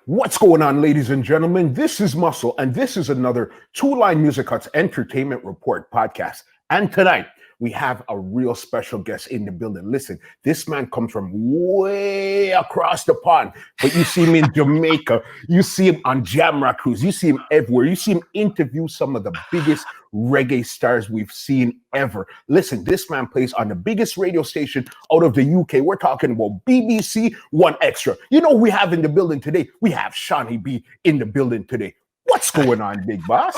What's going on, ladies and gentlemen? This is Muscle, and this is another Two Line Music Hut's Entertainment Report podcast. And tonight, we have a real special guest in the building. Listen, this man comes from way across the pond, but you see him in Jamaica, you see him on Jamrock Cruise, you see him everywhere, you see him interview some of the biggest reggae stars we've seen ever. Listen, this man plays on the biggest radio station out of the UK. We're talking about BBC One Xtra. You know who we have in the building today? We have Seani B in the building today. What's going on, big boss?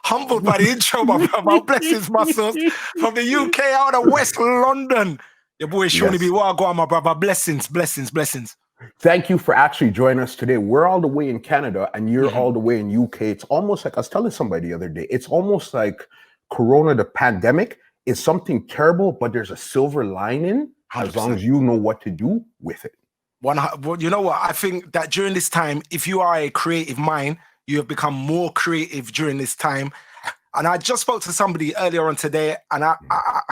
Humbled by the intro, my brother. Blessings, muscles. From the UK out of West London. Your boy Seani B. What go on, my brother? Blessings, blessings, blessings. Thank you for actually joining us today. We're all the way in Canada and you're all the way in UK. It's almost like, I was telling somebody the other day, it's almost like Corona, the pandemic, is something terrible, but there's a silver lining 100%. As long as you know what to do with it. Well, you know what? I think that during this time, if you are a creative mind, you have become more creative during this time. And I just spoke to somebody earlier on today, and I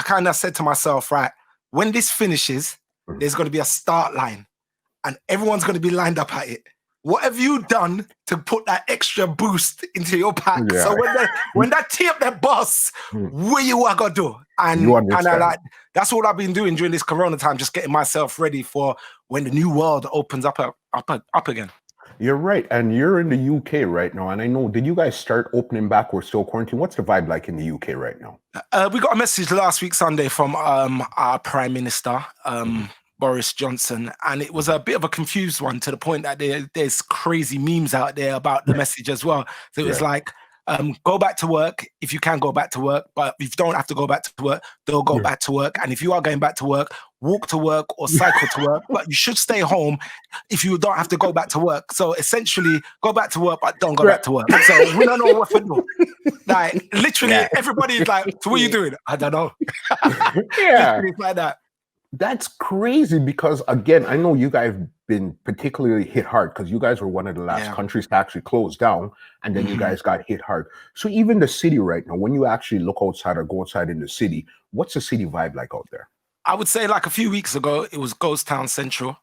kind of said to myself, right, when this finishes, there's going to be a start line, and everyone's going to be lined up at it. What have you done to put that extra boost into your pack? Yeah. So when that tape that bus, what you are gonna do? And like that's what I've been doing during this Corona time, just getting myself ready for when the new world opens up again. You're right, and you're in the UK right now, and I know, did you guys start opening back? We're still quarantined. What's the vibe like in the UK right now? We got a message last week Sunday from our Prime Minister, Boris Johnson, and it was a bit of a confused one to the point that there's crazy memes out there about the message as well. So it was like, go back to work if you can go back to work, but if you don't have to go back to work, don't go back to work. And if you are going back to work, walk to work or cycle to work, but you should stay home if you don't have to go back to work. So essentially, go back to work, but don't go back to work. So we don't know what to do. Like literally, everybody's like, "So what are you doing?" I don't know. Like that. That's crazy because, again, I know you guys have been particularly hit hard because you guys were one of the last countries to actually close down, and then you guys got hit hard. So even the city right now, when you actually look outside or go outside in the city, what's the city vibe like out there? I would say like a few weeks ago, it was Ghost Town Central.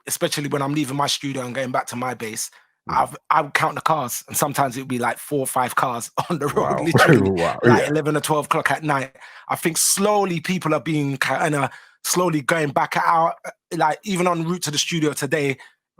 Especially when I'm leaving my studio and going back to my base, I would count the cars, and sometimes it would be like 4 or 5 cars on the road, literally, like 11 or 12 o'clock at night. I think slowly people are being kind of slowly going back out. Like even en route to the studio today,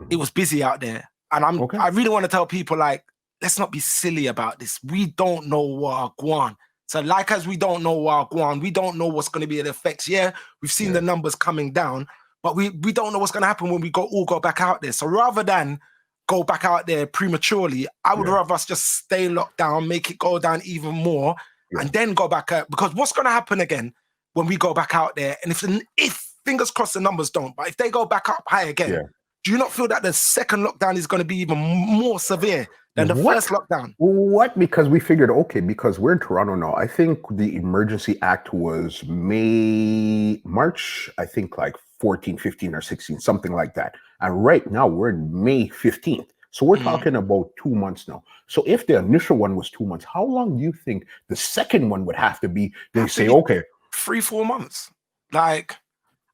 it was busy out there. And I really want to tell people, like, let's not be silly about this. We don't know what going on. So like as we don't know what going on, we don't know what's going to be the effects. Yeah, we've seen the numbers coming down, but we don't know what's going to happen when we all go back out there. So rather than go back out there prematurely, I would rather us just stay locked down, make it go down even more, and then go back out. Because what's going to happen again when we go back out there? And if fingers crossed the numbers don't, but if they go back up high again, do you not feel that the second lockdown is going to be even more severe than the first lockdown? What? Because we figured, because we're in Toronto now, I think the Emergency Act was March, I think like 14, 15 or 16, something like that. And right now we're in May 15th. So we're talking about 2 months now. So if the initial one was 2 months, how long do you think the second one would have to be? They say, 3-4 months. Like,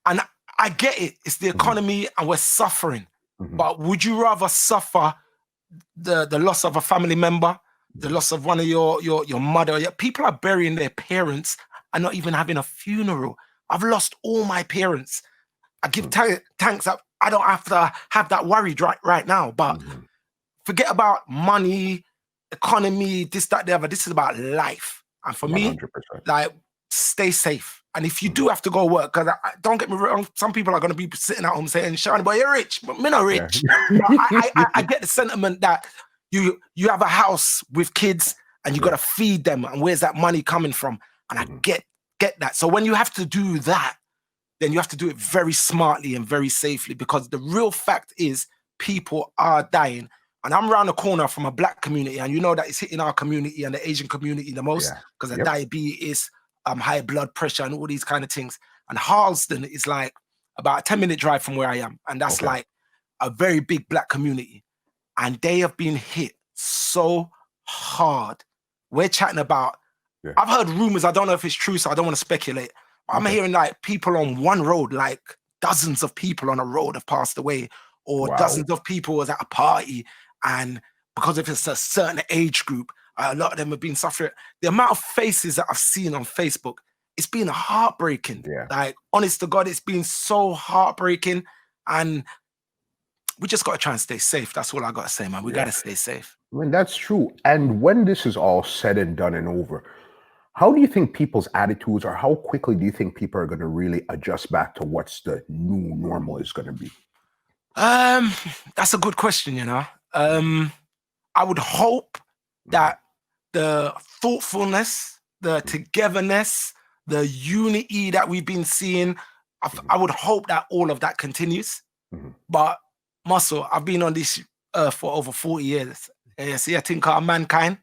and I get it. It's the economy and we're suffering. But would you rather suffer the loss of a family member, the loss of one of your mother? People are burying their parents and not even having a funeral. I've lost all my parents. I give thanks that I don't have to have that worried right now. But forget about money, economy, this, that, the other. This is about life. And for 100%. Me, like, stay safe. And if you do have to go work, because don't get me wrong, some people are going to be sitting at home saying, "Seani, but you're rich." But me not rich. I get the sentiment that you have a house with kids and you got to feed them. And where's that money coming from? And I get that. So when you have to do that, then you have to do it very smartly and very safely, because the real fact is people are dying. And I'm around the corner from a Black community, and you know that it's hitting our community and the Asian community the most because of diabetes, high blood pressure and all these kind of things. And Harlesden is like about a 10-minute drive from where I am. And that's like a very big Black community. And they have been hit so hard. We're chatting about, I've heard rumors, I don't know if it's true, so I don't want to speculate. I'm hearing like people on one road, like dozens of people on a road have passed away or dozens of people was at a party, and because if it's a certain age group, a lot of them have been suffering. The amount of faces that I've seen on Facebook, it's been heartbreaking. Yeah. Like, honest to God, it's been so heartbreaking. And we just got to try and stay safe. That's all I got to say, man. We got to stay safe. I mean, that's true. And when this is all said and done and over, how do you think people's attitudes, or how quickly do you think people are going to really adjust back to what's the new normal is going to be? That's a good question, you know. I would hope that the thoughtfulness, the togetherness, the unity that we've been seeing, I would hope that all of that continues. But Muscle, I've been on this earth for over 40 years. See, I think our mankind,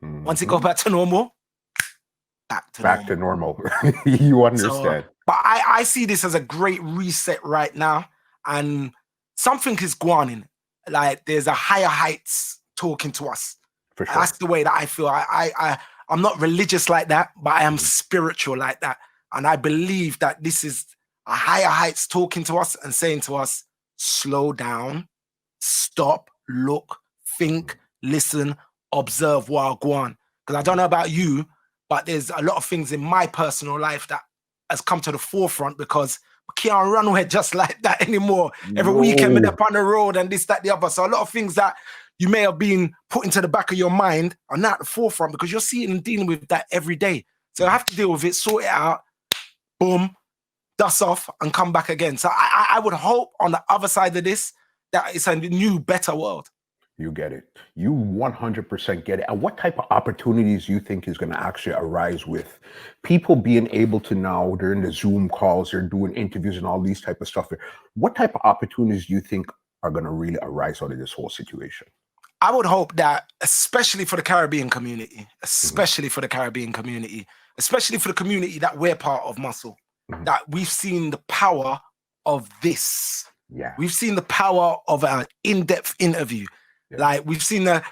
once it goes back to normal, back to normal. You understand. So, but I see this as a great reset right now. And something is going on. Like, there's a higher heights talking to us. For sure. That's the way that I feel. I'm not religious like that, but I am spiritual like that. And I believe that this is a higher heights talking to us and saying to us, slow down, stop, look, think, listen, observe while go on. Because I don't know about you, but there's a lot of things in my personal life that has come to the forefront, because we can't run away just like that anymore. Every weekend we're up on the road and this, that, the other. So a lot of things that you may have been put into the back of your mind are now at the forefront, because you're seeing and dealing with that every day. So I have to deal with it, sort it out, boom, dust off, and come back again. So I would hope on the other side of this that it's a new, better world. You get it. You 100% get it. And what type of opportunities you think is going to actually arise with people being able to now, during the Zoom calls, they're doing interviews and all these type of stuff. What type of opportunities do you think are going to really arise out of this whole situation? I would hope that, especially for the Caribbean community, especially for the community that we're part of, Muscle, that we've seen the power of this. Yeah. We've seen the power of an in-depth interview. Yeah. Like, we've seen the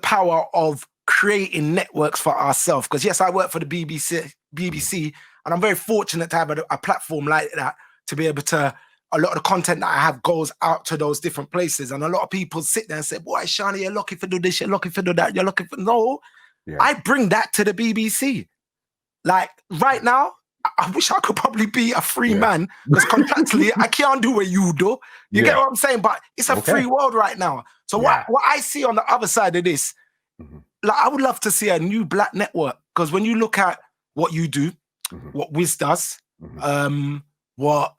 power of creating networks for ourselves. Because yes, I work for the BBC, and I'm very fortunate to have a platform like that to be able to. A lot of the content that I have goes out to those different places, and a lot of people sit there and say, "Boy, Seani, you're lucky for do this, you're lucky for do that, you're lucky for..." No, I bring that to the BBC. Like, right now, I wish I could probably be a free man, because contractually I can't do what you do. You get what I'm saying? But it's a free world right now. So what I see on the other side of this, like, I would love to see a new black network, because when you look at what you do, what Wiz does, what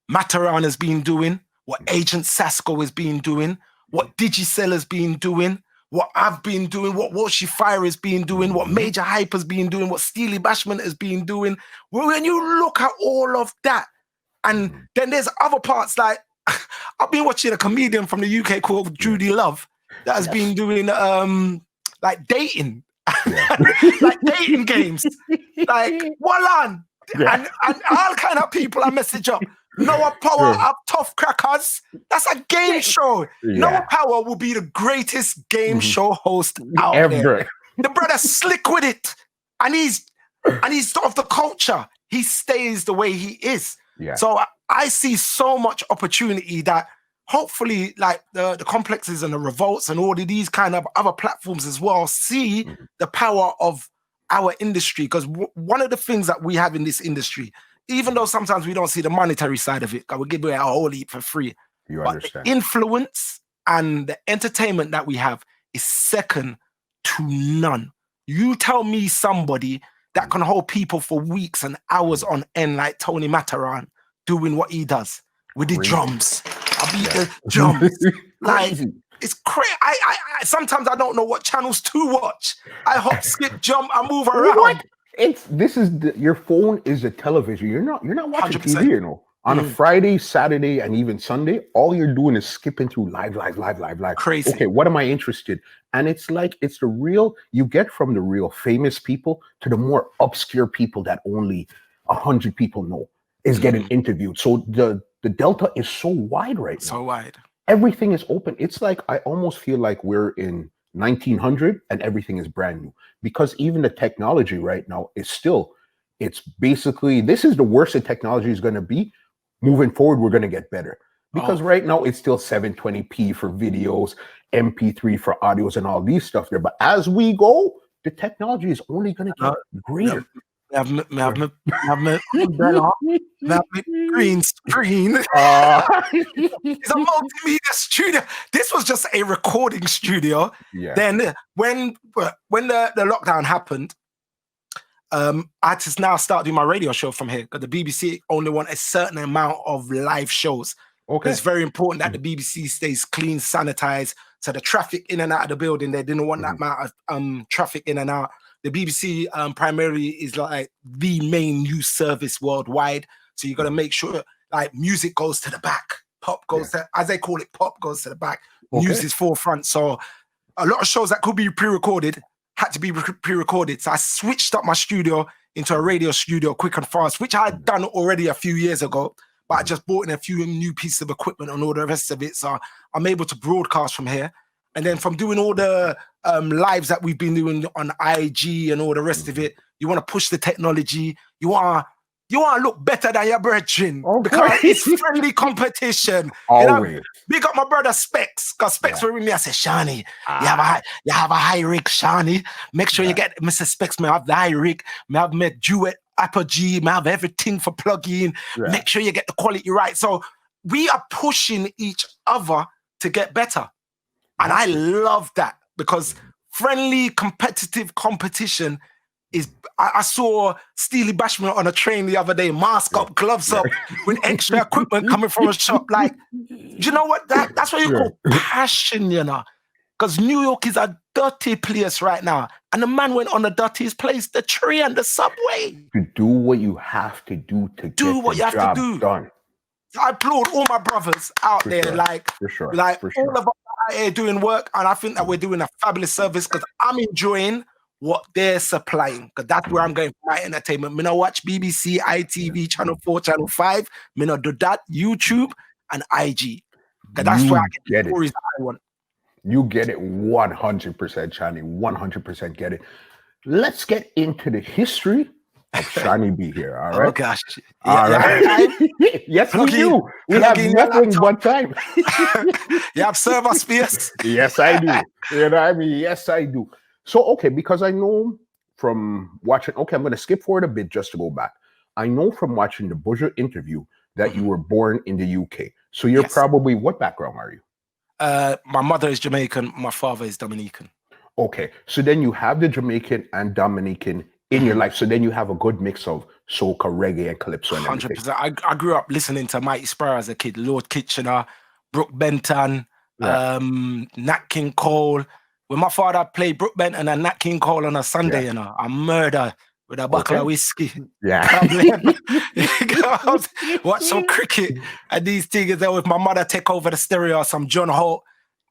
Matterhorn has been doing, what Agent Sasko has been doing, what Digicel has been doing, what I've been doing, what Walshy Fire has been doing, what Major Hype has been doing, what Steely Bashman has been doing. When you look at all of that, and then there's other parts, like, I've been watching a comedian from the UK called Judy Love that has been doing like dating, like dating games, like Wallan, and all kind of people I message up. Noah Power up Tough Crackers. That's a game show. Noah Power will be the greatest game show host out there. The brother's slick with it, and he's sort of the culture. He stays the way he is. So I see so much opportunity that hopefully, like, the complexes and the revolts and all of these kind of other platforms as well see the power of our industry. Because one of the things that we have in this industry, even though sometimes we don't see the monetary side of it, because we give away our whole heap for free, but the influence and the entertainment that we have is second to none. You tell me somebody that can hold people for weeks and hours on end, like Tony Matterhorn, doing what he does with the drums. I beat the drums. Like, it's crazy. I sometimes I don't know what channels to watch. I hop, skip, jump, I move around. What? Your phone is a television. You're not watching 100%. TV, you know. On a Friday, Saturday, and even Sunday, all you're doing is skipping through live. Crazy. Okay, what am I interested? And it's like, it's the real, you get from the real famous people to the more obscure people that only 100 people know is getting interviewed. So the delta is so wide right now. So wide. Everything is open. It's like, I almost feel like we're in 1900 and everything is brand new, because even the technology right now is still, it's basically, this is the worst the technology is going to be. Moving forward, we're going to get better. Because right now it's still 720p for videos, MP3 for audios, and all these stuff there. But as we go, the technology is only going to get greater. Have my umbrella, have my green screen. It's a multimedia studio. This was just a recording studio. Yeah. Then when the lockdown happened, I had to now start doing my radio show from here because the BBC only want a certain amount of live shows. Okay. It's very important that the BBC stays clean, sanitized. So the traffic in and out of the building, they didn't want that amount of traffic in and out. The BBC primarily is like the main news service worldwide. So you got to make sure like music goes to the back. Pop goes to, as they call it, pop goes to the back. News is forefront. So a lot of shows that could be pre-recorded had to be pre-recorded. So I switched up my studio into a radio studio quick and fast, which I had done already a few years ago. But I just bought in a few new pieces of equipment and all the rest of it. So I'm able to broadcast from here. And then from doing all the lives that we've been doing on IG and all the rest of it, you want to push the technology. You want to look better than your brethren because it's friendly competition. Always. You know, big up my brother Specs, because Specs were with me. I said, Seani, you have a high rig, Seani. Make sure you get Mr. Specs, may have the high rig, may have my duet, Apogee, may have everything for plug-in. Yeah. Make sure you get the quality right. So we are pushing each other to get better. And I love that because friendly, competitive competition is... I saw Steely Bashman on a train the other day, mask up, gloves up, with extra equipment coming from a shop. Like, you know what? That's what you call passion, you know? Because New York is a dirty place right now. And the man went on the dirtiest place, the tree and the subway. To do what you have to do to get the job done. So I applaud all my brothers out there, like all of us out here doing work. And I think that we're doing a fabulous service because I'm enjoying what they're supplying. Because that's where I'm going for my entertainment. Me not watch BBC, ITV, Channel 4, Channel 5. Me not do that, YouTube and IG. Because that's where I get the stories that I want. You get it 100%, Seani. 100% get it. Let's get into the history of Seani B here, all right? Oh, gosh. All right. Yes, we do. We have nothing but time. You have server space? Yes, I do. You know what I mean? Yes, I do. So, okay, because I know from watching... Okay, I'm going to skip forward a bit just to go back. I know from watching the Buju interview that you were born in the UK. So you're probably... What background are you? My mother is Jamaican. My father is Dominican. Okay, so then you have the Jamaican and Dominican in your life. So then you have a good mix of soca, reggae, and calypso. And 100%. I grew up listening to Mighty Sparrow as a kid. Lord Kitchener, Buju Banton, Nat King Cole. When my father played Buju Banton and Nat King Cole on a Sunday, you know, I murder with a buckle of whiskey. Yeah. Watch some cricket and these things there with my mother take over the stereo, some John Holt,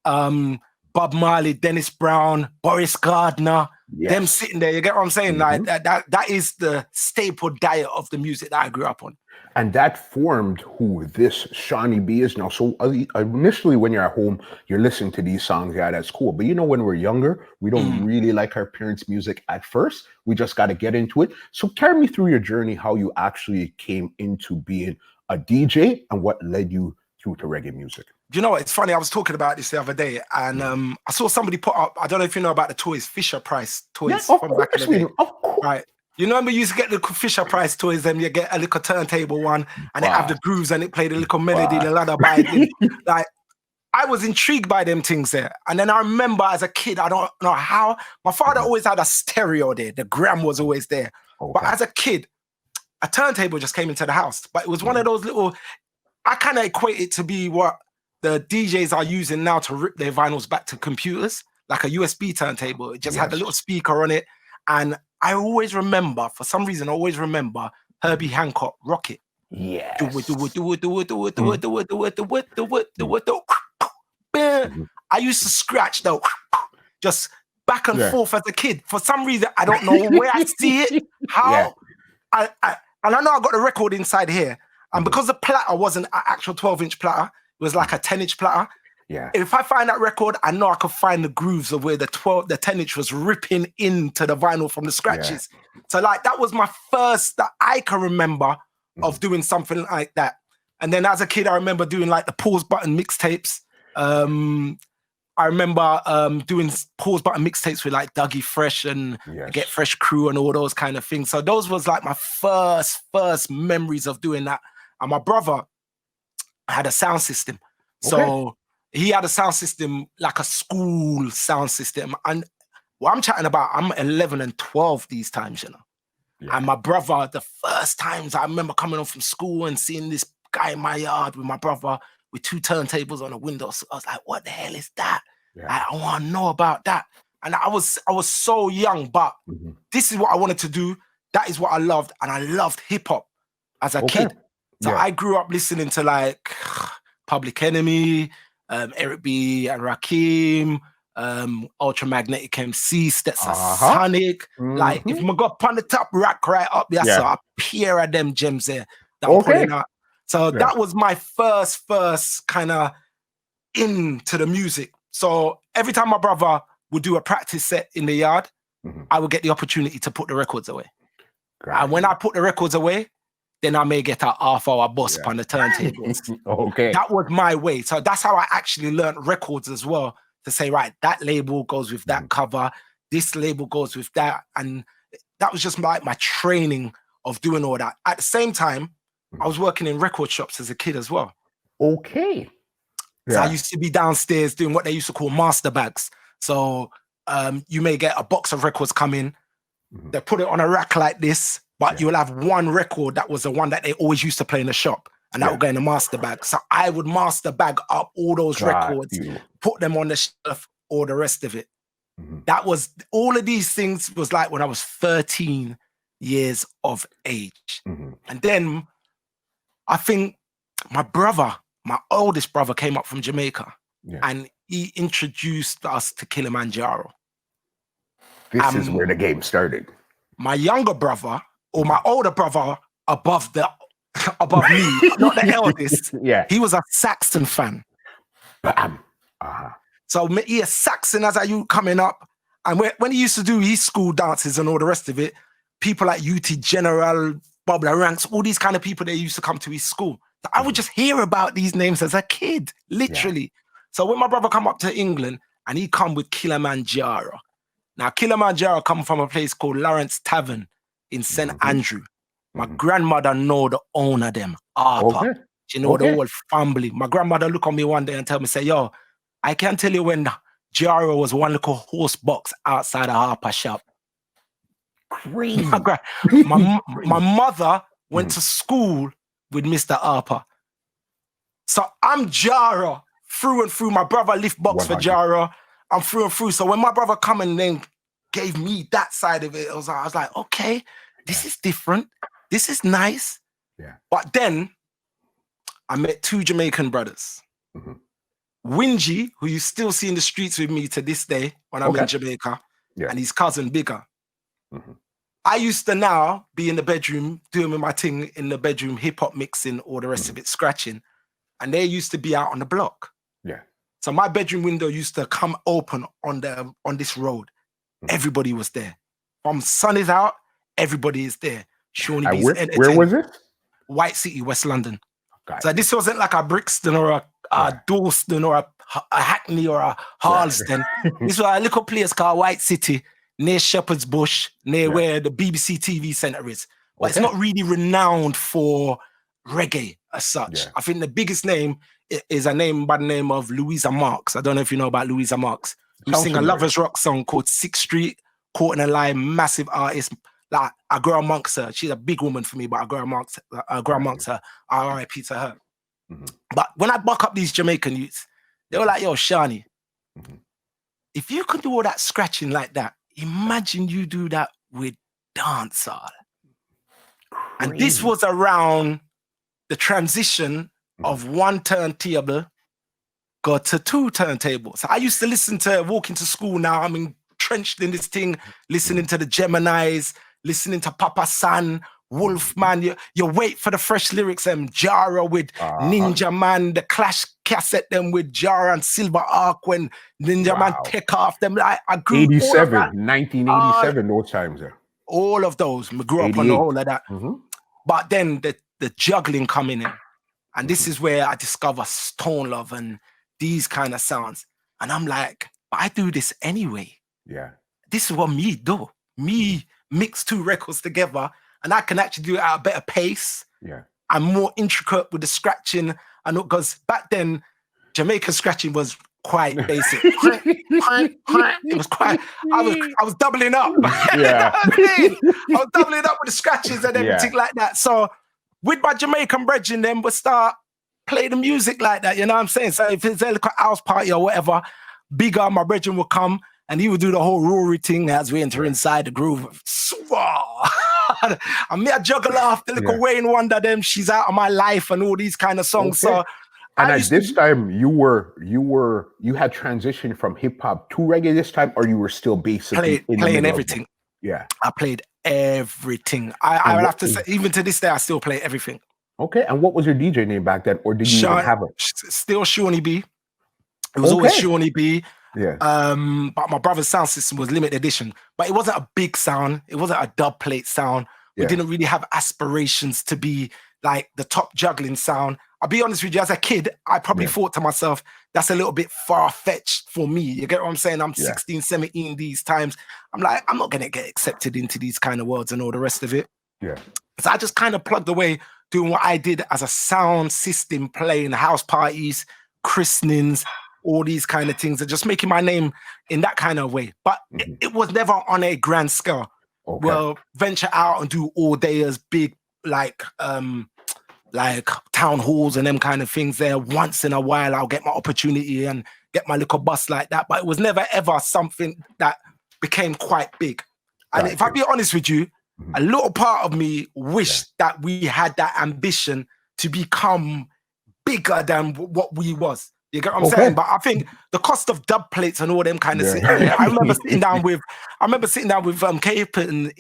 Bob Marley, Dennis Brown, Boris Gardner, them sitting there. You get what I'm saying? Like that is the staple diet of the music that I grew up on. And that formed who this Seani B is now. So initially when you're at home, you're listening to these songs. Yeah, that's cool. But you know, when we're younger, we don't really like our parents' music at first. We just got to get into it. So carry me through your journey, how you actually came into being a DJ and what led you through to reggae music. You know, it's funny. I was talking about this the other day and I saw somebody put up, I don't know if you know about the toys, Fisher-Price toys from back in the day. Of course. Right. You know, we used to get the Fisher-Price toys, then you get a little turntable one, and it have the grooves, and it played a little melody, the lullaby. Like, I was intrigued by them things there. And then I remember as a kid, I don't know how, my father always had a stereo there. The gram was always there. Okay. But as a kid, a turntable just came into the house. But it was one of those little, I kind of equate it to be what the DJs are using now to rip their vinyls back to computers, like a USB turntable. It just had a little speaker on it. And I always remember, for some reason, Herbie Hancock, Rocket. Yes. I used to scratch though, just back and forth as a kid. For some reason, I don't know where I see it, how. And I know I got the record inside here. And because the platter wasn't an actual 12-inch platter, it was like a 10-inch platter. Yeah. If I find that record, I know I could find the grooves of where the 10-inch was ripping into the vinyl from the scratches. Yeah. So like that was my first that I can remember of doing something like that. And then as a kid, I remember doing like the pause button mixtapes. I remember doing pause button mixtapes with like Dougie Fresh and Get Fresh Crew and all those kind of things. So those was like my first memories of doing that. And my brother had a sound system. So he had a sound system, like a school sound system. And what I'm chatting about, I'm 11 and 12 these times, you know. Yeah. And my brother, the first times I remember coming home from school and seeing this guy in my yard with my brother with 2 turntables on a window. So I was like, what the hell is that? Yeah. I want to know about that. And I was so young, but this is what I wanted to do. That is what I loved. And I loved hip hop as a kid. So I grew up listening to like Public Enemy, Eric B. and Rakim, Ultramagnetic MC, Stetson Sonic. Like if I go up on the top rack right up there, so a pair of them gems there that I'm putting out. So that was my first kind of into the music. So every time my brother would do a practice set in the yard, I would get the opportunity to put the records away. Great. And when I put the records away, then I may get a half-hour bus on the turntables. That was my way. So that's how I actually learned records as well, to say, right, that label goes with that cover, this label goes with that. And that was just like my training of doing all that. At the same time, I was working in record shops as a kid as well. So I used to be downstairs doing what they used to call master bags. So you may get a box of records come in, they put it on a rack like this, but you will have one record that was the one that they always used to play in the shop, and that would go in the master bag. So I would master bag up all those records, put them on the shelf, all the rest of it. That was, all of these things was like when I was 13 years of age. And then I think my oldest brother came up from Jamaica and he introduced us to Kilimanjaro. This is where the game started. My younger brother, or my older brother above me, not the eldest, he was a Saxon fan. So he is Saxon as are you coming up. And when he used to do his school dances and all the rest of it, people like UT General, Bob Ranks, all these kind of people, they used to come to his school. So I would just hear about these names as a kid, literally. So when my brother come up to England and he come with Kilimanjaro. Now, Kilimanjaro come from a place called Lawrence Tavern in St. Andrew. My grandmother know the owner them, Harper. She know the whole family. My grandmother look on me one day and tell me, say, yo, I can't tell you when Jaro was one little horse box outside a Harper shop. Crazy. My mother went to school with Mr. Harper. So I'm Jaro through and through. My brother lift box 100. For Jaro. I'm through and through. So when my brother come and then gave me that side of it, I was like, okay, this is different. This is nice. But then I met 2 Jamaican brothers. Wingy, who you still see in the streets with me to this day when I'm in Jamaica, and his cousin Bigger. I used to now be in the bedroom doing my thing in the bedroom, hip hop mixing, all the rest of it, scratching. And they used to be out on the block. So my bedroom window used to come open on this road. Everybody was there. From sun is out, everybody is there. Shawnee where was it? White City, West London. So this wasn't like a Brixton or a Dalston or a Hackney or a Harleston. This was a little place called White City, near Shepherd's Bush, near where the BBC TV centre is. But it's not really renowned for reggae as such. I think the biggest name is a name by the name of Louisa Marks. I don't know if you know about Louisa Marks. Who sing a lovers rock song called 6th Street, Caught in a Lie, massive artist. Like I grew amongst her. She's a big woman for me, but I grew amongst her. R.I.P. to her. But when I buck up these Jamaican youths, they were like, yo, Seani, if you can do all that scratching like that, imagine you do that with dancehall. And this was around the transition of 1 turntable got to 2 turntables. So I used to listen to, walking to school now, I'm entrenched in this thing, listening to the Geminis, listening to Papa San, Wolfman. You wait for the fresh lyrics, Jara with Ninja Man, the Clash cassette them with Jara and Silver Arc when Ninja Man take off them. I grew 1987, those times. All of those. I grew up on the whole of that. But then the juggling coming in. And this is where I discover Stone Love and these kind of sounds. And I'm like, but I do this anyway. Yeah. This is what me do. Me mix two records together, and I can actually do it at a better pace. Yeah. I'm more intricate with the scratching. And because back then, Jamaican scratching was quite basic. It was quite, I was doubling up. Yeah. I was doubling up with the scratches and everything like that. So with my Jamaican brethren, then we'll start play the music like that. You know what I'm saying? So if it's a house party or whatever, bigger, my brethren will come and he would do the whole Rory thing as we enter inside the groove. And me, I juggle off the little Wayne Wonder, them, She's Out of My Life and all these kind of songs. So and at this time, you had transitioned from hip hop to reggae this time, or you were still basically playing everything. Yeah, I played everything. I would have to say, even to this day, I still play everything. Okay, and what was your DJ name back then, or did you even have it? Still Seani B. It was always Seani B. Yeah. But my brother's sound system was limited edition, but it wasn't a big sound. It wasn't a dub plate sound. We didn't really have aspirations to be like the top juggling sound. I'll be honest with you, as a kid, I probably thought to myself, that's a little bit far-fetched for me. You get what I'm saying? I'm 16, 17 these times. I'm like, I'm not going to get accepted into these kind of worlds and all the rest of it. Yeah. So I just kind of plugged away doing what I did as a sound system, playing house parties, christenings, all these kind of things, and just making my name in that kind of way. But it was never on a grand scale. Okay. Well, venture out and do all dayers, big like town halls and them kind of things there. Once in a while, I'll get my opportunity and get my little bus like that. But it was never ever something that became quite big. And if I be honest with you, a little part of me wished that we had that ambition to become bigger than what we was. You get what I'm saying? But I think the cost of dub plates and all them kind of I remember sitting down with Cape in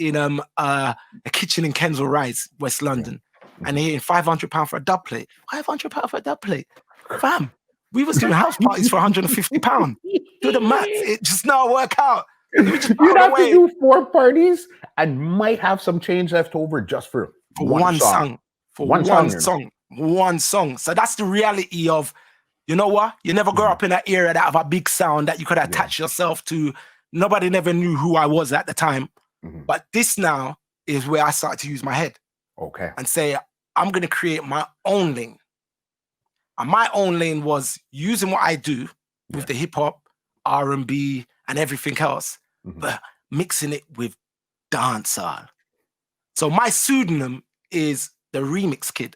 a kitchen in Kensal Rise, West London, and he £500 for a dub plate. £500 for a dub plate, fam. We was doing house parties for £150. Do the maths, it just not work out. You'd have to do 4 parties and might have some change left over just for one song. For one song. So that's the reality of, you know what? You never grew up in that era that have a big sound that you could attach yourself to. Nobody never knew who I was at the time. But this now is where I started to use my head. Okay. And say, I'm going to create my own lane. And my own lane was using what I do with the hip hop, R&B, and everything else, but mixing it with dancehall. So my pseudonym is the Remix Kid.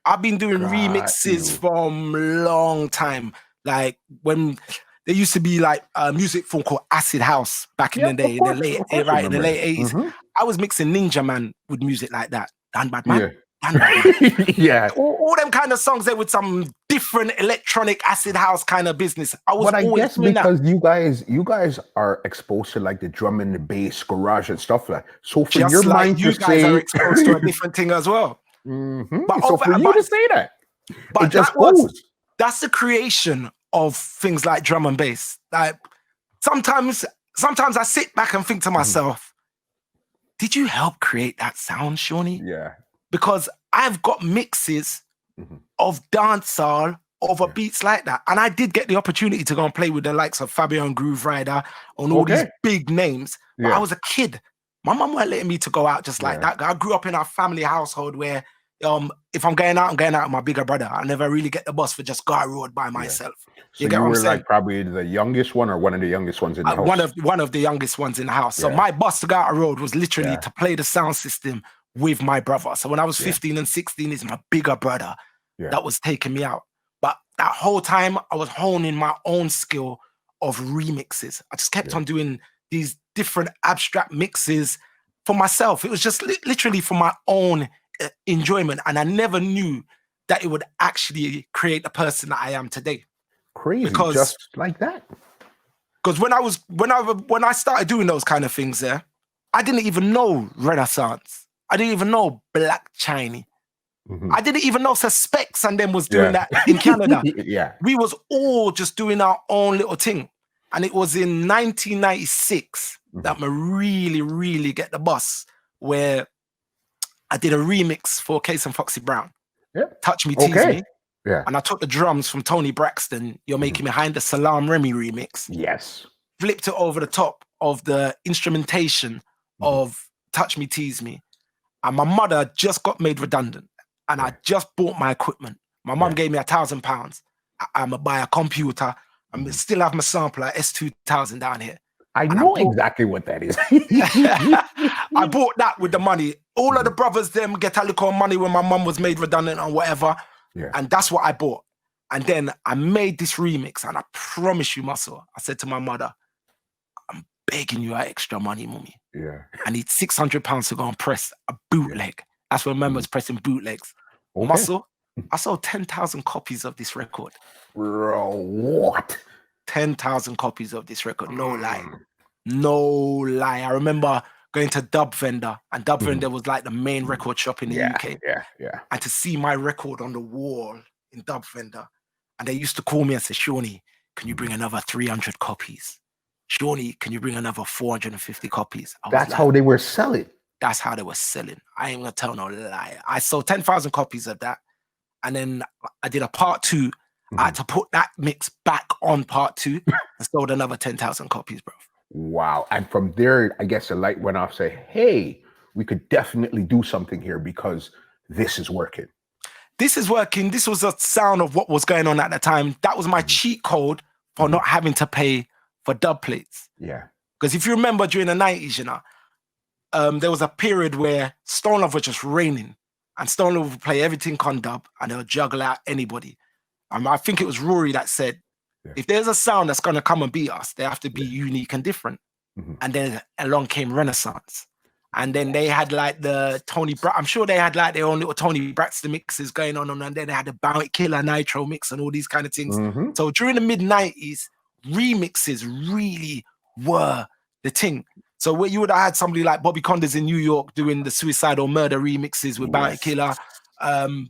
I've been doing remixes from a long time. Like when there used to be like a music form called Acid House back in the day, in the late 80s. I was mixing Ninja Man with music like that. Dan Bad Man. All them kind of songs there with some different electronic acid house kind of business. I guess because you guys are exposed to like the drum and the bass, garage and stuff like that. So for your mind to say, you guys are exposed to a different thing as well. But so for you to say that, but that's the creation of things like drum and bass. Like sometimes I sit back and think to myself, did you help create that sound, Seani? Yeah. Because I've got mixes of dancehall over beats like that. And I did get the opportunity to go and play with the likes of Fabio and Groove Rider on all these big names. But I was a kid. My mum weren't letting me to go out just like that. I grew up in a family household where if I'm going out with my bigger brother. I never really get the bus for just go out road by myself. So you were like probably the youngest one or one of the youngest ones in the house? One of the youngest ones in the house. So my bus to go out road was literally to play the sound system with my brother. So when I was 15 and 16, it's my bigger brother that was taking me out. But that whole time, I was honing my own skill of remixes. I just kept on doing these different abstract mixes for myself. It was just literally for my own enjoyment. And I never knew that it would actually create the person that I am today. Crazy, just like that. Because when I started doing those kind of things there, I didn't even know Renaissance. I didn't even know Black Chinese. I didn't even know Suspects and them was doing that in Canada. We was all just doing our own little thing. And it was in 1996 that I really, really get the bus where I did a remix for Case and Foxy Brown. Yeah. Touch Me, Tease Me. Yeah. And I took the drums from Tony Braxton, You're Making Me High, the Salam Remy remix. Yes. Flipped it over the top of the instrumentation of Touch Me, Tease Me. And my mother just got made redundant. And I just bought my equipment. My mum gave me £1,000. I'm going to buy a computer. I still have my sampler S2000 down here. I know exactly what that is. I bought that with the money. All of the brothers them get a little money when my mum was made redundant or whatever. Yeah. And that's what I bought. And then I made this remix, and I promise you, Muscle, I said to my mother, I'm begging you extra money, mommy. Yeah. I need £600 to go and press a bootleg. That's when members pressing bootlegs. Okay. Muscle, I sold 10,000 copies of this record. Bro, what? 10,000 copies of this record. No lie. No lie. I remember going to Dub Vendor, and Dub Vendor was like the main record shop in the UK. Yeah. And to see my record on the wall in Dub Vendor, and they used to call me and say, Seani, can you bring another 300 copies? Seani, can you bring another 450 copies? That's like, how they were selling. That's how they were selling. I ain't gonna tell no lie. I sold 10,000 copies of that. And then I did a part 2. I had to put that mix back on part 2 and sold another 10,000 copies, bro. Wow. And from there, I guess the light went off, say, hey, we could definitely do something here because this is working. This is working. This was a sound of what was going on at the time. That was my cheat code for not having to pay for dub plates. Yeah. Because if you remember during the 90s, you know, there was a period where Stone Love was just raining, and Stone Love would play everything on dub and they would juggle out anybody. I think it was Rory that said, if there's a sound that's going to come and beat us, they have to be unique and different. And then along came Renaissance. And then they had like the I'm sure they had like their own little Tony Braxton mixes going on. And then they had the Bounty Killer Nitro mix and all these kind of things. So during the mid-90s, remixes really were the thing. So where you would have had somebody like Bobby Condas in New York doing the Suicidal Murder remixes with Bounty Killer.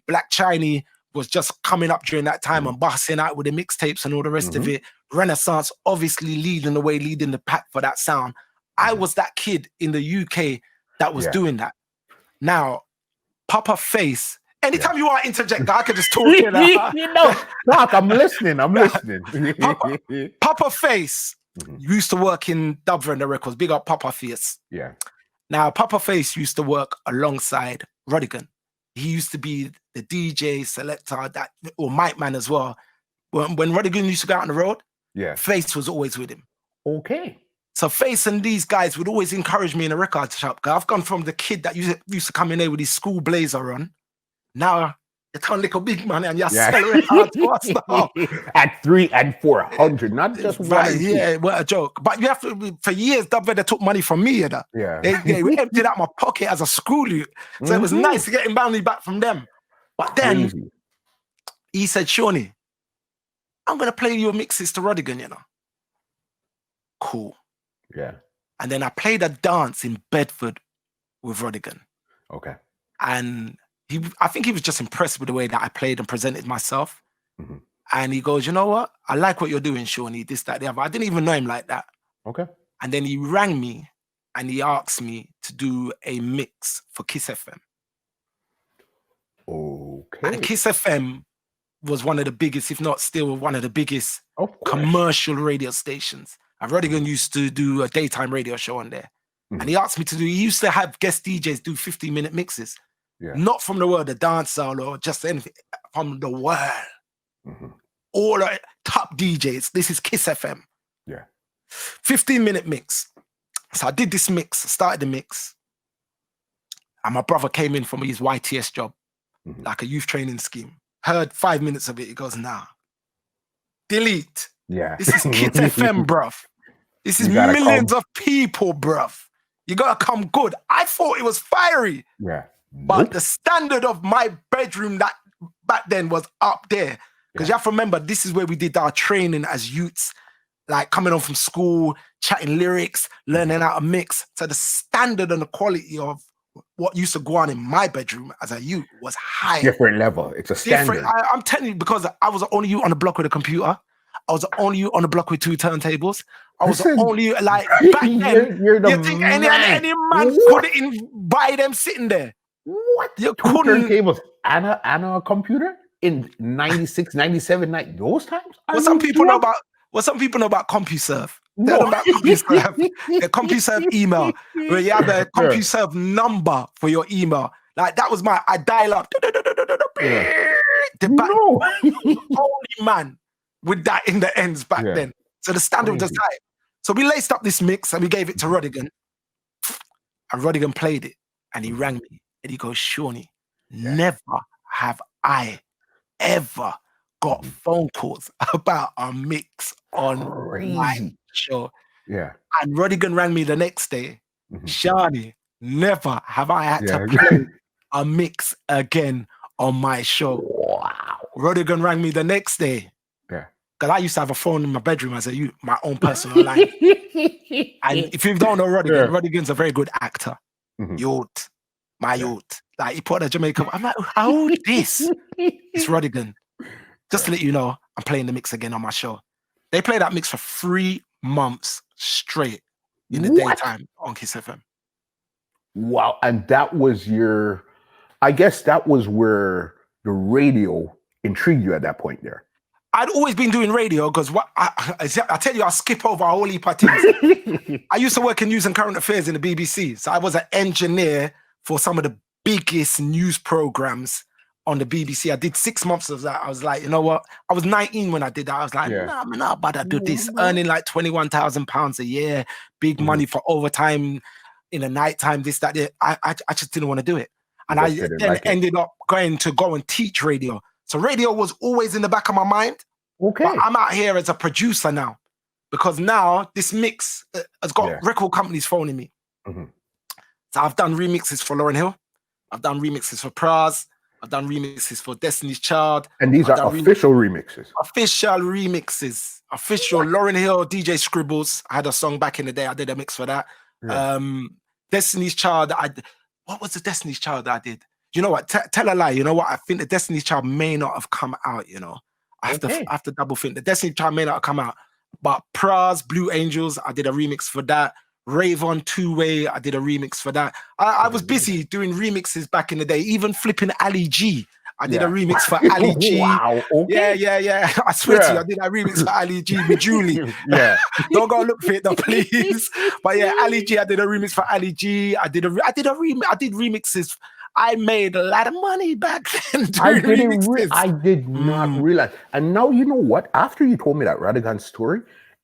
Black Chiney was just coming up during that time and busting out with the mixtapes and all the rest of it. Renaissance obviously leading the way, leading the pack for that sound. I was that kid in the UK that was doing that. Now, Papa Face, anytime you want to interject, I could just talk you know, Doc, I'm listening. Papa Face used to work in Dub Vendor Records. Big up Papa Face. Yeah. Now, Papa Face used to work alongside Rodigan. He used to be the DJ, selector, or mic man as well. When Rodigan used to go out on the road, Face was always with him. Okay. So Face and these guys would always encourage me in a record shop. I've gone from the kid that used to come in there with his school blazer on. Now you turn like a big man and you sell records now. At 300 and 400, not just one. Yeah, what a joke. But you have to, for years, Dub Vendor took money from me. They emptied out my pocket as a school youth. So it was nice to get him bounty back from them. But then he said, Seani, I'm going to play your mixes to Rodigan, you know. Cool. Yeah. And then I played a dance in Bedford with Rodigan. Okay. And I think he was just impressed with the way that I played and presented myself. And he goes, you know what? I like what you're doing, Seani, this, that, the other. I didn't even know him like that. Okay. And then he rang me and he asked me to do a mix for Kiss FM. Okay. And Kiss FM was one of the biggest, if not still one of the biggest commercial radio stations. And Rodigan used to do a daytime radio show on there. And he asked me to he used to have guest DJs do 15-minute mixes. Not from the world of dancehall or just anything, from the world. All the top DJs. This is Kiss FM. 15-minute mix. So I did this mix, started the mix. And my brother came in from his YTS job, like a youth training scheme. Heard 5 minutes of it. He goes, nah. Delete. This is Kiss FM, bruv. This is millions of people, bruv. You gotta come good. I thought it was fiery. But the standard of my bedroom that back then was up there. Because you have to remember, this is where we did our training as youths, like coming on from school, chatting lyrics, learning how to mix. So the standard and the quality of what used to go on in my bedroom as a youth was high. Different level. It's a standard. I'm telling you, because I was the only youth on the block with a computer. I was the only youth on the block with 2 turntables. I was the only, like, back then, you're the you think any man couldn't buy them sitting there? What? You Two couldn't. turntables and a computer in 96, 97, those times? Are What some you people know drunk? about CompuServe. They don't No. know about CompuServe. The CompuServe email, where you have a Yeah. CompuServe number for your email. Like that was I dial up. Yeah. The back No. only man with that in the ends back Yeah. then. So the standard was Crazy. high. So we laced up this mix and we gave it to Rodigan. And Rodigan played it. And he rang me. And he goes, Seani, never have I ever got phone calls about a mix on my Crazy. show. Yeah. And Rodigan rang me the next day. Seani, never have I had to Yeah. play a mix again on my show. Wow. Rodigan rang me the next day. Yeah. Because I used to have a phone in my bedroom as my own personal line. And if you don't know Rodigan, Rodigan's a very good actor. Youth. My youth. Like he put on a Jamaican. I'm like, how this? It's Rodigan. Just to let you know, I'm playing the mix again on my show. They play that mix for 3 months straight in the daytime on Kiss FM. Wow. And that was I guess that was where the radio intrigued you at that point there. I'd always been doing radio because I tell you, I skip over a whole heap of things. I used to work in news and current affairs in the BBC. So I was an engineer for some of the biggest news programs on the BBC. I did 6 months of that. I was like, you know what? I was 19 when I did that. I was like, nah, I'm not about to do this. Earning like £21,000 a year, big money for overtime in the nighttime, this, that. I just didn't want to do it. And I then ended up going to go and teach radio. So radio was always in the back of my mind. Okay. But I'm out here as a producer now because now this mix has got record companies phoning me. So I've done remixes for Lauryn Hill. I've done remixes for Pras. I've done remixes for Destiny's Child. And these are official remixes. Official remixes. Official Lauryn Hill, DJ Scribbles. I had a song back in the day. I did a mix for that. Yeah. Destiny's Child. What was the Destiny's Child that I did? You know what? Tell a lie. You know what? I think the Destiny's Child may not have come out, you know. I have to double think. The Destiny's Child may not have come out. But Pras, Blue Angels, I did a remix for that. Ravon, Two Way, I did a remix for that. I was busy doing remixes back in the day. Even flipping Ali G. I did a remix for Ali G. Wow. Okay. Yeah. I swear to you, I did a remix for Ali G with Julie. Don't go look for it though, please. But yeah, Ali G, I did a remix for Ali G. I did remixes. I made a lot of money back then. I did not realize. And now you know what? After you told me that Rodigan story,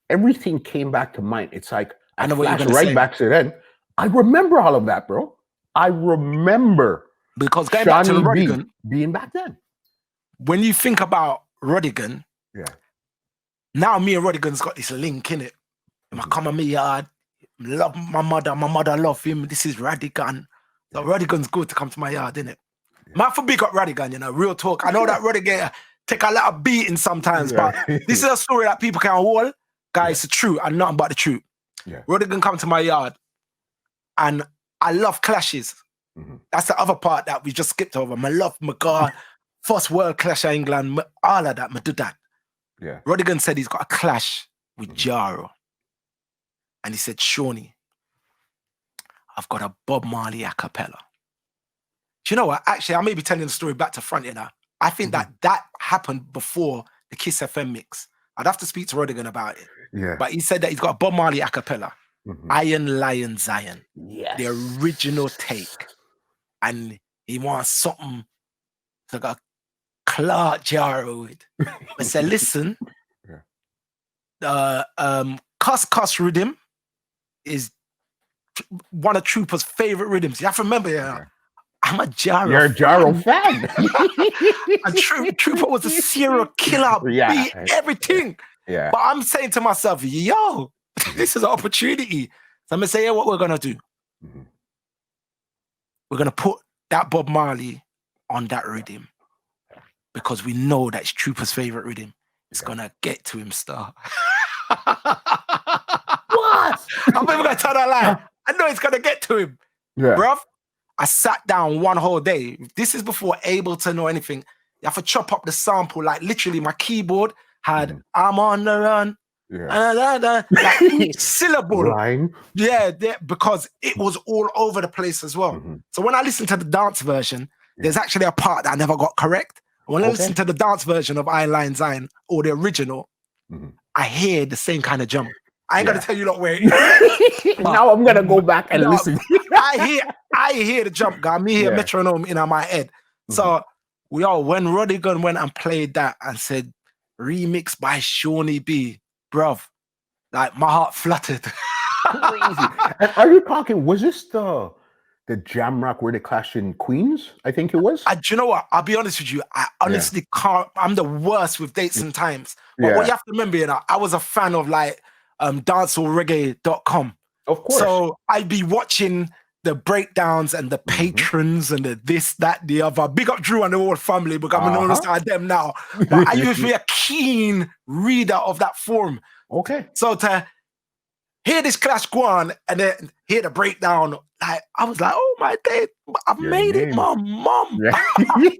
everything came back to mind. It's like I know what you're gonna say. Back to then. I remember all of that, bro. I remember because going back to Rodigan being back then. When you think about Rodigan, now me and Rodigan's got this link in it. I come on my yard, love my mother love him. This is Rodigan. So Rodigan's good to come to my yard, innit? Man, for big up Rodigan, you know, real talk. I know that Rodigan take a lot of beating sometimes, but this is a story that people can hold. Guys, it's the truth and nothing but the truth. Rodigan come to my yard and I love clashes. That's the other part that we just skipped over. I love my God, first world clash of England, all of that, I do that. Rodigan said he's got a clash with Jaro. And he said, Seani, I've got a Bob Marley a cappella. Do you know what? Actually, I may be telling the story back to front, you know. I think that happened before the Kiss FM mix. I'd have to speak to Rodigan about it. But he said that he's got a Bob Marley a cappella. Iron Lion Zion. The original take. And he wants something like a Clark Jaro with. I said, listen, Cuss Rhythm is one of Trooper's favorite rhythms. You have to remember, I'm a Jaro. You're a Jaro fan. And Trooper was a serial killer, beat everything. But I'm saying to myself, yo, this is an opportunity. So I'm going to say, what we're going to do. We're going to put that Bob Marley on that rhythm because we know that's Trooper's favorite rhythm. It's going to get to him, Star. What? I'm never going to tell that lie. I know it's going to get to him. Bruv, I sat down one whole day. This is before Ableton or anything. You have to chop up the sample. Like literally my keyboard had I'm on the run. Like each syllable. Line. Yeah, because it was all over the place as well. So when I listen to the dance version, there's actually a part that I never got correct. When I listen to the dance version of Iron Lion Zion or the original, I hear the same kind of jump. I ain't gonna tell you where it is. Now I'm gonna go back and listen. I hear the jump, guy. Me hear metronome in my head. So when Rodigan went and played that and said remix by Seani B, bruv, like my heart fluttered. Crazy. And are you talking? Was this the jam rock where they clashed in Queens? I think it was. Do you know what? I'll be honest with you. I honestly can't. I'm the worst with dates and times. But what you have to remember, I was a fan of like dancehallreggae.com. Of course. So I'd be watching the breakdowns and the patrons and the this, that, the other. Big up Drew and the whole family, because I'm going to understand them now. But I used to be a keen reader of that forum. Okay. So to hear this clash go on and then hear the breakdown, like I was like, oh my day, I made it, my mom. I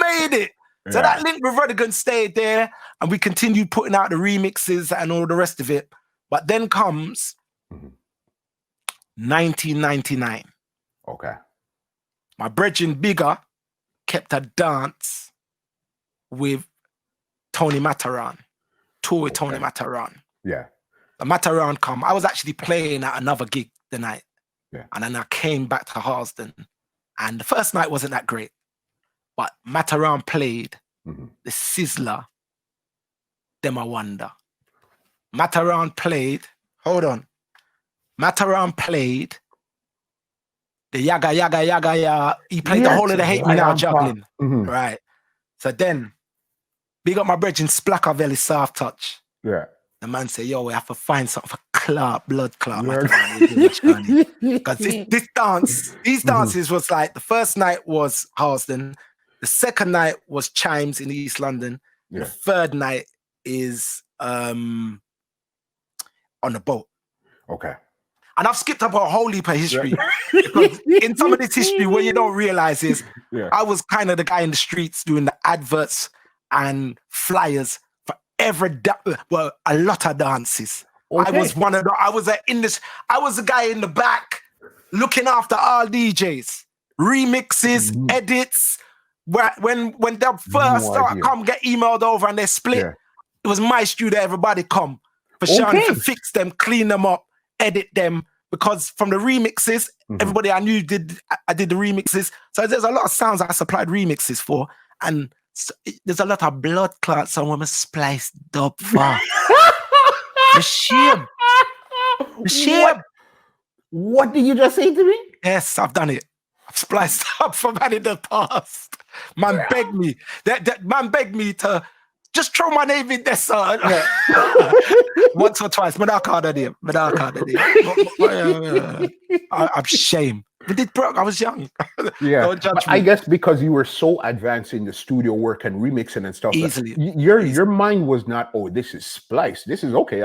made it. So that link with Rodigan stayed there, and we continued putting out the remixes and all the rest of it. But then comes 1999. Okay. My brethren Bigger kept a dance with Tony Matterhorn, tour with Tony Matterhorn. Yeah. The Matterhorn come. I was actually playing at another gig the night. Yeah. And then I came back to Harsden. And the first night wasn't that great. But Matterhorn played the Sizzler, Them I Wonder. Matterhorn played, Matterhorn played the Yaga Yaga Yaga Ya. He played the whole of the Hate Me Now juggling. Right. So then, big up my brethren Splackervelli Soft Touch. Yeah. The man said, yo, we have to find something for blood clot. Because these dances was like, the first night was Harsden. The second night was Chimes in East London. Yeah. The third night is on the boat. Okay. And I've skipped up a whole heap of history. Because in some of this history, what you don't realize is I was kind of the guy in the streets doing the adverts and flyers for a lot of dances. Okay. I was one of the, I was the guy in the back looking after all DJs, remixes, edits. When they first come get emailed over and they split, it was my studio. Everybody come for Seani to fix them, clean them up, edit them. Because from the remixes, everybody I knew I did the remixes. So there's a lot of sounds I supplied remixes for, and there's a lot of blood clots some women spliced up for. The shame. The shame. What did you just say to me? Yes, I've done it. I've spliced up for man in the past. Man begged me. That man begged me to just throw my name in there, son. Once or twice. I'm ashamed. I was young. Yeah. Don't judge me. I guess because you were so advanced in the studio work and remixing and stuff. Easily. Your mind was not, oh, this is splice. This is okay.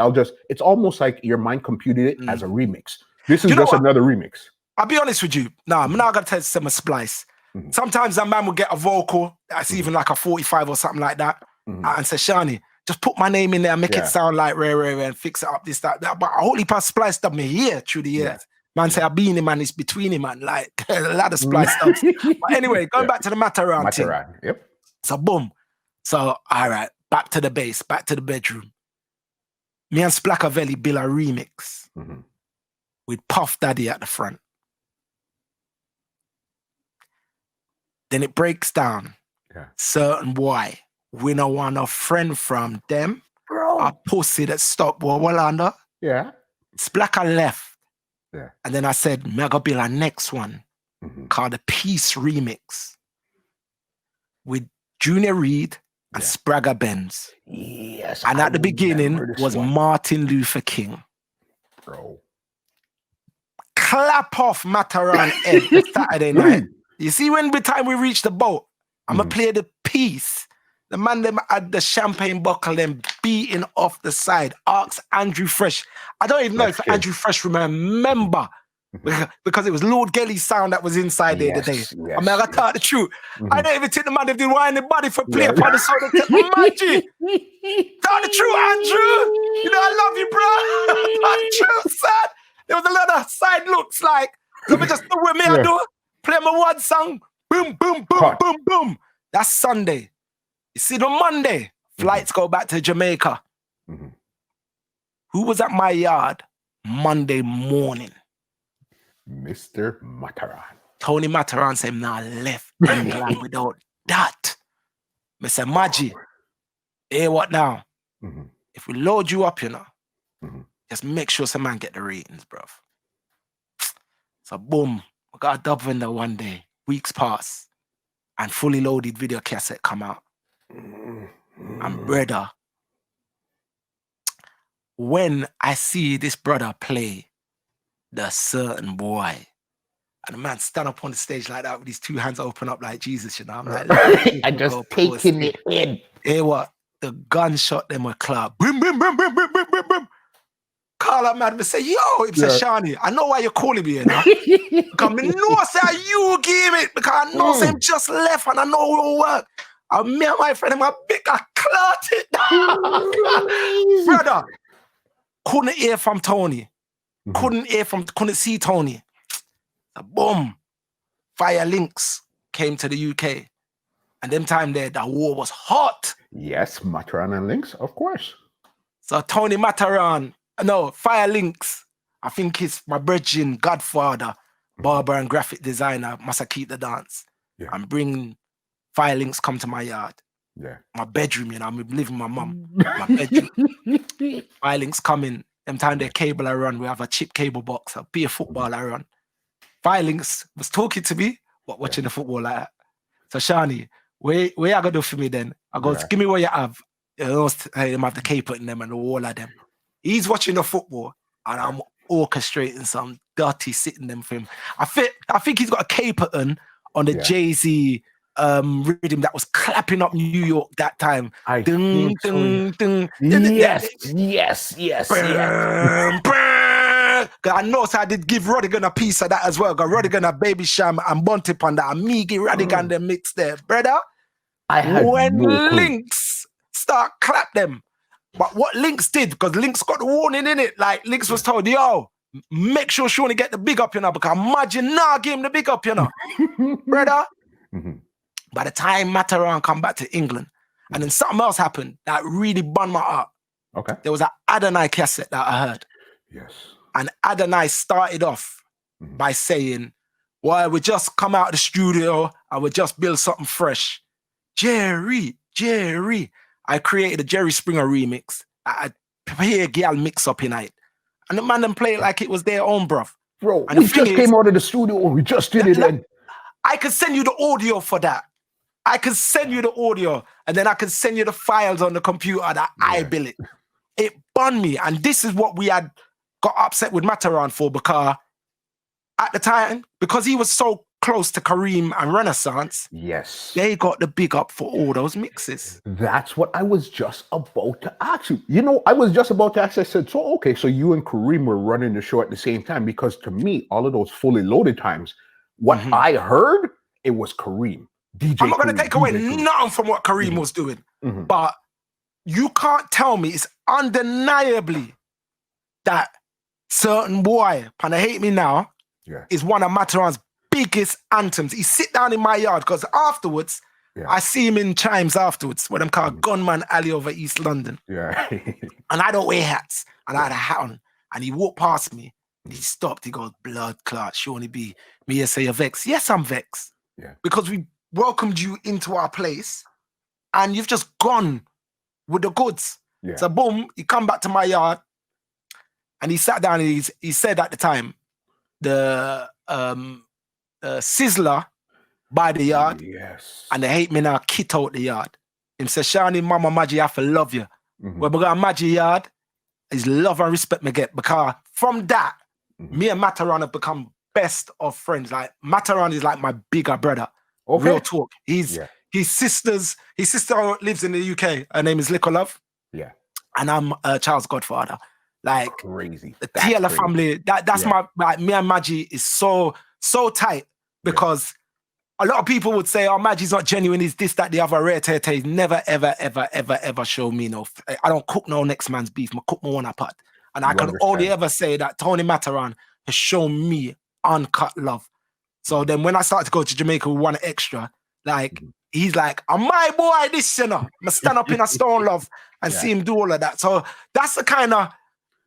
It's almost like your mind computed it as a remix. This is just another remix. I'll be honest with you. I'm not going to tell you some splice. Sometimes a man will get a vocal that's even like a 45 or something like that. And say, Seani, just put my name in there and make it sound like rare and fix it up, this, that. But a whole heap of splice stuff me here through the years. Man say, I've been in, man, it's between him, man. Like, a lot of splice stuff. But anyway, going back to the Matterhorn thing. Yep. So, boom. So, all right, back to the base, back to the bedroom. Me and Splackervelli build a remix with Puff Daddy at the front. Then it breaks down. Certain boy. We don't want a friend from them. Bro. A pussy that stopped well under. Yeah. Splacker left. Yeah. And then I said, mega build a next one called the Peace Remix with Junior Reid and Spragga Benz. Yes. And at the beginning was Martin Luther King. Bro. Clap off Matterhorn Ed Saturday night. You see, when by the time we reach the boat, I'm going to play the Peace. The man them had the champagne bottle them beating off the side. Ask Andrew Fresh. I don't even know if Andrew Fresh remember because it was Lord Gelly's sound that was inside there today. I mean, I gotta tell the truth. I don't even think the man did wine the body for play upon the sound. Magic. Tell the truth, Andrew. You know, I love you, bro. Tell the truth, son. There was a lot of side looks like, let me just do what me I do. Play my one song. Boom, boom, boom, boom, boom. That's Sunday. You see, on Monday, flights go back to Jamaica. Who was at my yard Monday morning? Mr. Matterhorn. Tony Matterhorn said, "Nah, left England without that." I said, "Maggie, hey, what now? If we load you up, you know, just make sure some man get the ratings, bruv." So boom, I got a dub vendor one day. Weeks pass, and fully loaded video cassette come out. And brother, when I see this brother play the Certain Boy, and the man stand up on the stage like that with his two hands open up like Jesus, you know, I'm like, I just taking it in. Hey, what? The gunshot them a club. Boom, boom, boom, boom, boom, boom, boom, boom. Call up man and say, yo, it's a Seani. I know why you're calling me, you know. Because I know say you give it, because I know say him just left and I know it will work. And me and my friend, my big, I clot it. Brother, couldn't hear from Tony. Couldn't see Tony. So boom. Fire Links came to the UK. And them time there, the war was hot. Yes, Matterhorn and Links, of course. So Tony Matterhorn, Fire Links, I think it's my brethren, godfather, barber and graphic designer, must keep the dance. And bring Fire Links come to my yard. My bedroom, you know, I'm living with my mum. My bedroom. Fire Links come in. Them time their cable I run, we have a chip cable box, a beer football I run. Fire Links was talking to me, but watching the football like that. So Seani, where you gonna do for me then? I go, give me what you have. You know, have the cape in them and all of them. He's watching the football and I'm orchestrating some dirty sitting them for him. I think he's got a cape on the Jay-Z rhythm that was clapping up New York that time. Yes. I know, so I did give Rodigan a piece of that as well. Got Rodigan a Baby Sham and Buntip on that. And me give Rodigan the mix there, brother. When Links start clap them. But what Links did, because Links got the warning in it, like Links was told, yo, make sure Seani get the big up, you know, because imagine now give him the big up, you know. Brother. By the time Matterhorn come back to England, and then something else happened that really burned my heart. Okay. There was an Adonai cassette that I heard. Yes. And Adonai started off by saying, well, we just come out of the studio and we just build something fresh. Jerry. I created a Jerry Springer remix. I play a girl mix up in it. And the man them play it like it was their own, bruv. Bro, and we just came out of the studio and we just did it. And I could send you the audio for that. I can send you the audio and then I can send you the files on the computer that I built it. It burned me. And this is what we had got upset with Matterhorn for, because at the time, because he was so close to Kareem and Renaissance, they got the big up for all those mixes. That's what I was just about to ask you. You know, I was just about to ask, I said, so okay, so you and Kareem were running the show at the same time, because to me, all of those fully loaded times, what I heard, it was Kareem. I'm not going to take away nothing from what Kareem was doing, but you can't tell me, it's undeniably that Certain Boy, and I Hate Me Now, is one of Matterhorn's biggest anthems. He sit down in my yard, because afterwards, I see him in Chimes afterwards, what them call Gunman Alley over East London. And I don't wear hats, and I had a hat on, and he walked past me, and he stopped, he goes, blood clot, Seani B. Me you say you're vexed. Yes, I'm vexed. Because we welcomed you into our place, and you've just gone with the goods. So boom, he come back to my yard, and he sat down, and he said at the time, the Sizzler by the yard, and they Hate Me Now kit out the yard. Him say, Seani, Mama Maggie, I have to love you. When we got a Maggie yard, is love and respect me get, because from that, me and Matterhorn have become best of friends. Like Matterhorn is like my bigger brother. Real talk. His sister lives in the UK. Her name is Liquor Love. And I'm Charles' godfather. Like Crazy. the That's Tiela crazy. family, that's Yeah. my me and Maggie is so tight because a lot of people would say, oh, Maggie's not genuine, he's this, that, the other, rare tete. Never, ever, ever, ever, ever show me no. I don't cook no next man's beef, I cook my one apart. And I You can only understand. ever say that Tony Matterhorn has shown me uncut love. So then when I started to go to Jamaica with one extra, like, he's like, I'm my boy, this, you know. I'm stand up in a stone love and see him do all of that. So that's the kind of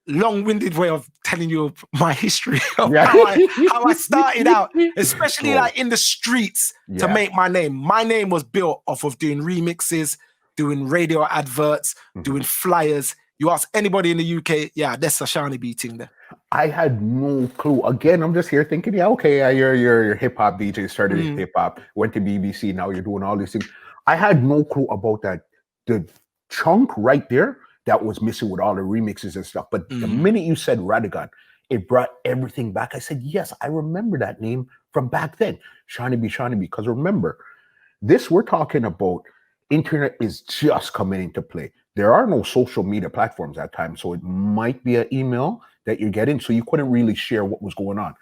long-winded way of telling you my history of how I started out, especially Bro. like in the streets to make my name. My name was built off of doing remixes, doing radio adverts, doing flyers. You ask anybody in the UK, yeah, that's a Seani B thing there. I had no clue. Again, I'm just here thinking, yeah, okay, you're hip hop DJ, started hip hop, went to BBC, now you're doing all these things. I had no clue about that. The chunk right there that was missing with all the remixes and stuff. But the minute you said Rodigan, it brought everything back. I said, yes, I remember that name from back then. Seani B. Because remember, this we're talking about, internet is just coming into play. There are no social media platforms at times, so it might be an email that you're getting, so you couldn't really share what was going on.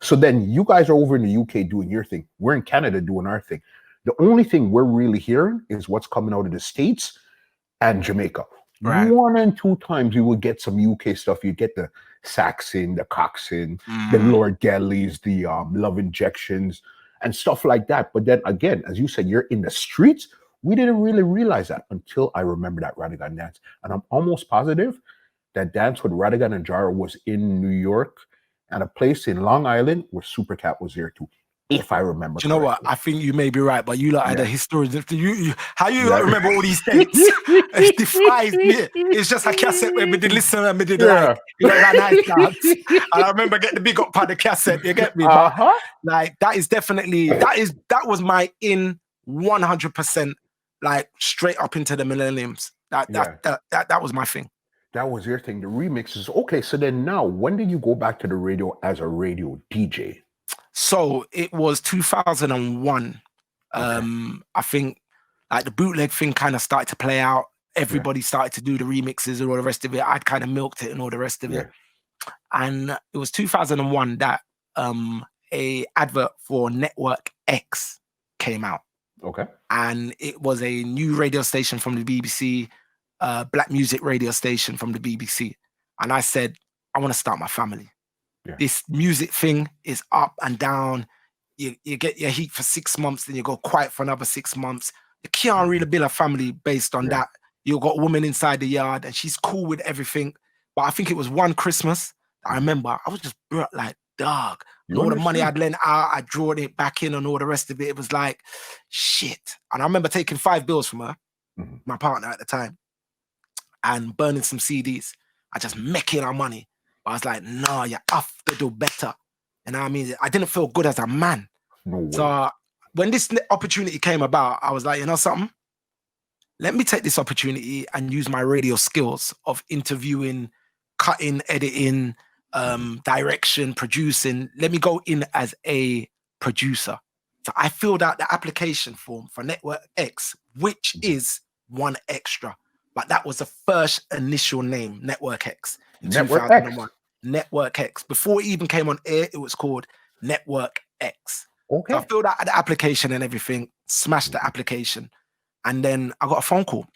So then you guys are over in the UK doing your thing. We're in Canada doing our thing. The only thing we're really hearing is what's coming out of the States and Jamaica. Right. 1 and 2 times you will get some UK stuff. You get the Saxon, the Coxon, the Lord Gellies, the Love Injections, and stuff like that. But then again, as you said, you're in the streets. We didn't really realize that until I remember that Rodigan dance. And I'm almost positive that dance with Rodigan and Jara was in New York at a place in Long Island where Supercat was there too, if I remember Do you know correctly. what? I think you may be right, but you lot are the historians. How you lot remember all these dates? It defies me. It's just a cassette where we did listen and we did like, you know, that nice dance. And I remember getting the big up part of the cassette, you get me? But like, that is definitely, that was my in 100%, like straight up into the millenniums. That was my thing. That was your thing, the remixes. Okay, so then now, when did you go back to the radio as a radio DJ? So it was 2001. I think like the bootleg thing kind of started to play out. Everybody started to do the remixes and all the rest of it. I'd kind of milked it and all the rest of it. And it was 2001 that a advert for Network X came out. Okay. And it was a new radio station from the BBC, black music radio station from the BBC. And I said, I want to start my family. This music thing is up and down. You get your heat for 6 months, then you go quiet for another 6 months. You can't really build a family based on that. You got a woman inside the yard and she's cool with everything. But I think it was one Christmas, I remember, I was just brought like, dog. All the money I'd lent out, I drawed it back in and all the rest of it. It was like, shit. And I remember taking 5 bills from her, my partner at the time, and burning some CDs. I just making our money. I was like, no, you have to do better. You know what I mean? I didn't feel good as a man. So when this opportunity came about, I was like, you know something? Let me take this opportunity and use my radio skills of interviewing, cutting, editing, direction, producing. Let me go in as a producer. So I filled out the application form for Network X, which is one Xtra. But that was the first initial name, Network X. Network 2001. Network X. Before it even came on air, it was called Network X. Okay. So I filled out the application and everything, smashed the application. And then I got a phone call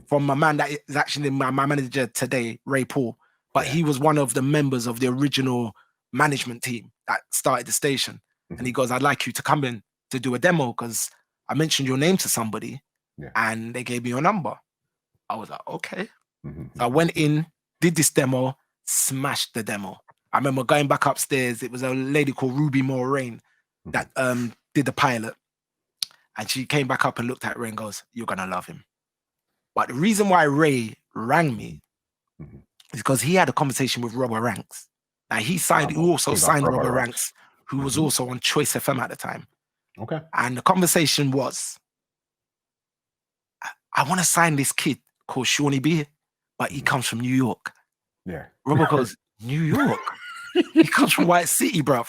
from my man that is actually my manager today, Ray Paul. But he was one of the members of the original management team that started the station. And he goes, I'd like you to come in to do a demo because I mentioned your name to somebody and they gave me your number. I was like, okay. So I went in, did this demo, smashed the demo. I remember going back upstairs. It was a lady called Ruby Moraine that did the pilot. And she came back up and looked at Ray and goes, you're going to love him. But the reason why Ray rang me is because he had a conversation with Robert Ranks. Now he also signed Robert Ranks, who was also on Choice FM at the time. Okay. And the conversation was, I want to sign this kid called Seani B, but he comes from New York. Yeah. Robert goes, New York? He comes from White City, bruv.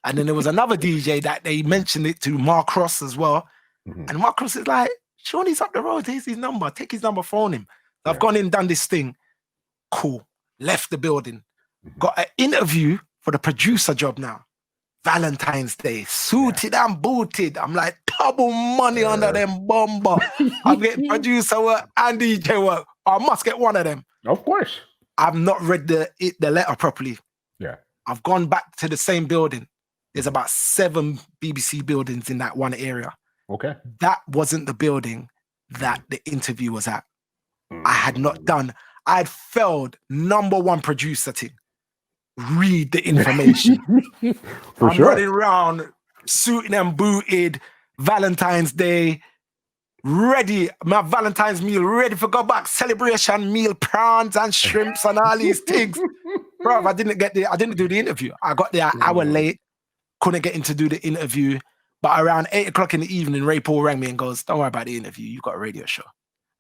And then there was another DJ that they mentioned it to, Mark Ross as well. And Mark Ross is like, Seani's up the road, here's his number, take his number, phone him. So I've gone in and done this thing. Cool. left the building, got an interview for the producer job now. Valentine's Day, suited and booted. I'm like, double money under them bomber. I'm getting producer work and DJ work. I must get one of them. Of course. I've not read the letter properly. Yeah. I've gone back to the same building. There's about 7 BBC buildings in that one area. Okay. That wasn't the building that the interview was at. I had failed #1 producer thing. Read the information. I'm running around, suited and booted, Valentine's Day, ready, my Valentine's meal, ready for go back, celebration meal, prawns and shrimps and all these things. Bro, I didn't do the interview. I got there an hour late, couldn't get in to do the interview. But around 8 o'clock in the evening, Ray Paul rang me and goes, don't worry about the interview, you've got a radio show.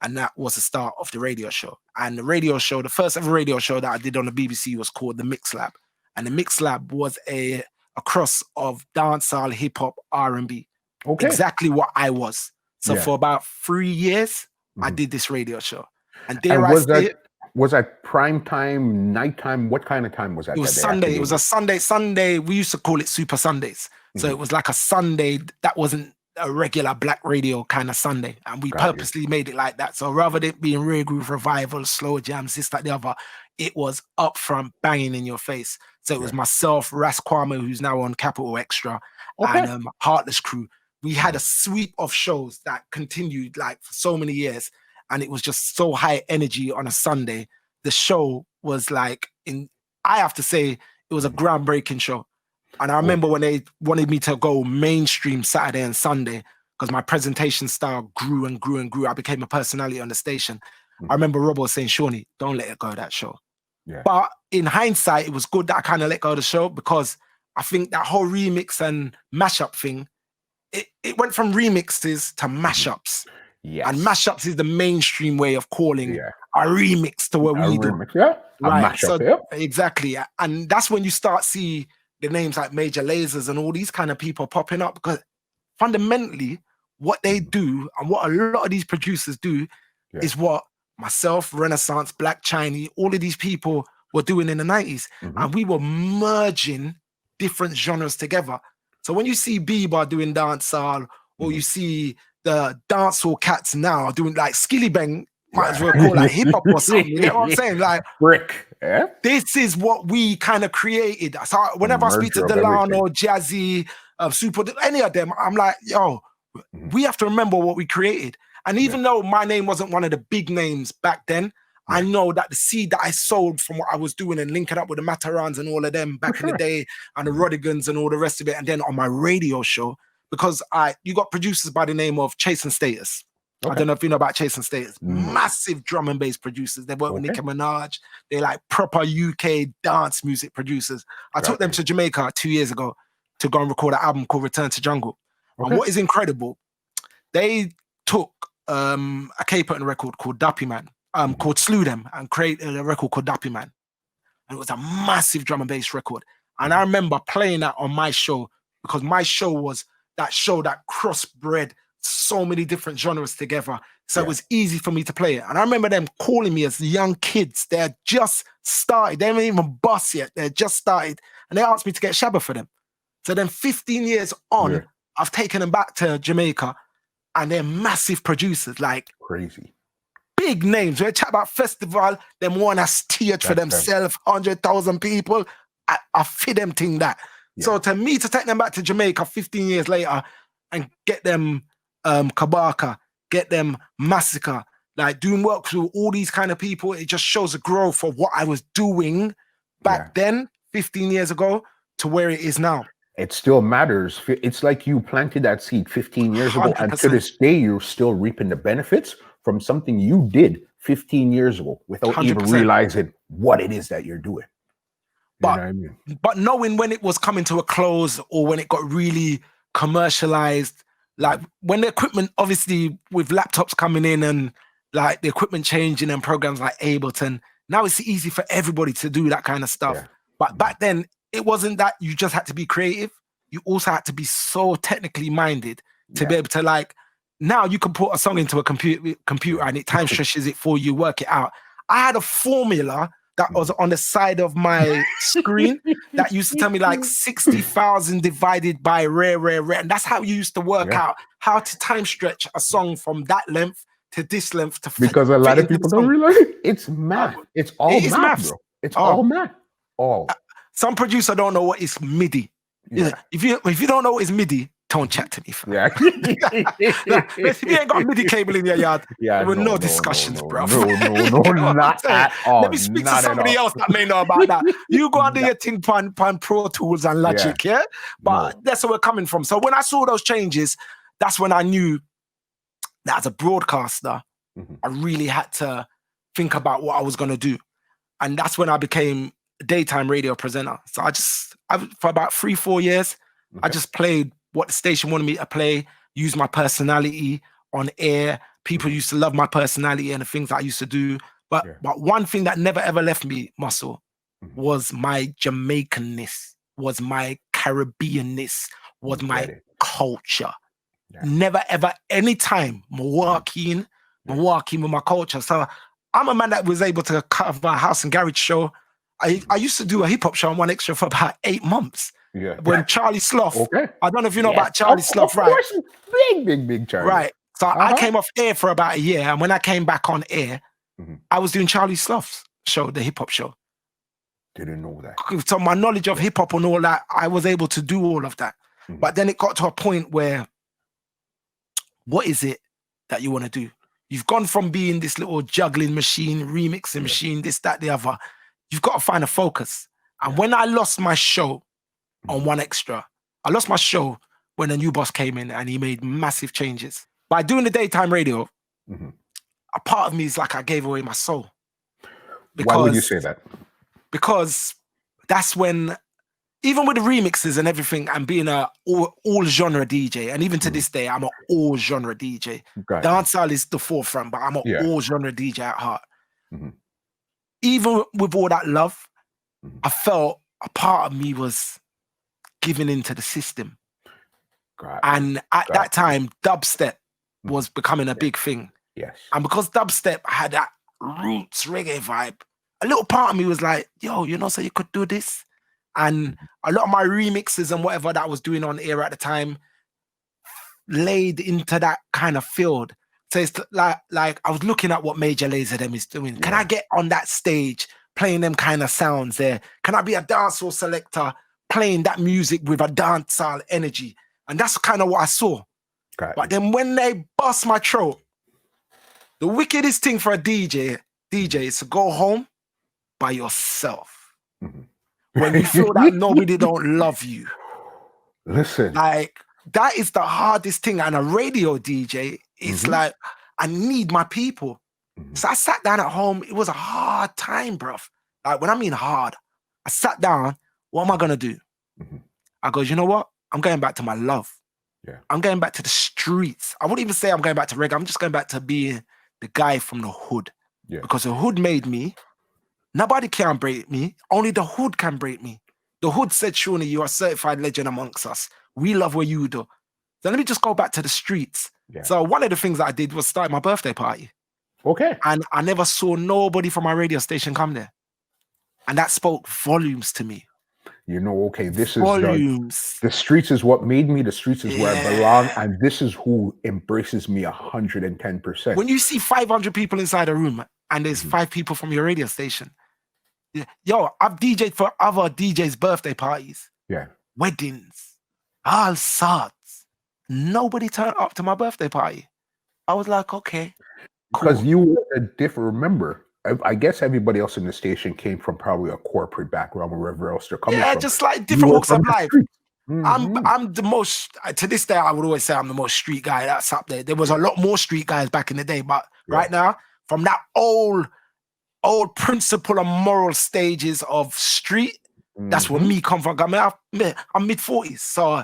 And that was the start of the radio show. And the radio show, the first ever radio show that I did on the BBC was called The Mix Lab. And The Mix Lab was a cross of dancehall, hip hop, R&B. Okay. Exactly what I was. So for about 3 years, I did this radio show. And was that prime time, nighttime? What kind of time was that? It was Sunday. It was a Sunday. We used to call it Super Sundays. So it was like a Sunday that wasn't a regular black radio kind of Sunday. And we purposely made it like that. So rather than it being Rare Groove Revival, slow jams, this, that, the other, it was up front, banging in your face. So it was myself, Ras Kwame, who's now on Capital Xtra, and Heartless Crew. We had a sweep of shows that continued like for so many years. And it was just so high energy on a Sunday. The show was like, I have to say, it was a groundbreaking show. And I remember when they wanted me to go mainstream Saturday and Sunday, because my presentation style grew and grew and grew. I became a personality on the station. I remember Robo saying, Seani, don't let it go, that show. Yeah. But in hindsight, it was good that I kind of let go of the show, because I think that whole remix and mashup thing, it went from remixes to mashups. Yes. And mashups is the mainstream way of calling a remix to what we do. Yeah. Right. Mashup, exactly. And that's when you start see the names like Major Lasers and all these kind of people popping up, because fundamentally what they do and what a lot of these producers do is what myself, Renaissance, Black Chinese, all of these people were doing in the 90s. And we were merging different genres together. So when you see Bieber doing dancehall, or you see the dancehall cats now doing like Skilly Bang, might as well call like hip hop or something. You know what I'm saying? Like brick. This is what we kind of created. So whenever I speak to Delano, Jazzy, Super, any of them, I'm like, yo, we have to remember what we created. And even though my name wasn't one of the big names back then, I know that the seed that I sowed from what I was doing and linking up with the Matterhorns and all of them back in the day, and the Rodigans and all the rest of it, and then on my radio show, because you got producers by the name of Chase and Status. I don't know if you know about Chase and Status. Massive drum and bass producers. They work with Nicki Minaj. They're like proper UK dance music producers. I took them to Jamaica 2 years ago to go and record an album called Return to Jungle. And what is incredible, they took a K-Putting record called Duppy Man, called Slew Them, and created a record called Duppy Man. And it was a massive drum and bass record. And I remember playing that on my show, because my show was that show that crossbred so many different genres together. So it was easy for me to play it. And I remember them calling me as young kids. They had just started. They haven't even bust yet. They had just started. And they asked me to get Shabba for them. So then 15 years on, I've taken them back to Jamaica, and they're massive producers, like crazy. Big names. We chat about festival, them one has steered for themselves, 100,000 people. I feed them thing that. So to me, to take them back to Jamaica 15 years later and get them Kabaka, get them Massacre, like doing work through all these kind of people, it just shows the growth of what I was doing back then, 15 years ago, to where it is now. It still matters. It's like you planted that seed 15 years ago, 100%. And to this day, you're still reaping the benefits from something you did 15 years ago without 100%. Even realizing what it is that you're doing. But, you know what I mean? But knowing when it was coming to a close, or when it got really commercialized, like when the equipment, obviously with laptops coming in and like the equipment changing and programs like Ableton, now it's easy for everybody to do that kind of stuff. But back then, it wasn't that you just had to be creative. You also had to be so technically minded to be able to, like, now you can put a song into a computer and it time stretches it for you, work it out. I had a formula that was on the side of my screen that used to tell me like 60,000 divided by rare. And that's how you used to work out how to time stretch a song from that length to this length. Because a lot of people don't realize it's math. It's all math, bro. It's all math. All. Some producer don't know what is MIDI. Yeah. If you don't know what is MIDI, don't chat to me. Yeah. If you ain't got MIDI cable in your yard, there were no discussions, bro. No, not at all. Let me speak to somebody else that may know about that. You go under your thing pan Pro Tools and Logic, But that's where we're coming from. So when I saw those changes, that's when I knew that as a broadcaster, I really had to think about what I was going to do. And that's when I became a daytime radio presenter. So for about 3-4 years, I just played what the station wanted me to play, use my personality on air. People used to love my personality and the things I used to do. But one thing that never ever left me, Muscle, was my Jamaicanness, was my Caribbeanness, was my culture. Never ever, anytime I'm walking with my culture. So I'm a man that was able to cover a house and garage show. I used to do a hip hop show on One Xtra for about 8 months. When Charlie Sloth, I don't know if you know about Charlie Sloth, right? Big Charlie. Right. So I came off air for about a year, and when I came back on air, I was doing Charlie Sloth's show, the hip hop show. Didn't know that. So my knowledge of hip hop and all that, I was able to do all of that. But then it got to a point where, what is it that you want to do? You've gone from being this little juggling machine, remixing machine, this, that, the other. You've got to find a focus. And when I lost my show on One Xtra, I lost my show when a new boss came in and he made massive changes. By doing the daytime radio, a part of me is like I gave away my soul. Why would you say that? Because that's when, even with the remixes and everything, and being a all genre DJ, and even to this day, I'm an all genre DJ. Dancehall is the forefront, but I'm an all genre DJ at heart. Even with all that love, I felt a part of me was giving into the system. And at that time, dubstep was becoming a big thing. And because dubstep had that roots reggae vibe, a little part of me was like, yo, so you could do this? And a lot of my remixes and whatever that I was doing on air at the time laid into that kind of field. So it's like I was looking at what Major Lazer them is doing. Can I get on that stage playing them kind of sounds there? Can I be a dancehall selector playing that music with a dancehall energy? And that's kind of what I saw. But then when they bust my throat, the wickedest thing for a DJ is to go home by yourself. When you feel that nobody don't love you. Listen. Like, that is the hardest thing. And a radio DJ, it's like, I need my people. So I sat down at home. It was a hard time, bruv. Like, when I mean hard, I sat down. What am I going to do? I go, you know what? I'm going back to my love. I'm going back to the streets. I wouldn't even say I'm going back to reggae. I'm just going back to being the guy from the hood. Because the hood made me. Nobody can break me. Only the hood can break me. The hood said, Seani, you are a certified legend amongst us. We love what you do. So let me just go back to the streets. So one of the things that I did was start my birthday party. And I never saw nobody from my radio station come there. And that spoke volumes to me. This is volumes. The streets is what made me. The streets is where I belong. And this is who embraces me 110%. When you see 500 people inside a room and there's 5 people from your radio station, yo, I've DJed for other DJs' birthday parties. Weddings. All sorts. Nobody turned up to my birthday party. I was like, okay. Because you were a different, remember, I guess everybody else in the station came from probably a corporate background or wherever else they're coming from. Just like different walks of life. I'm the most, to this day, I would always say I'm the most street guy that's up there. There was a lot more street guys back in the day, but right now, from that old principle and moral stages of street, that's where me come from. I'm mid-40s, so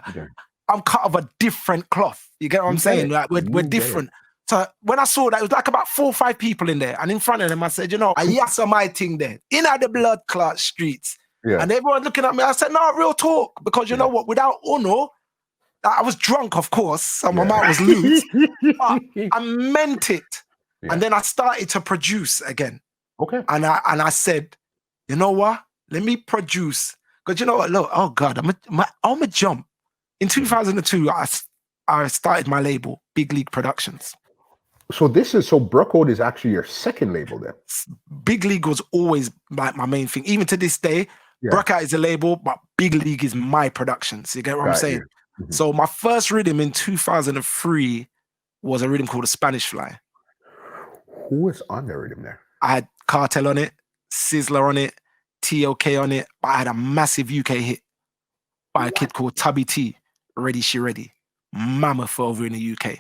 I'm cut of a different cloth. You get what I'm saying? Like, we're different. So when I saw that, it was like about 4 or 5 people in there. And in front of them, I said, I yassa my thing there. In the blood clot streets. And everyone looking at me, I said, no, real talk. Because you know what? Without Uno, I was drunk, of course. So my mouth was loose. But I meant it. And then I started to produce again. And I said, you know what? Let me produce. Because you know what? Look, oh God, I'm a jump. In 2002, I started my label, Big League Productions. So Brookwood is actually your second label then? Big League was always like my main thing. Even to this day, Brookout is a label, but Big League is my productions. You get what I'm saying? Mm-hmm. So my first rhythm in 2003 was a rhythm called a Spanish Fly. Who was on the rhythm there? I had Cartel on it, Sizzler on it, TOK on it, but I had a massive UK hit by a kid called Tubby T, Ready She Ready. Mammoth over in the UK.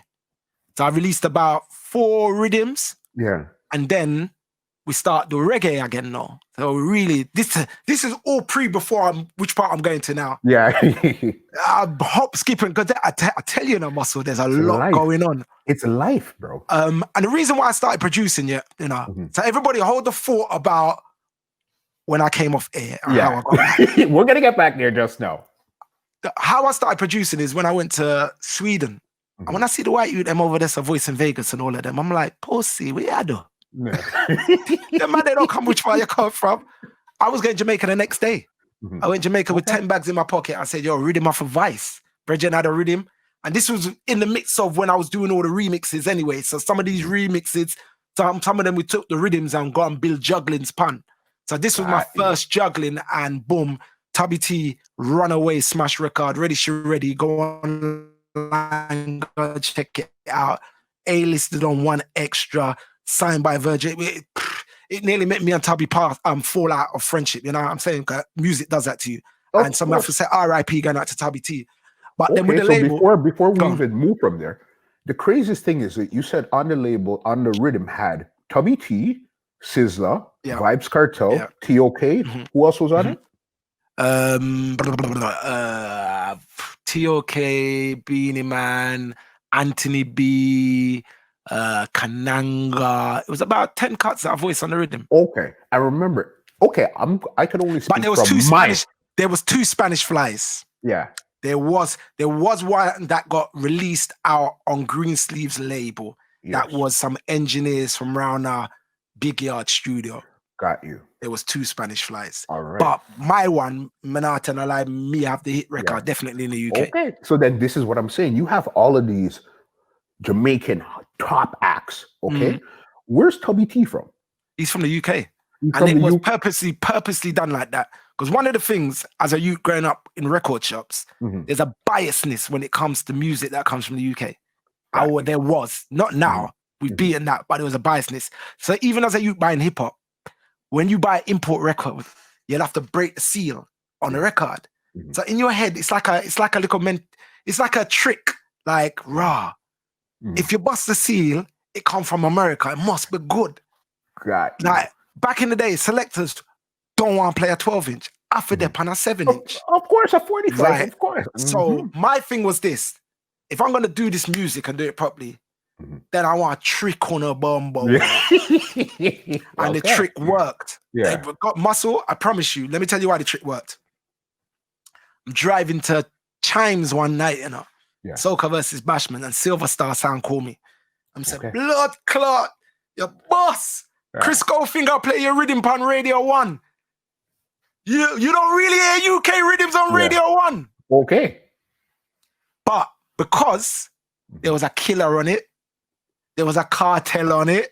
So I released about 4 rhythms. Yeah. And then we start the reggae again now. So really, this is all before which part I'm going to now. Yeah. I'm hop skipping because I tell you, no muscle, there's a lot going on. It's life, bro. And the reason why I started producing, so everybody hold the thought about when I came off air. Yeah. We're gonna get back there just now. How I started producing is when I went to Sweden. And when I see the white youth, them over there, so Voice in Vegas and all of them, I'm like, pussy, what you do? Them man, they don't come which part you come from. I was going to Jamaica the next day. I went to Jamaica with 10 bags in my pocket. I said, yo, rhythm off of Vice. Bridget had a rhythm. And this was in the midst of when I was doing all the remixes anyway. So some of these remixes, some of them we took the rhythms and got and build juggling's pan. So this was my first juggling, and boom, Tubby T, Runaway Smash Record, Ready She Ready, go online, go check it out. A-listed on One Xtra, signed by Virgin. It nearly made me and Tubby fall out of friendship. You know what I'm saying? Music does that to you. And some have to say R.I.P. going out to Tubby T. But then with the label, before we even move from there, the craziest thing is that you said on the label, on the rhythm had Tubby T, Sizzler, Vibes Cartel, TOK. Who else was on it? TOK, Beanie Man, Anthony B, Kananga. It was about 10 cuts that I voiced on the rhythm. Okay, I remember. Okay, I could only speak. But there was There was 2 Spanish Flies. Yeah. There was one that got released out on Greensleeve's label. Yes. That was some engineers from around our Big Yard studio. Got you. There was 2 Spanish Flies. All right. But my one, Manhattan Alive, me have the hit record, definitely in the UK. Okay. So then this is what I'm saying. You have all of these Jamaican top acts. Okay. Where's Tubby T from? He's from the UK. And it was purposely done like that. Because one of the things, as a youth growing up in record shops, there's a biasness when it comes to music that comes from the UK. There was. Not now. We've beaten that, but there was a biasness. So even as a youth buying hip-hop, when you buy import record, you'll have to break the seal on the record. So in your head, it's like a trick, like raw. If you bust the seal, it come from America. It must be good. Right. Like back in the day, selectors don't want to play a 12-inch. After they're on a 7-inch. Of course, a 45. Right. Of course. So my thing was this: if I'm gonna do this music and do it properly, then I want a trick on a bumbo. And the trick worked. Yeah. They got muscle, I promise you. Let me tell you why the trick worked. I'm driving to Chimes one night, Soca versus Bashman, and Silver Star Sound call me. I'm saying, blood clot, your boss. Chris Goldfinger play your rhythm on Radio 1. You don't really hear UK rhythms on Radio 1. Okay. But because there was a killer on it, there was a cartel on it,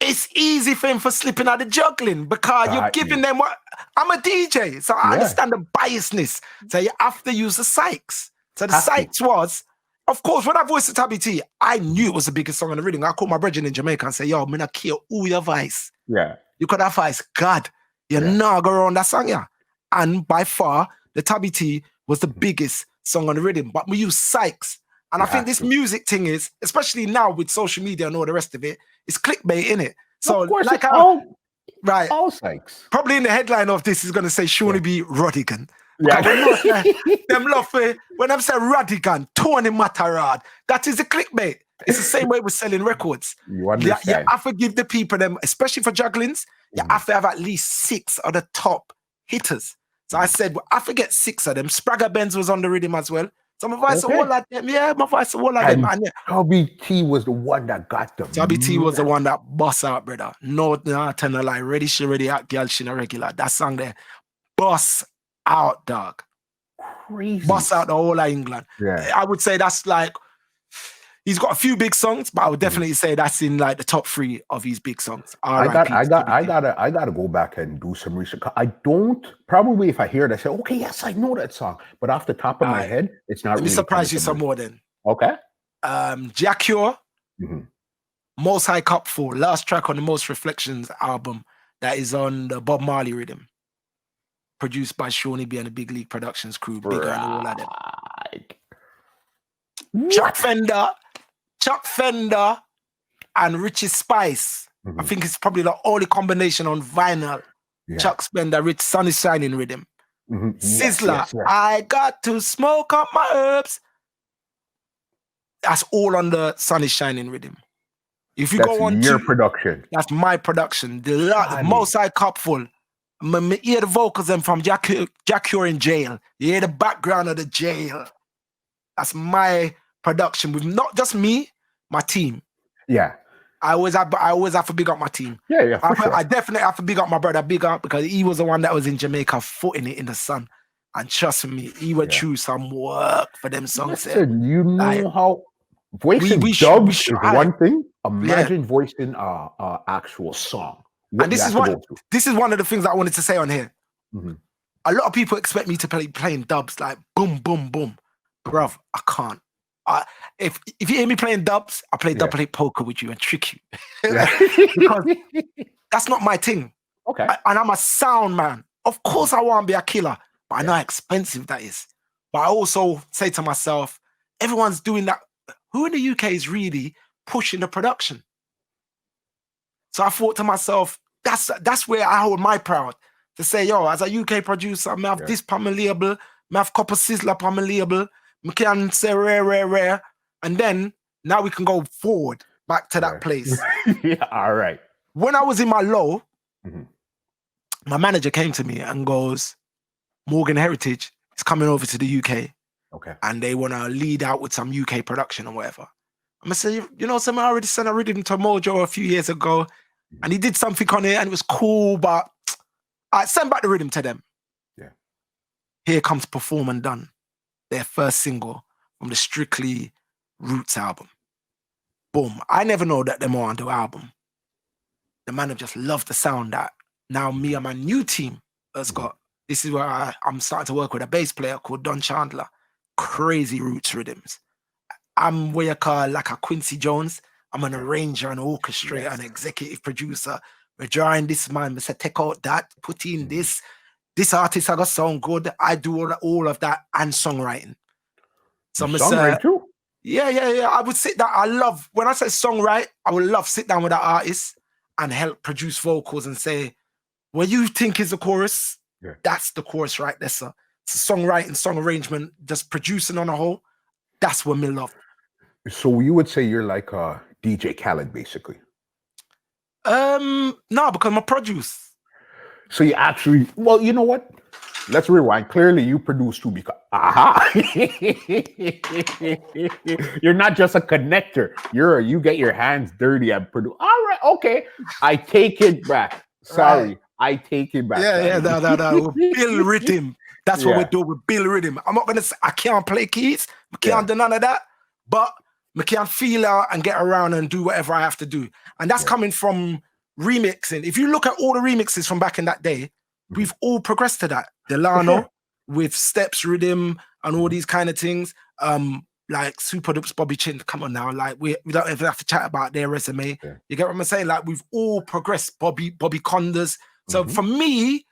it's easy for him for slipping out of juggling because you're giving them what... I'm a DJ, so I understand the biasness. So you have to use the Sykes. So the Sykes was... Of course, when I voiced the Tubby T, I knew it was the biggest song on the rhythm. I called my brethren in Jamaica and said, yo, I'm going to kill all your voice. Yeah. You could have voice. God, you're not going around that song, And by far, the Tubby T was the biggest song on the rhythm. But we use Sykes. And I think this music thing is, especially now with social media and all the rest of it, it's clickball, innit? So, of course, like all Sykes. Probably in the headline of this is going to say Seani be Rodigan. Yeah. Them love when I'm saying Rodigan, Tony Matterhorn, that is the clickbait. It's the same way we're selling records. You understand? You have to give the people them, especially for jugglings, you have to have at least 6 of the top hitters. So I said, I forget 6 of them. Spragga Benz was on the rhythm as well. So my voice Okay. all like them. Yeah, my voice all like them. And And yeah, Chubby T was the one that got them. Chubby T was the one that bust out, brother. No, tell no lie. Ready, she ready out, girl, she not regular. That song there, bust out, dog. Crazy. Bust out the whole of England. Yeah. I would say that's like, he's got a few big songs, but I would definitely say that's in like the top 3 of his big songs. I gotta go back and do some research. I don't probably if I hear it, I say, okay, yes, I know that song. But off the top of my head, it's not Let me really surprise coming you to some mind. more then. Okay. Jacure, Mhm. Most High Cupful, last track on the Most Reflections album that is on the Bob Marley rhythm. Produced by Seani B and the Big League Productions crew, bigger and all of them. Chuck Fender and Richie Spice. I think it's probably the only combination on vinyl. Yeah. Chuck Fender, Rich Sun is Shining rhythm. Sizzler, Yes. I got to smoke up my herbs. That's all on the Sun is Shining rhythm. If you That's go on your production. that's my production. The Most High Cupful. I hear the vocals them from Jacure in jail. You hear the background of the jail. That's my production with not just me, my team. Yeah. I always have to big up my team. Yeah, for sure. I definitely have to big up my brother, big up, because he was the one that was in Jamaica footing it in the sun. And trust me, he went through some work for them songs. Listen, you know Like, how voicing we dubs should- is one thing. Imagine voicing actual song. And this is one of the things that I wanted to say on here. A lot of people expect me to playing dubs like boom, boom, boom. Bruv, I can't. If you hear me playing dubs, I play double plate poker with you and trick you. Because that's not my thing. Okay. And I'm a sound man. Of course I want to be a killer, but I know how expensive that is. But I also say to myself, everyone's doing that. Who in the UK is really pushing the production? So I thought to myself, that's where I hold my proud. To say, yo, as a UK producer, I have this on my label, I have Copper Sizzler on my label, I can say rare. And then now we can go forward back to that place. All right. When I was in my low, my manager came to me and goes, Morgan Heritage is coming over to the UK. Okay. And they want to lead out with some UK production or whatever. I'm going to say, you know, I already sent a rhythm to Mojo a few years ago, and he did something on it and it was cool, but I sent back the rhythm to them. Yeah. Here comes Perform and Done, their first single from the Strictly Roots album. Boom. I never know that them are on the album. The man have just loved the sound that now me and my new team has got. This is where I'm starting to work with a bass player called Don Chandler. Crazy roots rhythms. I'm what you call like a Quincy Jones. I'm an arranger, an orchestrator, an executive producer. We're drawing this man. We say, take out that, put in this. This artist I got sound good. I do all of that and songwriting. So songwriting too? Yeah. I would sit down. I love, when I say songwrite, I would love sit down with that artist and help produce vocals and say, what you think is the chorus, that's the chorus right there, sir. It's songwriting, song arrangement, just producing on a whole. That's what me love. So you would say you're like a DJ Khaled, basically? No, because I'm a produce. So you actually, well, you know what? Let's rewind. Clearly, you produce too because, you're not just a connector. You get your hands dirty and produce. All right, okay. I take it back. Sorry, I take it back. No. Bill rhythm. That's what we do with Bill rhythm. I'm not gonna say I can't play keys. I can't do none of that. But I can feel out and get around and do whatever I have to do. And that's coming from remixing. If you look at all the remixes from back in that day, we've all progressed to that. Delano with steps, rhythm, and all these kind of things. Like Super Dupes, Bobby Chin, come on now. Like we don't even have to chat about their resume. Yeah. You get what I'm saying? Like we've all progressed. Bobby Condas. So for me,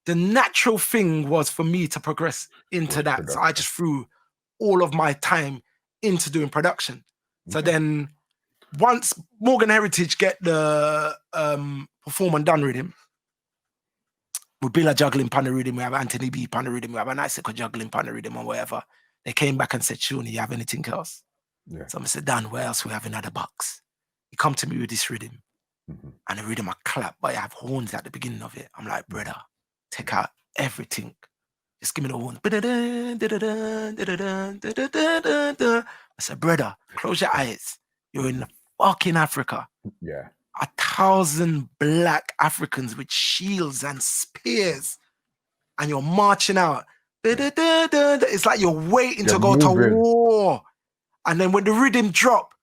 the natural thing was for me to progress into that. So I just threw all of my time into doing production. So then once Morgan Heritage get the Perform and Done rhythm, with Billa juggling pan the rhythm, we have Anthony B pan the rhythm, we have a nice juggling pan the rhythm or whatever. They came back and said, Seani, you have anything else? Yeah. So I said, Dan, where else we have in other box? He come to me with this rhythm. And the rhythm I clap, but I have horns at the beginning of it. I'm like, brother, take out everything. Just give me the one. I said, brother, close your eyes. You're in fucking Africa. Yeah. 1,000 black Africans with shields and spears, and you're marching out. It's like you're waiting to go to war. And then when the rhythm drop,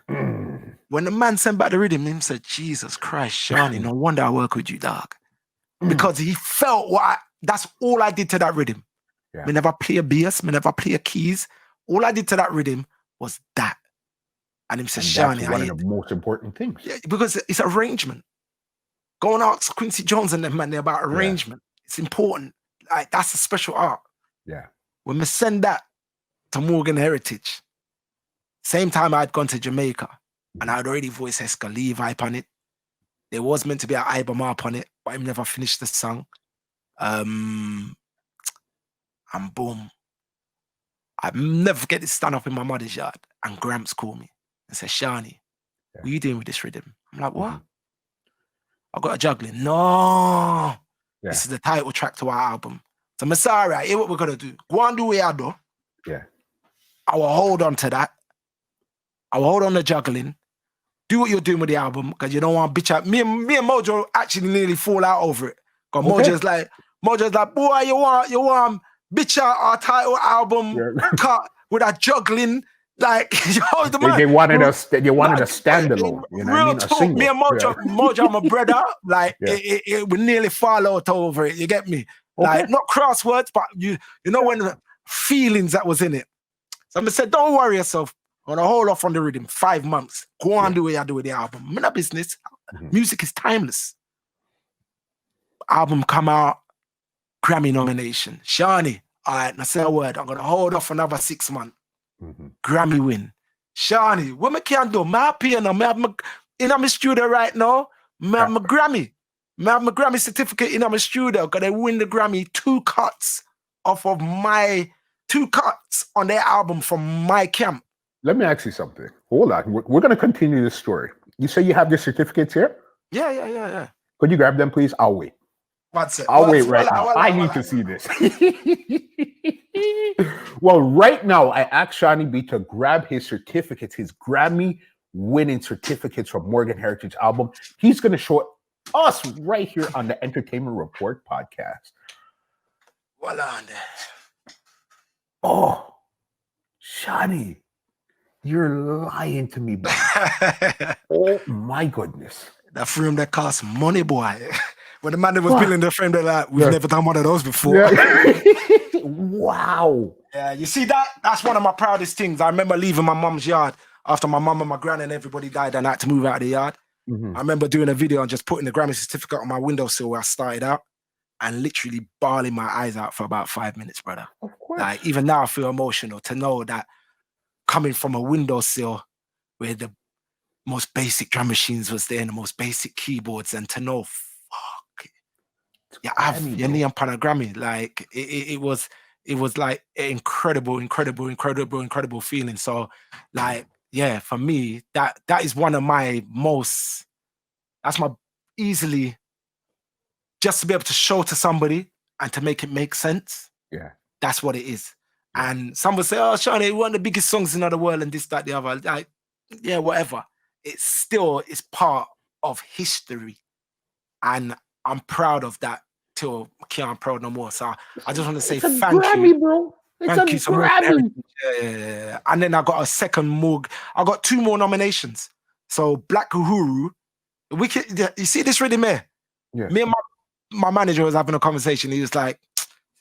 when the man sent back the rhythm, him said, Jesus Christ, Seani, no wonder I work with you, dog. Because he felt that's all I did to that rhythm. Yeah. Me never play a bass, me never play a keys. All I did to that rhythm was that. And him said, Seani, that's one of the most important things. Yeah, because it's arrangement. Go and ask Quincy Jones and them, man, they're about arrangement. Yeah. It's important. Like, that's a special art. Yeah. When we send that to Morgan Heritage, same time I'd gone to Jamaica, and I'd already voiced Heska Levi on it. There was meant to be an Ibama on it, but I never finished the song. And boom. I never forget this stand up in my mother's yard, and Gramps called me and said, Seani, what are you doing with this rhythm? I'm like, what? I got a juggling. No. Yeah. This is the title track to our album. So, I'm sorry, here's what we're going to do. Go and do what you do. Yeah. I will hold on to that. I will hold on to juggling. Do what you're doing with the album, because you don't want to bitch out. Me and Mojo actually nearly fall out over it. Because Mojo's like, boy, you want bitch out our title album cut with a juggling. Like, they wanted a standalone. You know real talk, me and Mojo, my brother, like, it would nearly fall out over it. You get me? Like, not crosswords, but you know when the feelings that was in it. So I said, don't worry yourself. I'm going to hold off on the rhythm 5 months. Go on, do what I do with the album. I'm in a business. Music is timeless. Album come out, Grammy nomination. Seani, all right, now say a word. I'm going to hold off another 6 months. Grammy win. Seani, what me can do? I'm happy now. In my studio right now. I have my Grammy. I have my Grammy certificate in my studio because they win the Grammy 2 cuts off of my 2 cuts on their album from my camp. Let me ask you something. Hold on. We're going to continue this story. You say you have the certificates here? Yeah. Could you grab them, please? I'll wait. I'll wait right now. I need to see this. Well, right now, I asked Seani B to grab his certificates, his Grammy-winning certificates from Morgan Heritage album. He's going to show us right here on the Entertainment Report podcast. Voila. Oh, Seani. You're lying to me, bro. Oh my goodness. That frame that cost money, boy. When the man that was building the frame, they're like, we've never done one of those before. Yeah. Wow. Yeah, you see that's one of my proudest things. I remember leaving my mum's yard after my mum and my gran and everybody died and I had to move out of the yard. I remember doing a video and just putting the Grammy certificate on my windowsill where I started out and literally bawling my eyes out for about 5 minutes, brother. Of course. Like, even now I feel emotional to know that coming from a windowsill where the most basic drum machines was there and the most basic keyboards, and to know, fuck, yeah, I have your Neon Panagrammy. Like, it was like an incredible feeling. So, like, yeah, for me, that is one of my most, that's my easily, just to be able to show to somebody and to make it make sense. Yeah. That's what it is. And some would say, oh, Seani, one of the biggest songs in the world and this, that, the other. Like, yeah, whatever. It's part of history. And I'm proud of that till I can't proud no more. So I just want to say thank Grammy, you. Bro. Thank you so much. Yeah. And then I got a second Moog. I got 2 more nominations. So Black Uhuru. You see this rhythm here? Yeah. Me and my manager was having a conversation. He was like,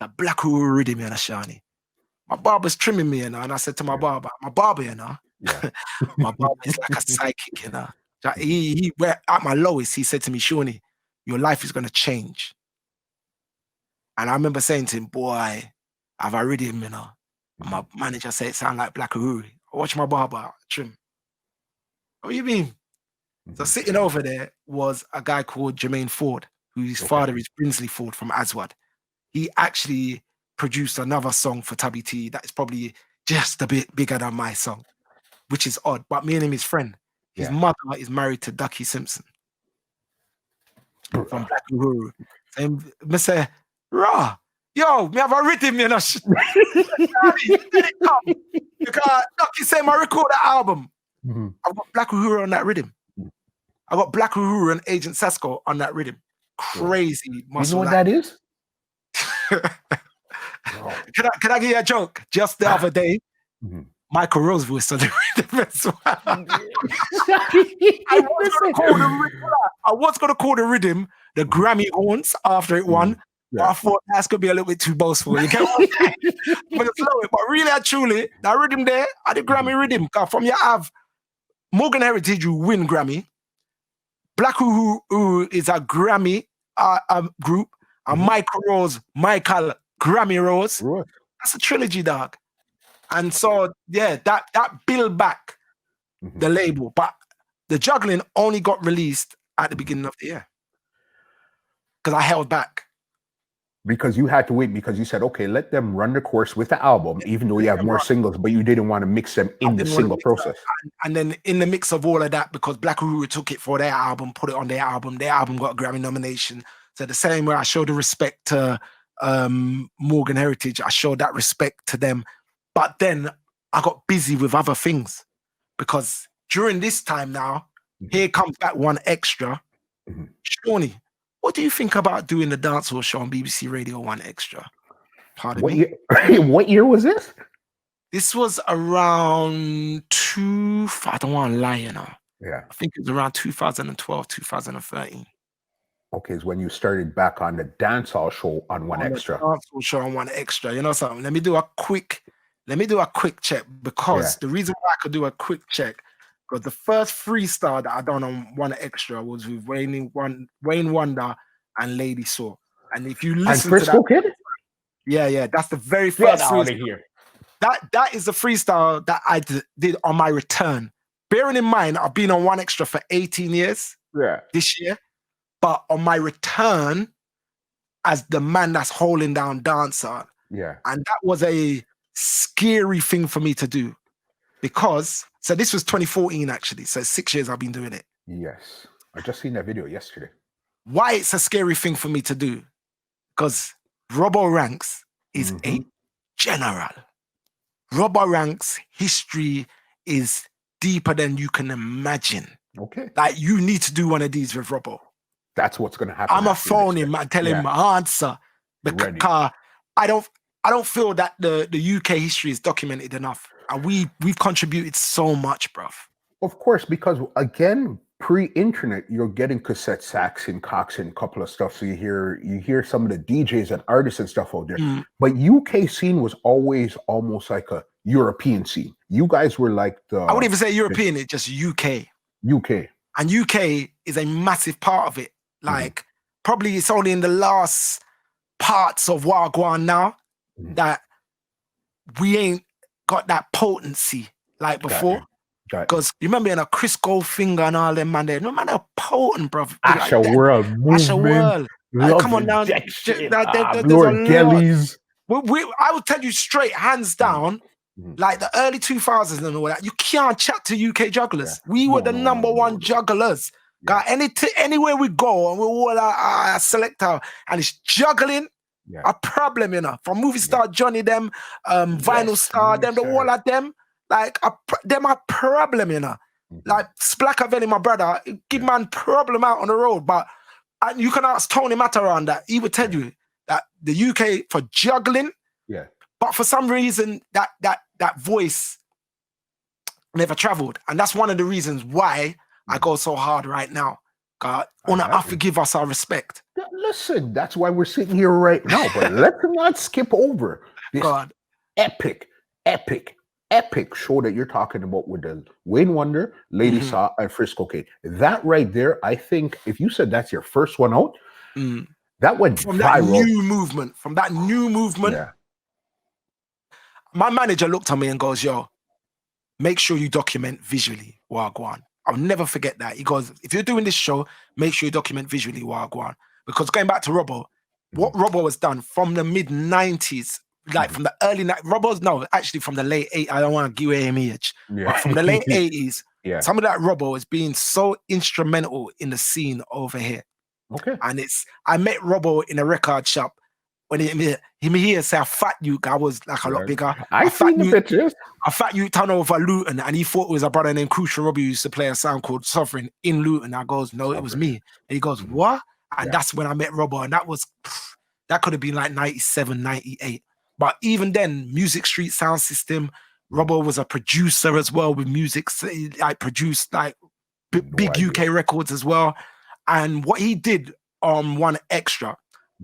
a Black Uhuru rhythm here, Seani. My barber's trimming me, and I said to my barber, my barber, my barber is like a psychic, He at my lowest, he said to me, Seani, your life is going to change. And I remember saying to him, boy, have I read him, And my manager said, it sound like Black Uhuru. I watch my barber trim. What do you mean? So sitting over there was a guy called Jermaine Ford, whose father is Brinsley Ford from Aswad. He actually produced another song for Tubby T that is probably just a bit bigger than my song, which is odd. But me and him is friend. His mother is married to Ducky Simpson from Black Uhuru. And I say, rah, Yo, me have a rhythm, you know. Because like you say, I record that album. I've got Black Uhuru on that rhythm. I got Black Uhuru and Agent Sasco on that rhythm. Crazy muscle. You know what that is? Can I give you a joke? Just the other day, Michael Rose was on the rhythm as well. I was going to call the rhythm the Grammy horns after it won. But I thought that's going to be a little bit too boastful. You get what I'm saying? But really and truly, that rhythm there, are the Grammy rhythm. From you have Morgan Heritage, who win Grammy. Black Uhuru is a Grammy group. And Michael Grammy Rose. Right. That's a trilogy, dog. And so, yeah, that build back the label. But the juggling only got released at the beginning of the year. Because I held back. Because you had to wait, because you said, okay, let them run the course with the album, even though you have more singles, but you didn't want to mix them in the single process. And then in the mix of all of that, because Black Uhuru took it for their album, put it on their album got a Grammy nomination. So the same way I showed the respect to Morgan Heritage, I showed that respect to them. But then I got busy with other things, because during this time now, here comes that one Xtra. Seani, what do you think about doing the dancehall show on BBC Radio 1 Xtra? Pardon me. What year was this? This was around I don't want to lie, you know. Yeah. I think it was around 2012, 2013. Okay, it's when you started back on the dancehall show on 1 Xtra. Dancehall show on 1 Xtra. You know something? Let me do a quick check, because the reason why I could do a quick check, because the first freestyle that I done on 1 Xtra was with Wayne Wonder and Lady Saw. And if you listen to that, Kid? Yeah, that's the very first freestyle. Here. That is the freestyle that I did on my return. Bearing in mind, I've been on 1 Xtra for 18 years. Yeah. This year, but on my return as the man that's holding down dancehall. Yeah. And that was a scary thing for me to do, because this was 2014 actually. So 6 years I've been doing it. Yes. I just seen that video yesterday. Why it's a scary thing for me to do? Because Robbo Ranks is a general. Robbo Ranks' history is deeper than you can imagine. Okay. Like, you need to do one of these with Robbo. That's what's going to happen. I'm going to phone him and tell him answer. Because I don't feel that the UK history is documented enough. And we've contributed so much, bruv. Of course, because again, pre-internet, you're getting cassette sax and Cox and a couple of stuff. So you hear some of the DJs and artists and stuff out there. But UK scene was always almost like a European scene. You guys were like I wouldn't even say European, it's just UK. UK. And UK is a massive part of it. Like, probably it's only in the last parts of Wagwan now that we ain't got that potency like before. Because you remember in a Chris Goldfinger and all them man there, no man, they're potent, bro. Asha World, Asha World. Like, come on down. Lord Gellies. I will tell you straight, hands down, like the early 2000s and all that, you can't chat to UK jugglers. We were the number one jugglers. Got anywhere we go, and we all our selector, and it's juggling a problem, you know. From movie star Johnny, them, vinyl star, them, the all of them, like them a problem, you know. Like Splackavelli, my brother, give man problem out on the road, but you can ask Tony Matterhorn that he would tell you that the UK for juggling, but for some reason that voice never traveled, and that's one of the reasons why I go so hard right now. God, I forgive us our respect. Listen, that's why we're sitting here right now. But let's not skip over this epic show that you're talking about with the Wayne Wonder, Lady Saw, and Frisco Kid. That right there, I think, if you said that's your first one out, that went from viral. From that new movement. My manager looked at me and goes, "Yo, make sure you document visually Wagwan." I'll never forget that. He goes, "If you're doing this show, make sure you document visually Wagwan." Because going back to Robbo, what Robbo has done from the mid-90s, like from the early from the late 80s. I don't want to give him age. But from the late 80s, some of that Robbo has been so instrumental in the scene over here. Okay. And I met Robbo in a record shop, when him here say a fat Uke, I was like a lot bigger. I seen the pictures. A fat Uke turn over Luton, and he thought it was a brother named Crucial Robbie who used to play a sound called Sovereign in Luton. I goes, no, it was me. And he goes, what? And that's when I met Robbo, and that could have been like 97, 98. But even then, Music Street Sound System, Robbo was a producer as well with music, like produced like big UK records as well. And what he did on One Xtra,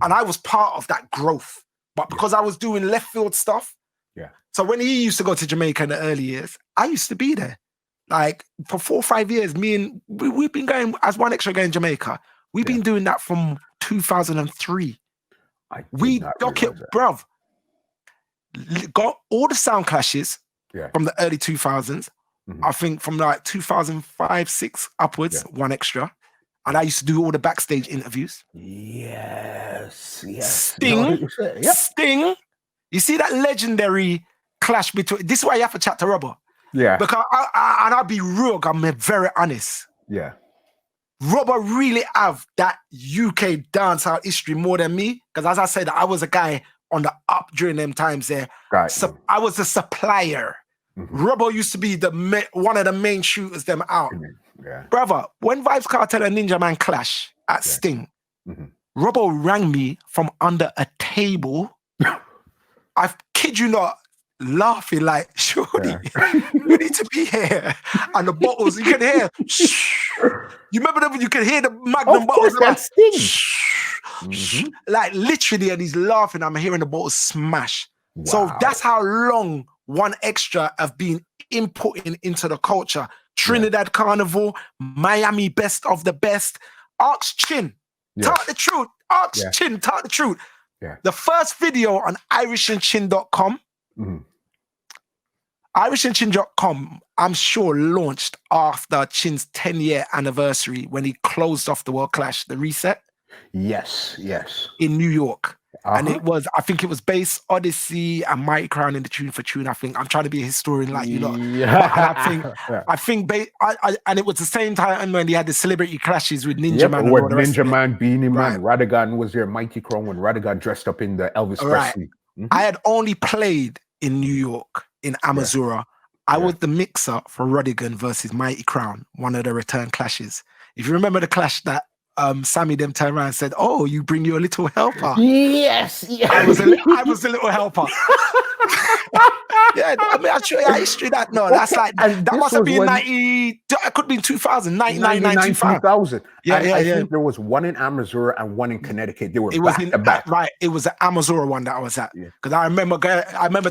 and I was part of that growth, but because I was doing left field stuff. So when he used to go to Jamaica in the early years, I used to be there. Like for 4 or 5 years, we've been going as One Xtra going to Jamaica. We've been doing that from 2003. We dock it, bruv. Got all the sound clashes from the early 2000s. I think from like 2005, 6 upwards, One Xtra. And I used to do all the backstage interviews. Yes. Sting. You see that legendary clash between... This is why you have to chat to Robbo. Yeah. Because I'll be real, I'm very honest. Yeah. Robbo really have that UK dancehall history more than me. Because as I said, I was a guy on the up during them times there. Right. So I was the supplier. Robbo used to be one of the main shooters them out. Yeah. Brother, when Vybz Kartel and Ninja Man clash at Sting, Robbo rang me from under a table. I kid you not, laughing like, shorty, you need to be here. And the bottles, you can hear, you remember when you can hear the Magnum bottles? That's Sting. Like literally, and he's laughing. I'm hearing the bottles smash. Wow. So that's how long One Xtra have been inputting into the culture. Trinidad Carnival, Miami Best of the Best. Ask Chin, talk the truth. Ask Chin, talk the truth. The first video on irishandchin.com, irishandchin.com, I'm sure launched after Chin's 10-year anniversary when he closed off the World Clash, the reset. Yes. In New York. And I think it was Bass, Odyssey, and Mighty Crown in the Tune for Tune. I think I'm trying to be a historian like you lot. I think, and it was the same time when he had the celebrity clashes with Ninja Man. With Ninja Man, Beanie Man, Rodigan was there, Mighty Crown when Rodigan dressed up in the Elvis Presley. I had only played in New York, in Amazura. I was the mixer for Rodigan versus Mighty Crown, one of the return clashes. If you remember the clash that Sammy them turned around and said, "Oh, you bring your little helper." Yes. I was a little helper. I mean, I'll show you history that. No, that's like, that must have been 90, that could be 2000, 99, 2000. I think there was one in Amazura and one in Connecticut. They were back to back. Right, it was the Amazura one that I was at. Because I remember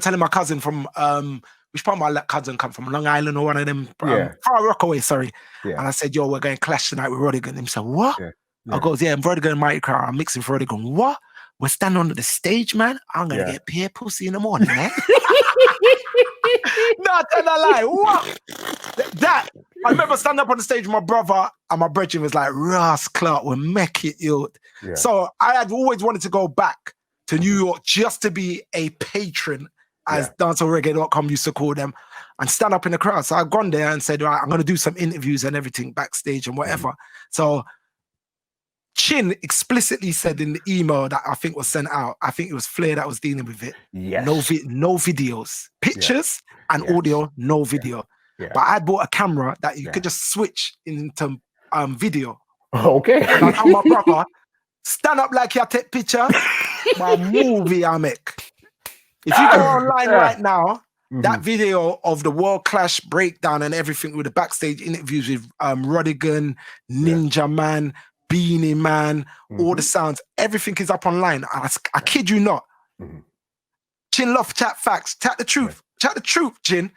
telling my cousin from, which part of my cousin come from? Long Island or one of them? Far Rockaway, sorry. And I said, yo, we're going to clash tonight with Rodigan. And he said, what? I goes, and Rodigan and Mighty Crown, I'm mixing for Rodigan. What? We're standing on the stage, man. I'm going to get peer pussy in the morning, man. No, tell a lie. What? I remember standing up on the stage with my brother, and my brethren was like, Ross Clark, we'll make it, yo. So I had always wanted to go back to New York just to be a patron, as dancehallreggae.com used to call them, and stand up in the crowd. So I've gone there and said, right, I'm going to do some interviews and everything backstage and whatever. So Chin explicitly said in the email that I think was sent out, I think it was Flair that was dealing with it. Yes. No videos. Pictures and audio, no video. But I had bought a camera that you could just switch into video. Okay. And I told my brother, stand up like you take picture, my movie I make. If you go online right now, that video of the World Clash breakdown and everything with the backstage interviews with Rodigan, Ninja Man, Beanie Man, all the sounds, everything is up online. I kid you not. Chin love chat facts, chat the truth, Chin.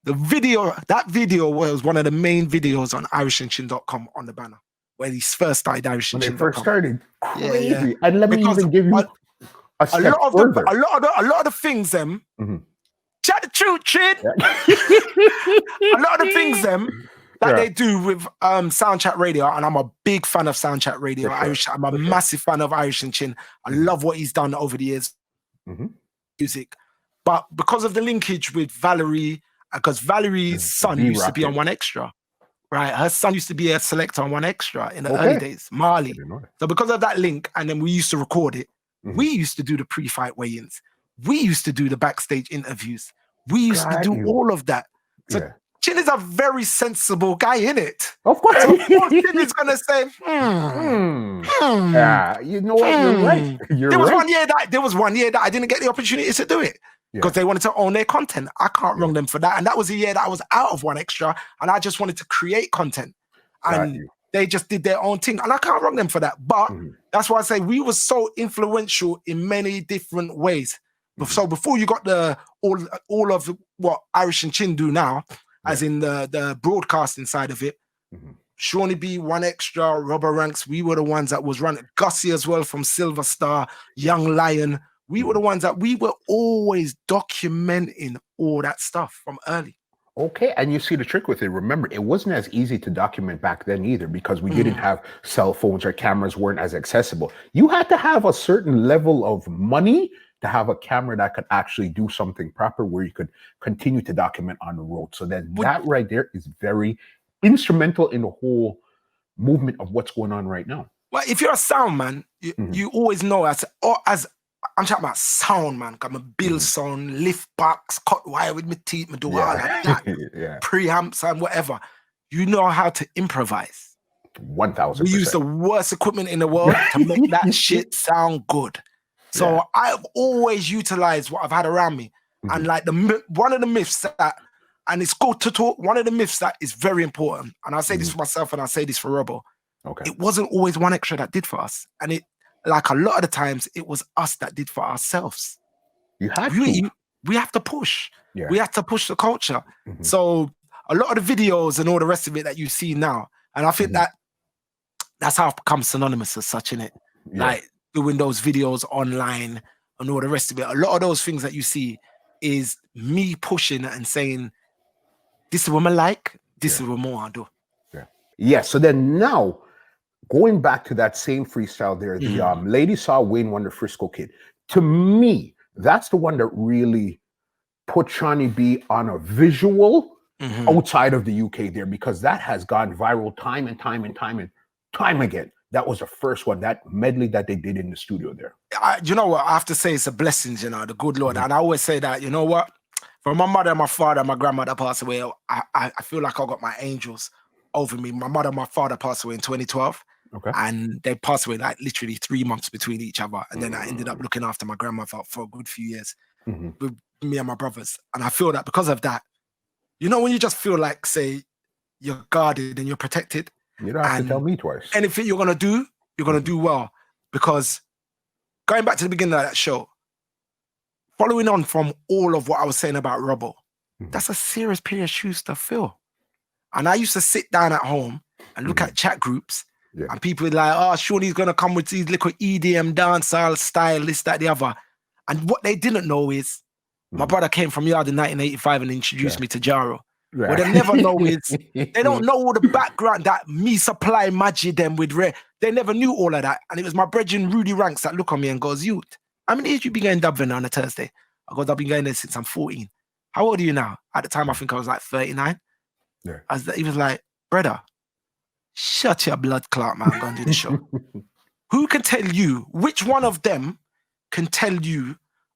That video was one of the main videos on irishandchin.com on the banner when he first started irishandchin.com. When they first started, crazy. And let me even give you a lot of the things them. Chat the truth, Chin. A lot of the things them that they do with Soundchat Radio, and I'm a big fan of Soundchat Radio. I'm a massive fan of Irish and Chin. I love what he's done over the years. Music, but because of the linkage with Valerie, because Valerie's son used to be on One Xtra, right? Her son used to be a selector on One Xtra in the early days, Marley. So because of that link, and then we used to record it. We used to do the pre-fight weigh-ins. We used to do the backstage interviews. We used to do all of that. So Chin is a very sensible guy, innit? Of course. So of course Chin is gonna say, Yeah, you know what? You're right. You're there was right. one year that I didn't get the opportunity to do it because they wanted to own their content. I can't wrong them for that. And that was a year that I was out of One Extra, and I just wanted to create content. And they just did their own thing, and I can't wrong them for that. But that's why I say we were so influential in many different ways. So before you got the all of what Irish and Chin do now, as in the broadcasting side of it, Seani B, One Extra, Robber Ranks, we were the ones that was running. Gussie as well from Silver Star, Young Lion. We were the ones that we were always documenting all that stuff from early. Okay, and you see the trick with it. Remember, it wasn't as easy to document back then either because we didn't have cell phones or cameras weren't as accessible. You had to have a certain level of money to have a camera that could actually do something proper where you could continue to document on the road. So then that right there is very instrumental in the whole movement of what's going on right now. Well, if you're a sound man, you always know as I'm talking about sound, man. I'm a build sound, lift box, cut wire with my teeth, my do all of that, preamps and whatever. You know how to improvise. 1,000%. We use the worst equipment in the world to make that shit sound good. So I've always utilized what I've had around me. And like one of the myths that, and it's good to talk, one of the myths that is very important, and I'll say this for myself and I'll say this for Robbo, it wasn't always One Extra that did for us. And it, like a lot of the times, it was us that did for ourselves. You had to. We have to push. We have to push the culture. So a lot of the videos and all the rest of it that you see now, and I think that's how I've become synonymous as such, innit? Like doing those videos online and all the rest of it. A lot of those things that you see is me pushing and saying, this is what I like, this is what more I do. Yeah, so then now, going back to that same freestyle there, the Lady Saw Wayne Wonder Frisco Kid, to me, that's the one that really put Seani B on a visual outside of the UK there, because that has gone viral time and time again. That was the first one, that medley that they did in the studio there. You know what, I have to say it's a blessing, you know, the good Lord. And I always say that, you know what, for my mother, my father, my grandmother passed away, I feel like I got my angels over me. My mother and my father passed away in 2012. And they passed away like literally 3 months between each other. And then I ended up looking after my grandmother for a good few years with me and my brothers. And I feel that because of that, you know, when you just feel like, say, you're guarded and you're protected. You don't have to tell me twice. Anything you're going to do well. Because going back to the beginning of that show, following on from all of what I was saying about Robbo, that's a serious pair of shoes to fill. And I used to sit down at home and look at chat groups and people were like, oh, Seani's going to come with these little EDM dancehall style, this, that, the other. And what they didn't know is my brother came from Yard in 1985 and introduced me to Jaro. What they never know is they don't know all the background that me supply Maggi them with Ray. They never knew all of that. And it was my brethren Rudy Ranks that look on me and goes, youth, how many years you been going Dublin on a Thursday? I goes, I've been going there since I'm 14. How old are you now? At the time, I think I was like 39. He was like, brother, shut your blood clot, man. I'm going to do the show. Who can tell you, which one of them can tell you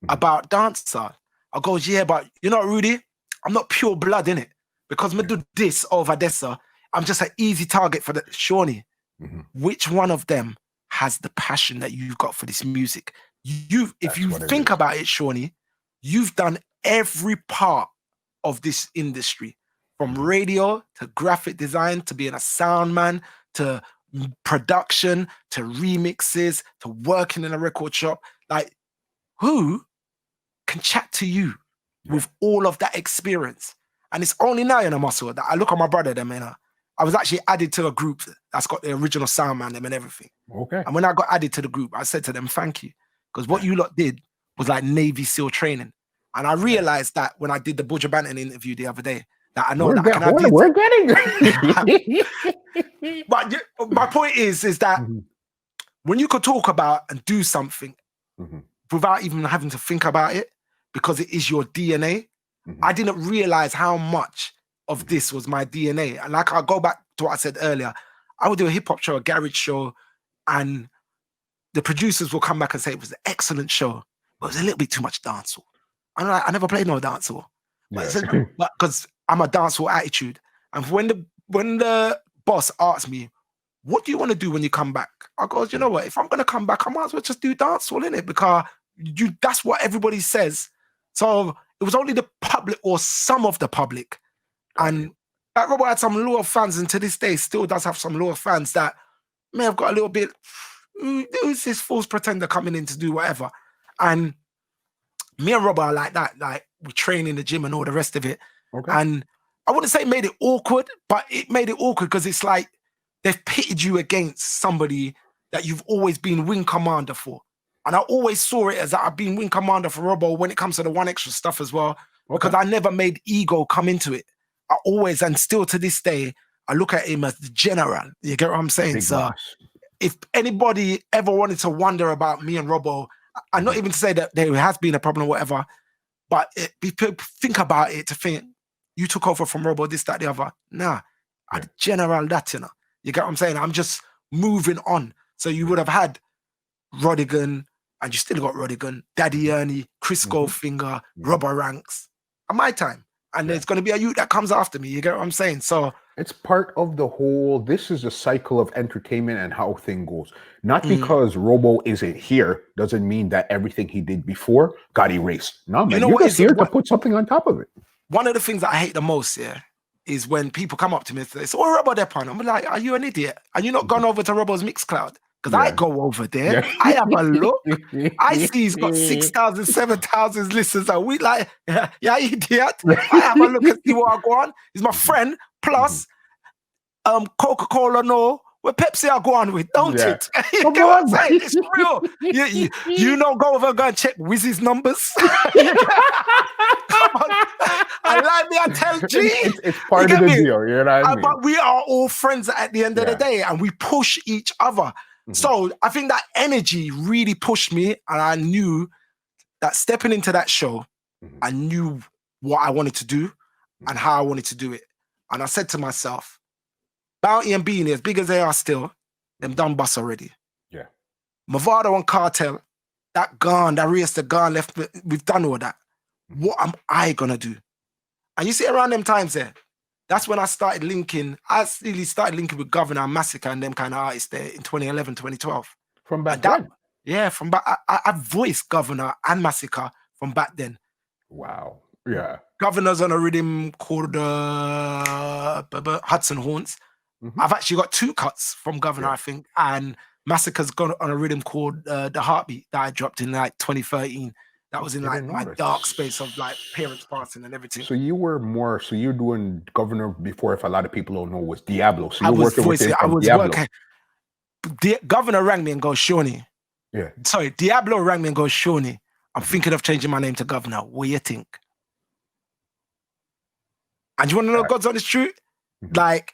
about dancehall? I goes, yeah, but you know, Rudy, I'm not pure blood, innit? Because me do this over this, I'm just an easy target for the Seani. Which one of them has the passion that you've got for this music? If you think about it, Seani, you've done every part of this industry, from radio to graphic design to being a sound man to production to remixes to working in a record shop. Like, who can chat to you with all of that experience? And it's only now in a muscle that I look at my brother them, and I was actually added to a group that's got the original sound man them and everything. And when I got added to the group, I said to them, thank you. Because what you lot did was like Navy SEAL training. And I realized that when I did the Buju Banton interview the other day, that I know we're getting But my point is that when you could talk about and do something without even having to think about it, because it is your DNA, I didn't realize how much of this was my DNA. And like I go back to what I said earlier, I would do a hip hop show, a garage show, and the producers will come back and say it was an excellent show, but it was a little bit too much dancehall. I'm like, I never played no dancehall. But because I'm a dancehall attitude. And when the boss asked me, what do you want to do when you come back? I go, you know what? If I'm going to come back, I might as well just do dancehall, innit? Because that's what everybody says. So it was only the public or some of the public. And that Robo had some loyal fans, and to this day still does have some loyal fans that may have got a little bit, who's this false pretender coming in to do whatever? And me and Robo are like that. Like, we train in the gym and all the rest of it. Okay. And I wouldn't say it made it awkward, but it made it awkward because it's like they've pitted you against somebody that you've always been wing commander for. And I always saw it as that I've been wing commander for Robo when it comes to the One Xtra stuff as well, because I never made ego come into it. I always, and still to this day, I look at him as the general. You get what I'm saying? Big so boss. If anybody ever wanted to wonder about me and Robo, I'm not even to say that there has been a problem or whatever, but people think about it to think, you took over from Robo, this, that, the other. Nah, I'm the general that, you know. You get what I'm saying? I'm just moving on. So you would have had Rodigan, and you still got Rodigan, Daddy Ernie, Chris Goldfinger, Robber Ranks. At my time. And there's going to be a youth that comes after me. You get what I'm saying? So it's part of the whole, this is a cycle of entertainment and how thing goes. Not because Robo isn't here doesn't mean that everything he did before got erased. No, man, you're just here to put something on top of it. One of the things that I hate the most, is when people come up to me and say, "Oh, Robo Depon." I'm like, "Are you an idiot? Are you not gone over to Robo's Mixcloud?" Because I go over there, I have a look. I see he's got 6,000, 7,000 listeners a week. Like, yeah, idiot. I have a look and see what I go on. He's my friend. Plus, Coca-Cola, no. Where Pepsi I go on with, don't it? You get what I'm saying? It's real. You don't go over and go and check Wizzy's numbers. Come on. I like me, I tell G. It's part of the deal, you know what I mean? But we are all friends at the end of the day, and we push each other. So I think that energy really pushed me, and I knew that stepping into that show, I knew what I wanted to do and how I wanted to do it. And I said to myself, Bounty and Beanie, as big as they are still, them done bust already. Yeah. Movado and Cartel, that gone, that race, the gone left, we've done all that. What am I gonna do? And you see around them times there, that's when I started linking, with Governor and Massacre and them kind of artists there in 2011, 2012. From back then? Yeah, from back, I voiced Governor and Massacre from back then. Wow. Yeah. Governor's on a rhythm called Hudson Horns. I've actually got 2 cuts from Governor, I think, and Massacre's gone on a rhythm called The Heartbeat that I dropped in like 2013. That was in like my dark space of like parents passing and everything. So you were you're doing Governor before, if a lot of people don't know, was Diablo. So you're working with him from Diablo. Governor rang me and goes, Seani. Yeah. Sorry, Diablo rang me and goes, Seani, I'm thinking of changing my name to Governor. What do you think? And you want to know God's honest truth? Like,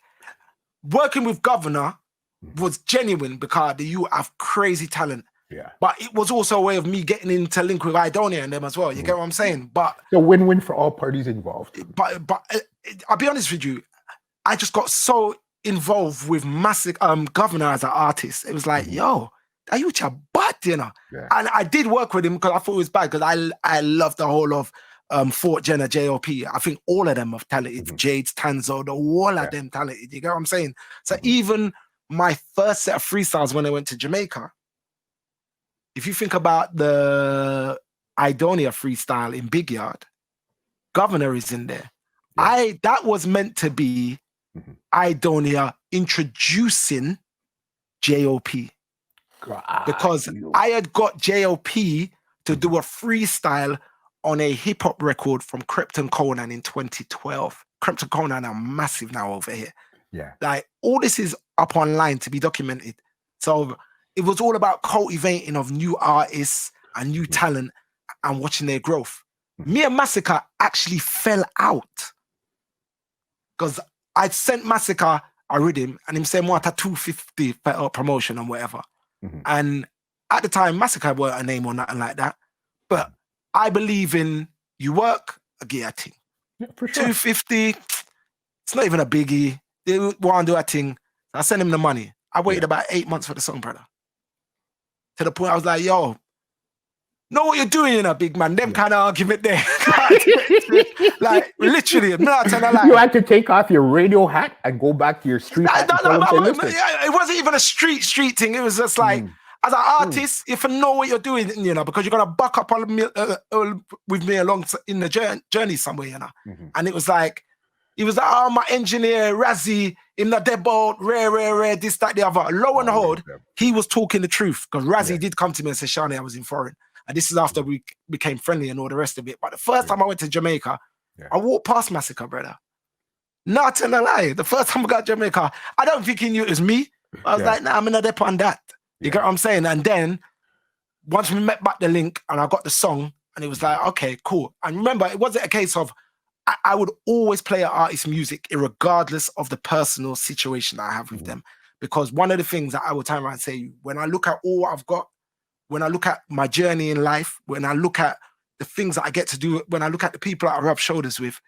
working with Governor was genuine because you have crazy talent. Yeah. But it was also a way of me getting into link with Idonia and them as well. You get what I'm saying? But a win-win for all parties involved. But I'll be honest with you, I just got so involved with Governor as an artist. It was like, yo, that you a bad, you know. Yeah. And I did work with him because I thought it was bad because I love the whole of Fort Jenna, JOP. I think all of them are talented. Jade's, Tanzo, all of them talented. You get what I'm saying? So even my first set of freestyles when I went to Jamaica, if you think about the Idonia freestyle in Big Yard, Governor is in there. Yeah. That was meant to be Idonia introducing JOP. Because I had got JOP to do a freestyle on a hip-hop record from Krypton Conan in 2012. Krypton Conan are massive now over here. Yeah. Like, all this is up online to be documented. So it was all about cultivating of new artists and new talent and watching their growth. Me and Massacre actually fell out because I sent Massacre a rhythm and him saying, what, a 250 promotion and whatever. And at the time, Massacre weren't a name or nothing like that. But I believe in you work, I get a thing. Yeah, for sure. 250, it's not even a biggie. They want to do a thing. I sent him the money. I waited about 8 months for the song, brother. to the point I was like, yo, know what you're doing, you know, big man. Them kind of argument there. Like, literally, I'm not telling a lie. You had to take off your radio hat and go back to your street hat. It wasn't even a street thing. It was just like, as an artist, if you know what you're doing, you know, because you're going to buck up on me, with me along in the journey somewhere, you know. And it was like, oh, my engineer, Razzie, in the depot, rare, this, that, the other. Lo and behold, he was talking the truth, because Razzie did come to me and say, Seani, I was in foreign. And this is after we became friendly and all the rest of it. But the first time I went to Jamaica, I walked past Massacre, brother. Not telling a lie. The first time I got to Jamaica, I don't think he knew it was me. I was like, nah, I'm in a depot on that. You get what I'm saying? And then, once we met back the link and I got the song, and it was like, okay, cool. And remember, it wasn't a case of, I would always play an artist's music regardless of the personal situation that I have with them. Because one of the things that I will turn around and say, when I look at all I've got, when I look at my journey in life, when I look at the things that I get to do, when I look at the people that I rub shoulders with,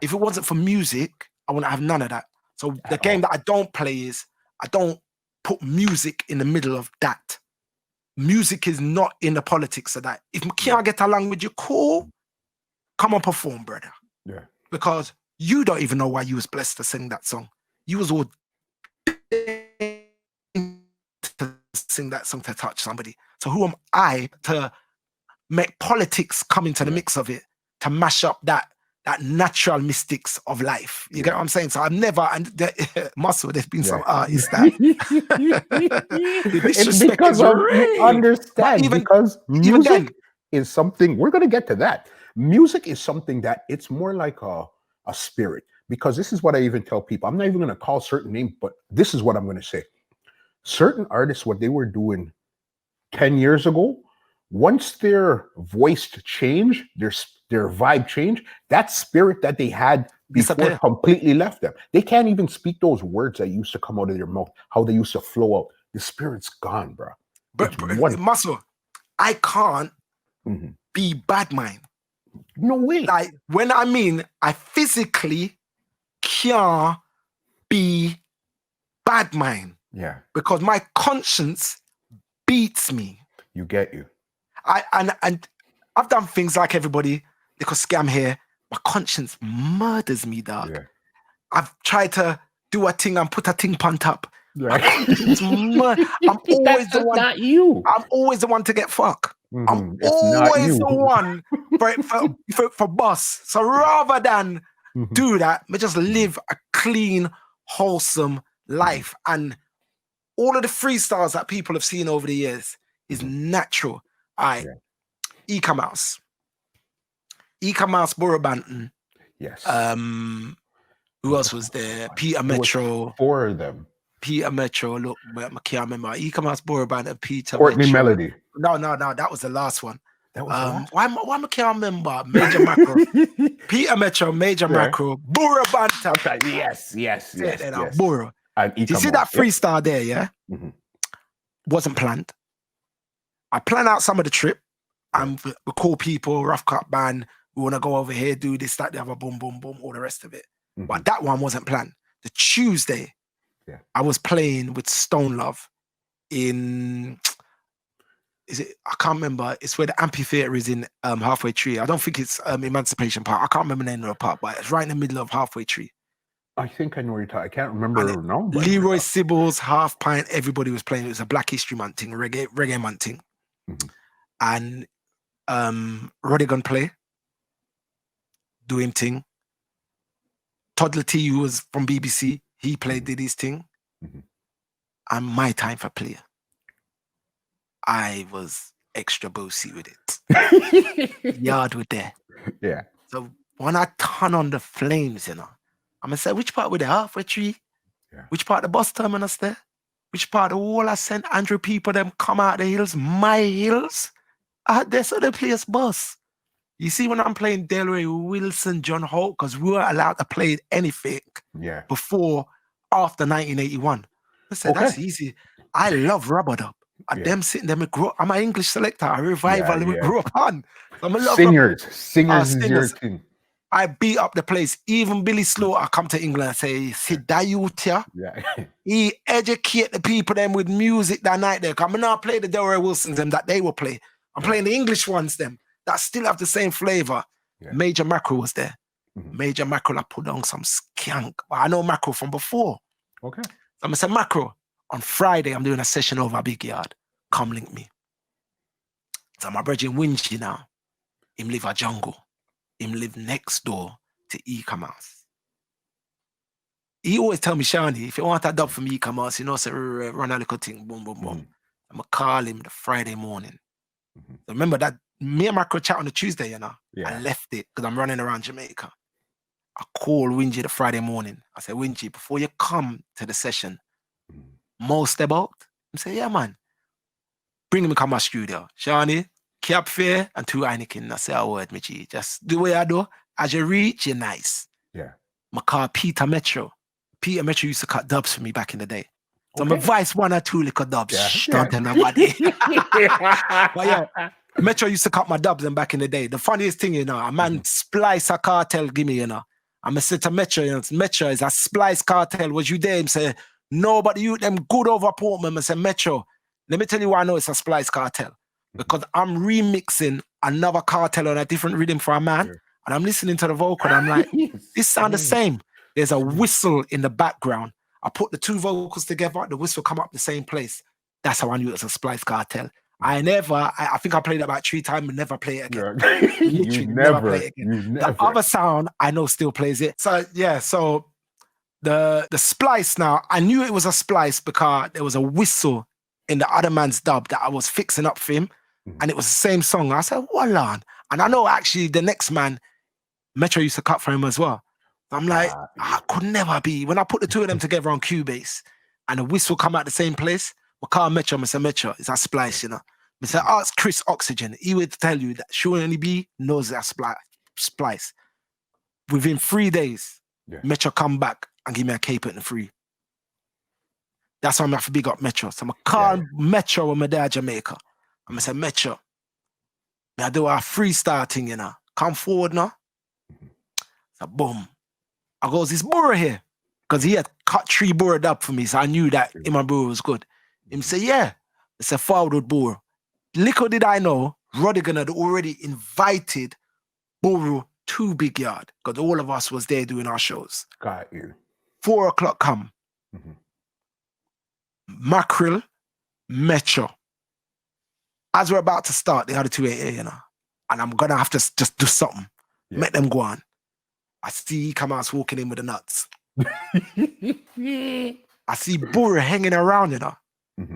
if it wasn't for music, I wouldn't have none of that. So the game that I don't play is, I don't put music in the middle of that. Music is not in the politics of that. If I can't get along with you, cool, come and perform, brother. Yeah. Because you don't even know why you was blessed to sing that song. You was all to sing that song to touch somebody. So who am I to make politics come into the mix of it, to mash up that natural mystics of life? You get what I'm saying? So I've never, and Muscle, there's been some artists that it's because you understand, because music is something, we're going to get to that. Music is something that it's more like a spirit, because this is what I even tell people. I'm not even going to call certain names, but this is what I'm going to say. Certain artists, what they were doing 10 years ago, once their voice changed, their vibe changed, that spirit that they had before completely left them. They can't even speak those words that used to come out of their mouth, how they used to flow out. The spirit's gone, bro. But Muscle, I can't be bad mind. No way. Like, when I mean, I physically can't be bad mind. Yeah. Because my conscience beats me. You get you. And I've done things like everybody, because scam here, my conscience murders me, dog. Yeah. I've tried to do a thing and put a thing on top. Right. I'm always the one. Not you. I'm always the one to get fucked. I'm always the one for boss. So rather than do that, we just live a clean, wholesome life. And all of the freestyles that people have seen over the years is natural. Eka Mouse, Buju Banton. Yes. Who else was there? Peter Metro. Four of them. Peter Metro. Look, I can't remember. Eka Mouse, Buju Banton, Peter Courtney Metro. Melody. No. That was the last one. That was the last? Why I can't remember? Major Macro. Peter Metro, Major Macro, Buju Banton. Okay. Yes. Buju. You see that freestyle there, yeah? Wasn't planned. I plan out some of the trip, and we call people, rough cut band, we want to go over here, do this, that, the other, boom, boom, boom, all the rest of it. But that one wasn't planned. The Tuesday, I was playing with Stone Love in, I can't remember, it's where the amphitheater is in Halfway Tree. I don't think it's Emancipation Park. I can't remember the name of the park, but it's right in the middle of Halfway Tree. I think I know what you're talking. I can't remember. No, Leroy Sibbles, Half Pint, everybody was playing. It was a Black History Month thing, reggae month thing. And Rodigan play, do him thing. Toddler T, who was from BBC, he played, did his thing. And my time for play, I was extra bossy with it. Yard with there. Yeah. So when I turn on the flames, I'm going to say, which part with the Halfway Tree? Yeah. Which part of the bus terminus there? Which part of all I sent Andrew people them come out the hills, my hills? There's other place bus. You see, when I'm playing Delray, Wilson, John Holt, because we weren't allowed to play anything after 1981. I said, that's easy. I love Rubber Dub. And them sitting there, I'm an English selector, a revival we grew up on. So I'm a Singers is your thing. I beat up the place. Even Billy Slaughter come to England and say, see that youth here? Yeah. He educate the people them with music that night there. I'm not play the Delroy Wilsons them that they will play. I'm playing the English ones them that still have the same flavor. Yeah. Major Mackerel was there. Mm-hmm. Major Mackerel, I put on some skank. But I know Mackerel from before. Okay. So I'm going to say, Mackerel, on Friday, I'm doing a session over a big yard. Come link me. So my brother Winchi now, him live a jungle. Him live next door to E-Commerce. He always tell me, Seani, if you want a dub from E-Commerce, you know, say, run a little thing, boom, boom, boom. Mm-hmm. I'm going to call him the Friday morning. Mm-hmm. So remember that me and Mackerel chat on the Tuesday, you know? Yeah. I left it because I'm running around Jamaica. I call Winji the Friday morning. I say, Winji, before you come to the session, Mo step out. I say, yeah, man. Bring him to come to my studio. Seani, cap fair and 2 Heineken. I say, a word, Michi. Just do what I do. As you reach, you're nice. Yeah. I call Peter Metro. Peter Metro used to cut dubs for me back in the day. So Okay. my voice 1 or 2 little dubs. Yeah. Shh, Yeah. don't tell nobody. But yeah, Metro used to cut my dubs and back in the day. The funniest thing, you know, a man splice a cartel, give me, you know. I'm going to say to Metro, you know, Metro is a splice cartel. Was you there? Him say, no, but you, them good over Portman. I say, Metro, let me tell you why I know it's a splice cartel. Because I'm remixing another cartel on a different rhythm for a man. Sure. And I'm listening to the vocal and I'm like, this sound the same. There's a whistle in the background. I put the 2 vocals together, the whistle come up the same place. That's how I knew it was a splice cartel. I think I played it about 3 times and never play it again. You never play it again. The other sound I know still plays it. So yeah, so the splice now, I knew it was a splice because there was a whistle in the other man's dub that I was fixing up for him. And it was the same song. I said, what on? And I know actually the next man, Metro used to cut for him as well. I'm like, I could never be. When I put the 2 of them together on Cubase and the whistle come out the same place, I call Metro, I say, Metro, it's a splice, you know. I say, ask Chris Oxygen. He would tell you that Surely B knows that splice. Within 3 days, Metro come back and give me a cape and free. That's why I'm going to have to big up Metro. So I'm going to call Metro when my dad Jamaica. I'm going to say, Metro, I do a freestyle thing, you know. Come forward now. So boom. I goes, this Burro here. Because he had cut 3 Burro up for me, so I knew that him and Burro was good. Him say, yeah. It's a forward Burro. Little did I know, Rodigan had already invited Burro to Big Yard. Because all of us was there doing our shows. Got you. 4 o'clock come. Mackerel, Metro. As we're about to start, the other 2 8, you know, and I'm gonna have to just do something. Make them go on. I see come out walking in with the nuts. I see Burro hanging around, you know.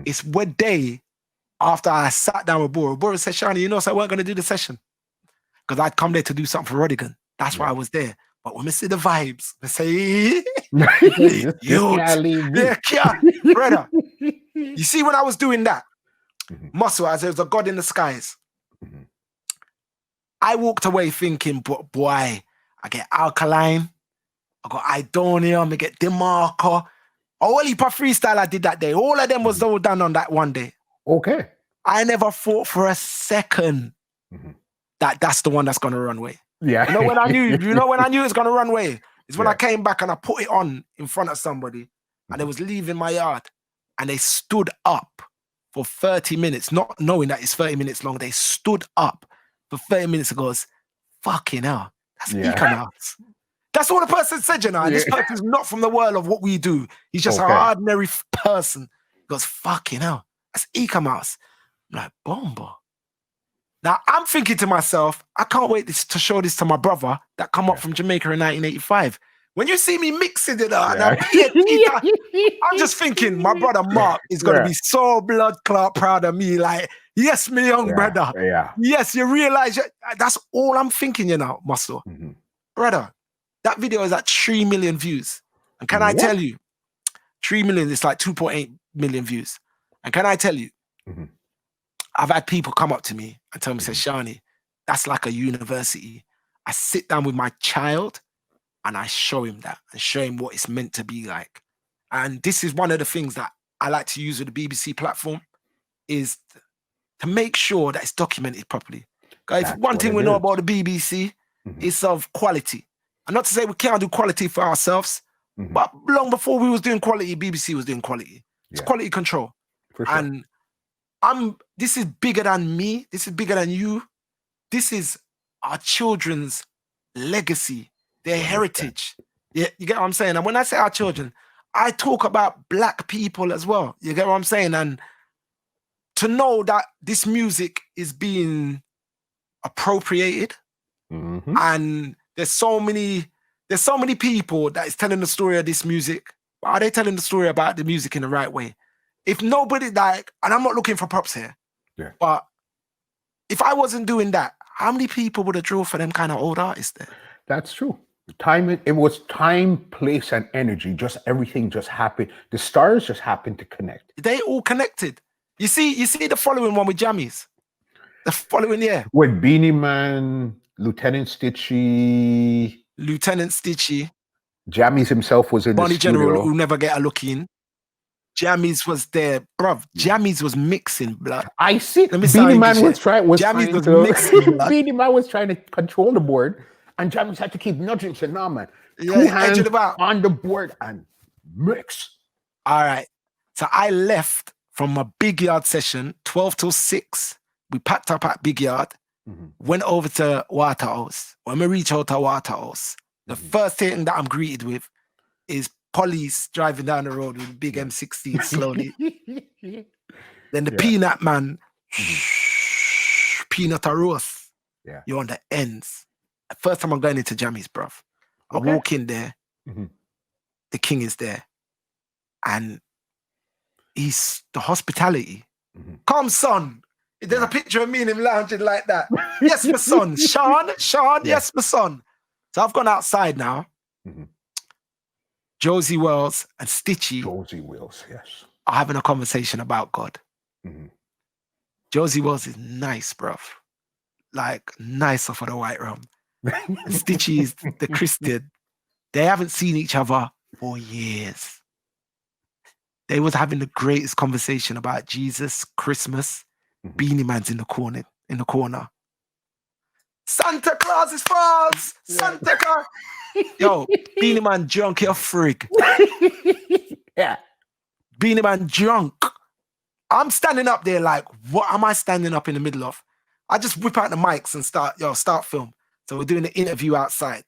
It's one day after I sat down with Burro. Burro said, Seani, you know, so I weren't gonna do the session. Because I'd come there to do something for Rodigan. That's why I was there. But when I see the vibes, I say, brother. You see, when I was doing that, Muscle, as there was a God in the skies, I walked away thinking, boy, I get Alkaline, I got Idonium, I get DeMarco. All heap of freestyle I did that day. All of them was all done on that one day. Okay. I never thought for a second that that's the one that's gonna run away. Yeah. You know when I knew it's gonna run away? Is when I came back and I put it on in front of somebody and they was leaving my yard and they stood up for 30 minutes, not knowing that it's 30 minutes long. They stood up for 30 minutes and goes, fucking hell, that's E-Commerce. That's what the person said, you know. And this person's not from the world of what we do. He's just an ordinary person. He goes, fucking hell, that's E-Commerce. I'm like, bomba. Now, I'm thinking to myself, I can't wait to show this to my brother that come up from Jamaica in 1985. When you see me mixing it up, and I'm just thinking, my brother Mark is going to be so blood clot proud of me. Like, yes, my young brother. Yeah. Yes, you realize that's all I'm thinking, you know, Muscle. Brother, that video is at 3 million views. And can I tell you, 3 million is like 2.8 million views. And can I tell you, I've had people come up to me and tell me, say, Seani, that's like a university. I sit down with my child and I show him that and show him what it's meant to be like. And this is one of the things that I like to use with the BBC platform is to make sure that it's documented properly. Guys, one thing we know about the BBC, it's of quality. And not to say we can't do quality for ourselves, Mhm. but long before we was doing quality, BBC was doing quality. It's Yeah. quality control. For sure. And this is bigger than me. This is bigger than you. This is our children's legacy, their heritage. Yeah, you get what I'm saying? And when I say our children, I talk about Black people as well. You get what I'm saying? And to know that this music is being appropriated, Mhm. and there's so many people that is telling the story of this music. But are they telling the story about the music in the right way? If nobody, like, and I'm not looking for props here, Yeah. but if I wasn't doing that, how many people would have drove for them kind of old artists there? That's true. It was time, place, and energy. Just everything just happened. The stars just happened to connect. They all connected. You see the following one with Jammies. The following year. With Beanie Man, Lieutenant Stitchy, Jammies himself was in Bonnie the studio. General, who never get a look in. Jammies was there, bruv. Jammies was mixing, blood. I see. Let me sound Beanie Man English was trying Jammies was to. mixing, blood. Beanie Man was trying to control the board, and Jammies had to keep nudging. Said, "Nah, man, Yeah, two hands edging about. on the board and mix." All right. So I left from a big yard session, 12 till 6. We packed up at Big Yard, went over to Waterhouse. When we reach out to Waterhouse, the first thing that I'm greeted with is police driving down the road with a big M16 slowly. Then the peanut man, peanut a roast. Yeah. You're on the ends. First time I'm going into Jammies, bruv. I walk in there, the king is there. And he's the hospitality. Come, son. There's a picture of me and him lounging like that. Yes, my son. Sean, yes, my son. So I've gone outside now. Josie Wells and Stitchy Josie Wells, yes, are having a conversation about God. Josie Wells is nice, bruv. Like, nicer for the white rum. And Stitchy is the Christian. They haven't seen each other for years. They was having the greatest conversation about Jesus, Christmas. Beanie Man's in the corner. Santa Claus is false. Santa Claus. Yo, Beanie Man drunk, you're frig. Yeah. Beanie Man drunk. I'm standing up there like, what am I standing up in the middle of? I just whip out the mics and start film. So we're doing the interview outside.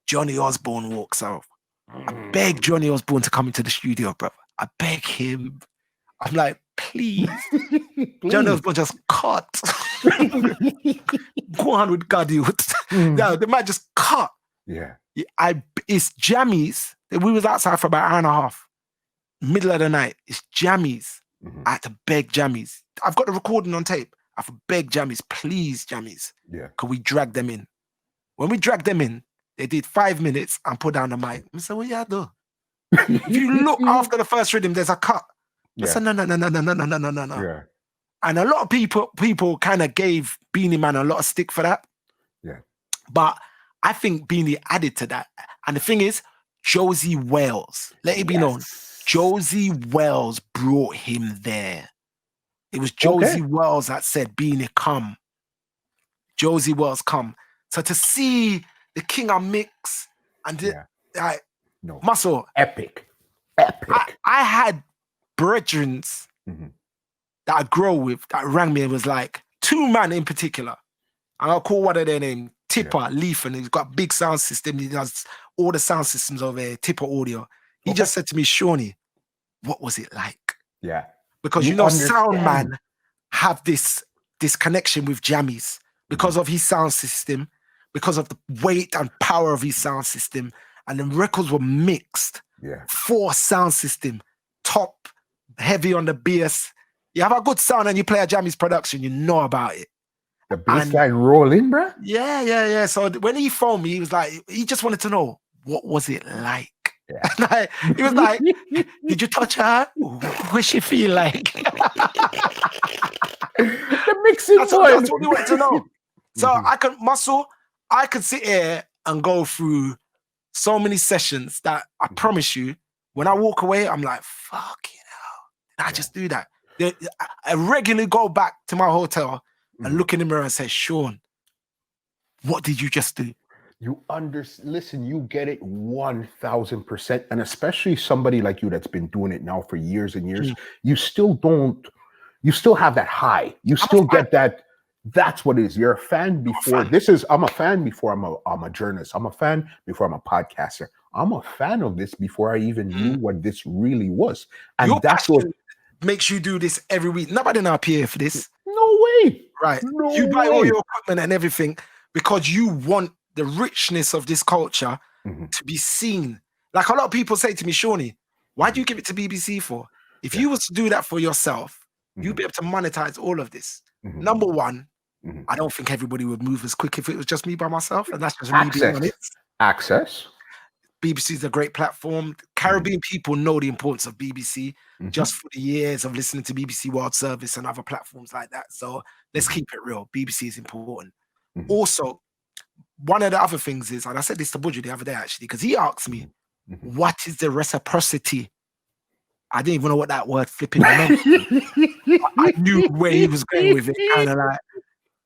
Johnny Osborne walks out. I beg Johnny Osborne to come into the studio, bro. I beg him. I'm like, please. Johnny Osborne just cut. Go on with God, you. No, they might just cut. Yeah. It's Jammies. We was outside for about an hour and a half. Middle of the night. It's Jammies. I had to beg Jammies. I've got the recording on tape. I have to beg Jammies, please, Jammies. Yeah. Could we drag them in? When we dragged them in, they did 5 minutes and put down the mic. I said, what you do? If you look after the first rhythm, there's a cut. I said, no. Yeah. And a lot of people kind of gave Beanie Man a lot of stick for that. Yeah. But I think Beanie added to that. And the thing is, Josie Wells, let it be known, Josie Wells brought him there. It was Josie Wells that said, Beanie, come. Josie Wells, come. So to see the king of mix and muscle. Epic. I had brethrens that I grow with that rang me and was like, 2 men in particular. And I'll call one of their names Tipper Leaf, and he's got a big sound system. He does all the sound systems over there, Tipper Audio. He just said to me, Shawnee, what was it like? Yeah. Because sound man have this connection with Jammies because of his sound system, because of the weight and power of his sound system. And the records were mixed. Yeah. 4 sound system, top, heavy on the bass. You have a good sound and you play a Jammies production, you know about it. The bass line rolling, bro? Yeah. So when he phoned me, he was like, he just wanted to know, what was it like? Yeah. He was like, did you touch her? What she feel like? The mixing that's what we wanted to know. So I could sit here and go through so many sessions that I promise you, when I walk away, I'm like, fucking hell, did I just do that? I regularly go back to my hotel and look in the mirror and say, Sean, what did you just do? Listen, you get it 1000%. And especially somebody like you that's been doing it now for years and years, you still have that high. You still get that. That's what it is. You're a fan before I'm a fan before I'm a journalist. I'm a fan before I'm a podcaster. I'm a fan of this before I even knew what this really was. And Your that's what makes you do this every week. Nobody not pay for this. No way. Right. No you buy way. all your equipment and everything because you want the richness of this culture to be seen. Like a lot of people say to me, Seani, why do you give it to BBC for? If you was to do that for yourself, you'd be able to monetize all of this. Number one, I don't think everybody would move as quick if it was just me by myself. And that's just me being honest. Access. BBC is a great platform. Caribbean people know the importance of BBC just for the years of listening to BBC World Service and other platforms like that. So let's keep it real. BBC is important. Also, one of the other things is, and I said this to Buju the other day actually, because he asked me, what is the reciprocity? I didn't even know what that word flipping meant. I knew where he was going with it. Kind of like,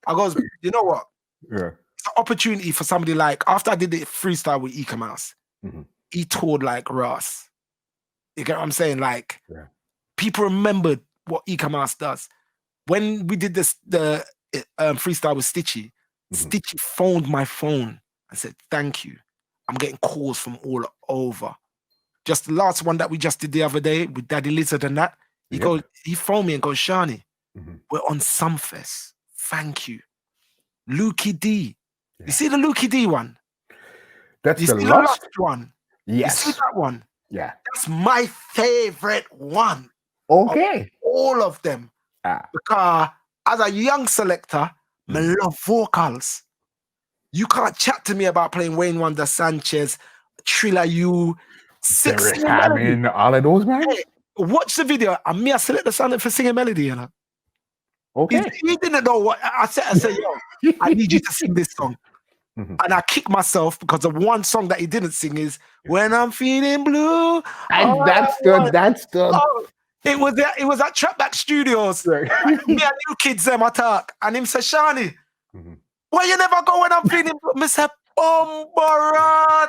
I goes, you know what? Yeah. It's an opportunity for somebody like, after I did the freestyle with Eka Mouse, he toured like Ross. You get what I'm saying? Like, people remembered what Eka Mouse does. When we did this, the freestyle with Stitchy, Stitchy phoned my phone and said, thank you. I'm getting calls from all over. Just the last one that we just did the other day with Daddy Lizard and that, he phoned me and goes, Seani, we're on Sumfest. Thank you. Lukey D. You see the Lukey D one? That's the last one. Yes. You see that one? Yeah. That's my favorite one. Okay. Of all of them. Because as a young selector, I love vocals. You can't chat to me about playing Wayne Wonder Sanchez, Trilla U, Derek Hammond, all of those, man. Hey, watch the video and me, I select the sound for singing melody, you know. Okay. He didn't know what I said, yo, I need you to sing this song. And I kick myself because of one song that he didn't sing is When I'm Feeling Blue. And that's the it was at Trapback Studios. Me and New Kids them I talk. And him say, Seani, why you never go when I'm feeling blue? Me say, Bombarat.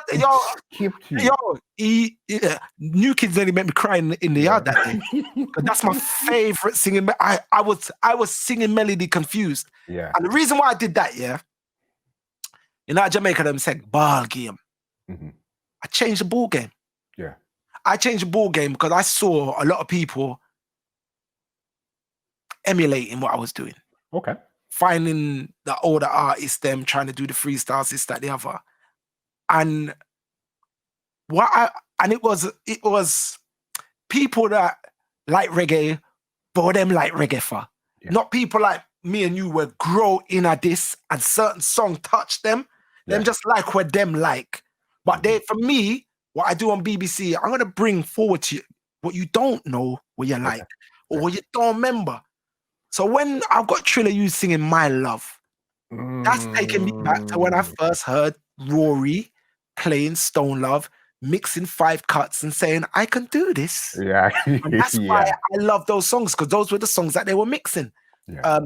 New Kids nearly made me cry in the yard that day. But that's my favorite singing. I was singing melody confused. Yeah. And the reason why I did that, you know, Jamaica them said ball game. I changed the ball game. Yeah. I changed the ball game because I saw a lot of people emulating what I was doing. Okay. Finding the older artists, them trying to do the freestyles, this, that, the other. And it was people that like reggae, but them like reggae for. Not people like me and you were grow in at this and certain song touch them. Them just like what them like. But for me, what I do on BBC, I'm gonna bring forward to you what you don't know, what you like, or what you don't remember. So when I've got Trilla U singing My Love, that's taking me back to when I first heard Rory playing Stone Love, mixing 5 cuts and saying, I can do this. Yeah. And that's why I love those songs, because those were the songs that they were mixing.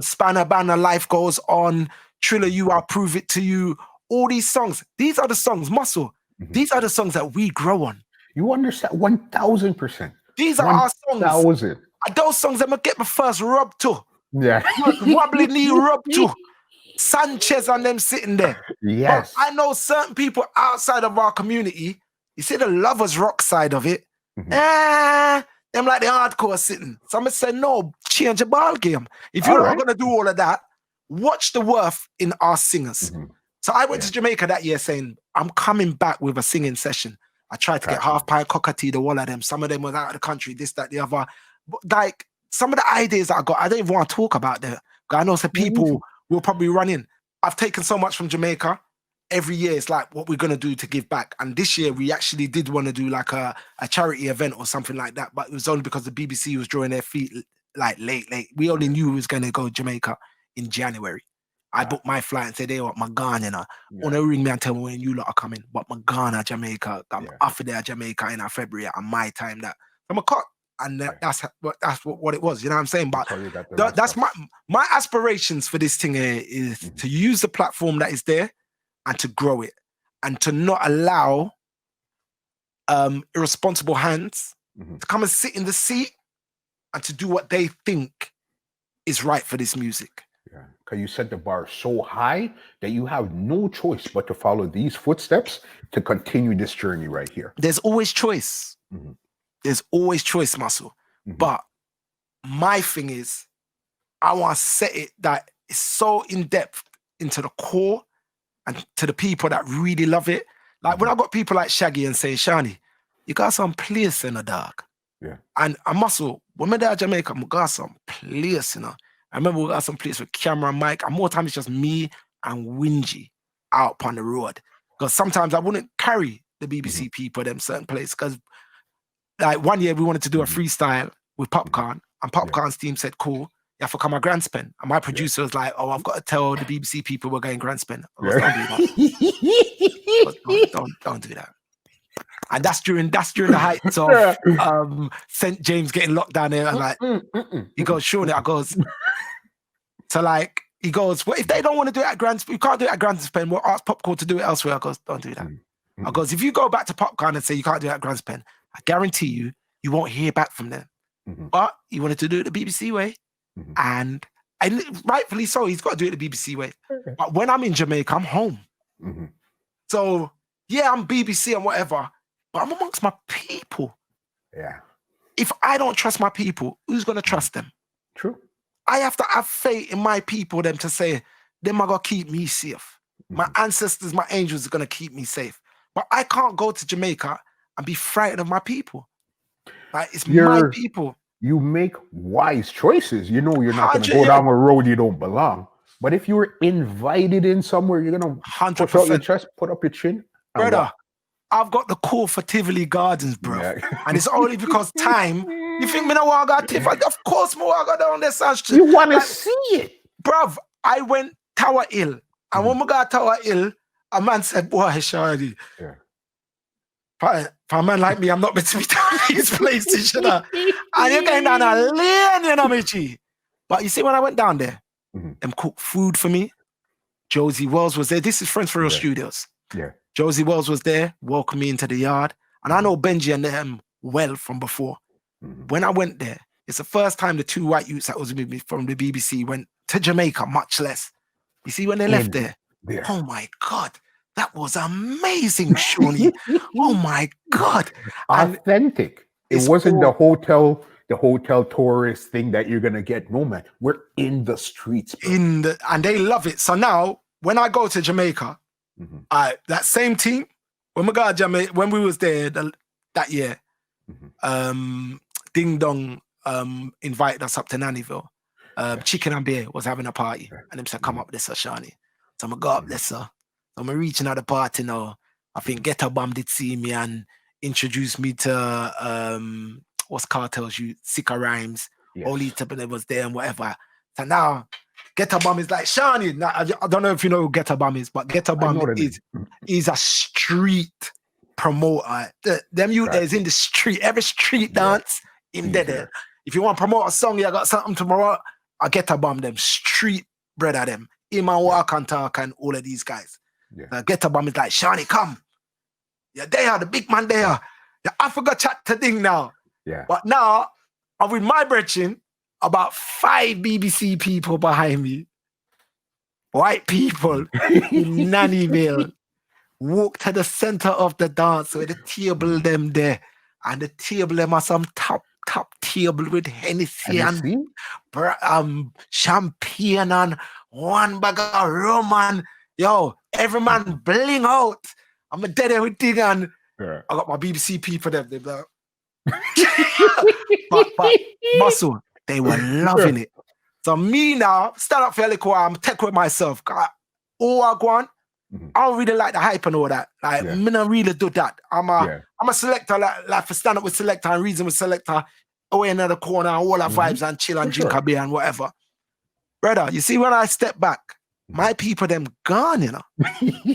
Spanner Banner, Life Goes On, Trilla U, I'll Prove It to You, all these songs. These are the songs, Muscle. These are the songs that we grow on. You understand? 1000%. These are our songs. 1000. Those songs I'm gonna get my first rub to. Yeah. Wobbly knee rub to. Sanchez and them sitting there. Yes. But I know certain people outside of our community, you see the lovers rock side of it. Them like the hardcore sitting. Somebody said, no, change the ball game. If you're not gonna do all of that, watch the worth in our singers. So I went to Jamaica that year saying, I'm coming back with a singing session. I tried to get Half Pint, Cockatoo, the wall of them. Some of them was out of the country, this, that, the other. But like some of the ideas that I got, I don't even want to talk about that. I know some people will probably run in. I've taken so much from Jamaica. Every year it's like what we're going to do to give back. And this year we actually did want to do like a charity event or something like that. But it was only because the BBC was drawing their feet like late. We only knew we was going to go to Jamaica in January. I booked my flight and said, hey, what, my Ghana, you know. Want to ring me and tell me when you lot are coming. But my Ghana, Jamaica, I'm off there, Jamaica in February at my time that I'm a cut. And that's what it was, you know what I'm saying? But that's my aspirations for this thing here is to use the platform that is there and to grow it. and to not allow irresponsible hands to come and sit in the seat and to do what they think is right for this music. Yeah, because you set the bar so high that you have no choice but to follow these footsteps to continue this journey right here. There's always choice. There's always choice, Muscle. But my thing is, I want to set it that it's so in depth into the core and to the people that really love it. Like when I got people like Shaggy and saying, Seani, you got some place in the dark. Yeah. And I Muscle, when we're there at Jamaica, we got some place, you know. I remember we got some place with camera and mic, and more time it's just me and Wingy out on the road. Because sometimes I wouldn't carry the BBC people them certain places. Because like one year we wanted to do a freestyle with Popcorn, and Popcorn's team said, cool, you have to come at Grandspin. And my producer was like, oh, I've got to tell the BBC people we're going Grandspin. I was, don't do that. And that's during the heights of St. James getting locked down there. And like, he goes, Sean, I goes, so like, he goes, well, if they don't want to do it at Grandspin, you can't do it at Grandspin, we'll ask Popcorn to do it elsewhere. I goes, don't do that. I goes, if you go back to Popcorn and say you can't do it at Grandspin, I guarantee you won't hear back from them. But he wanted to do it the BBC way. And rightfully so, he's got to do it the BBC way. But when I'm in Jamaica, I'm home. So yeah, I'm BBC and whatever, but I'm amongst my people. Yeah. If I don't trust my people, who's going to trust them? True. I have to have faith in my people, them to say, them are going to keep me safe. My ancestors, my angels are going to keep me safe. But I can't go to Jamaica and be frightened of my people. Like, it's my people. You make wise choices. You know you're not going to go down a road you don't belong. But if you're invited in somewhere, you're going to push out your chest, put up your chin. Brother, I've got the call for Tivoli Gardens, bro. Yeah. And it's only because time. You think me no want to go Tivoli? Of course, more I go down there, Sand Street. You want to see it. Bruv, I went Tower Hill. And when we got Tower Hill, a man said, boy, Shawty. Yeah. For a man like me, I'm not meant to be down these places, you know. And you're going down a lane, you know, Michi. But you see, when I went down there, them cooked food for me. Josie Wells was there. This is Friends for Real Studios. Yeah. Josie Wells was there, welcomed me into the yard. And I know Benji and them well from before. When I went there, it's the first time the two white youths that was with me from the BBC went to Jamaica, much less. You see, when they left there, oh my God. That was amazing, Shawnee. Oh my God. Authentic. It wasn't the hotel tourist thing that you're gonna get. No, man. We're in the streets, bro. And they love it. So now when I go to Jamaica, that same team, when we got to Jamaica, when we was there that year, Ding Dong invited us up to Nannyville. Chicken and Beer was having a party. And them said, come up this, Shawnee. So I'm gonna go up there, sir. I'm reaching at the party now. I think Ghetto Bomb did see me and introduced me to what's Cartel's you Sika Rhymes. Oli Tippin was there and whatever. So now Ghetto Bomb is like Seani. Now, I don't know if you know who Ghetto Bomb is, but Ghetto Bomb is a street promoter. Them you there is in the street, every street dance in there. If you want to promote a song, you got something to promote. I Ghetto Bomb them street brother them. Him and Walk and Talk and all of these guys. Ghetto Bomb is like, Seani, come. Yeah, they are the big man there. Yeah, I forgot chat to thing now. Yeah. But now, I'm with my brethren, about 5 BBC people behind me. White people in Nannyville. Walk to the center of the dance where the table them there. And the table them are some top table with Hennessy and champagne and one bag of rum and yo, every man bling out. I'm a dead with thing and I got my BBC people there. They like, but Muscle, they were loving it. So me now, stand up for a little while, I'm tech with myself. All I go on, I don't really like the hype and all that. Like, me not really do that. I'm a selector, like for stand up with selector and reason with selector, away in the corner, all our vibes and chill and drink a beer and whatever. Brother, you see when I step back, my people them gone, you know.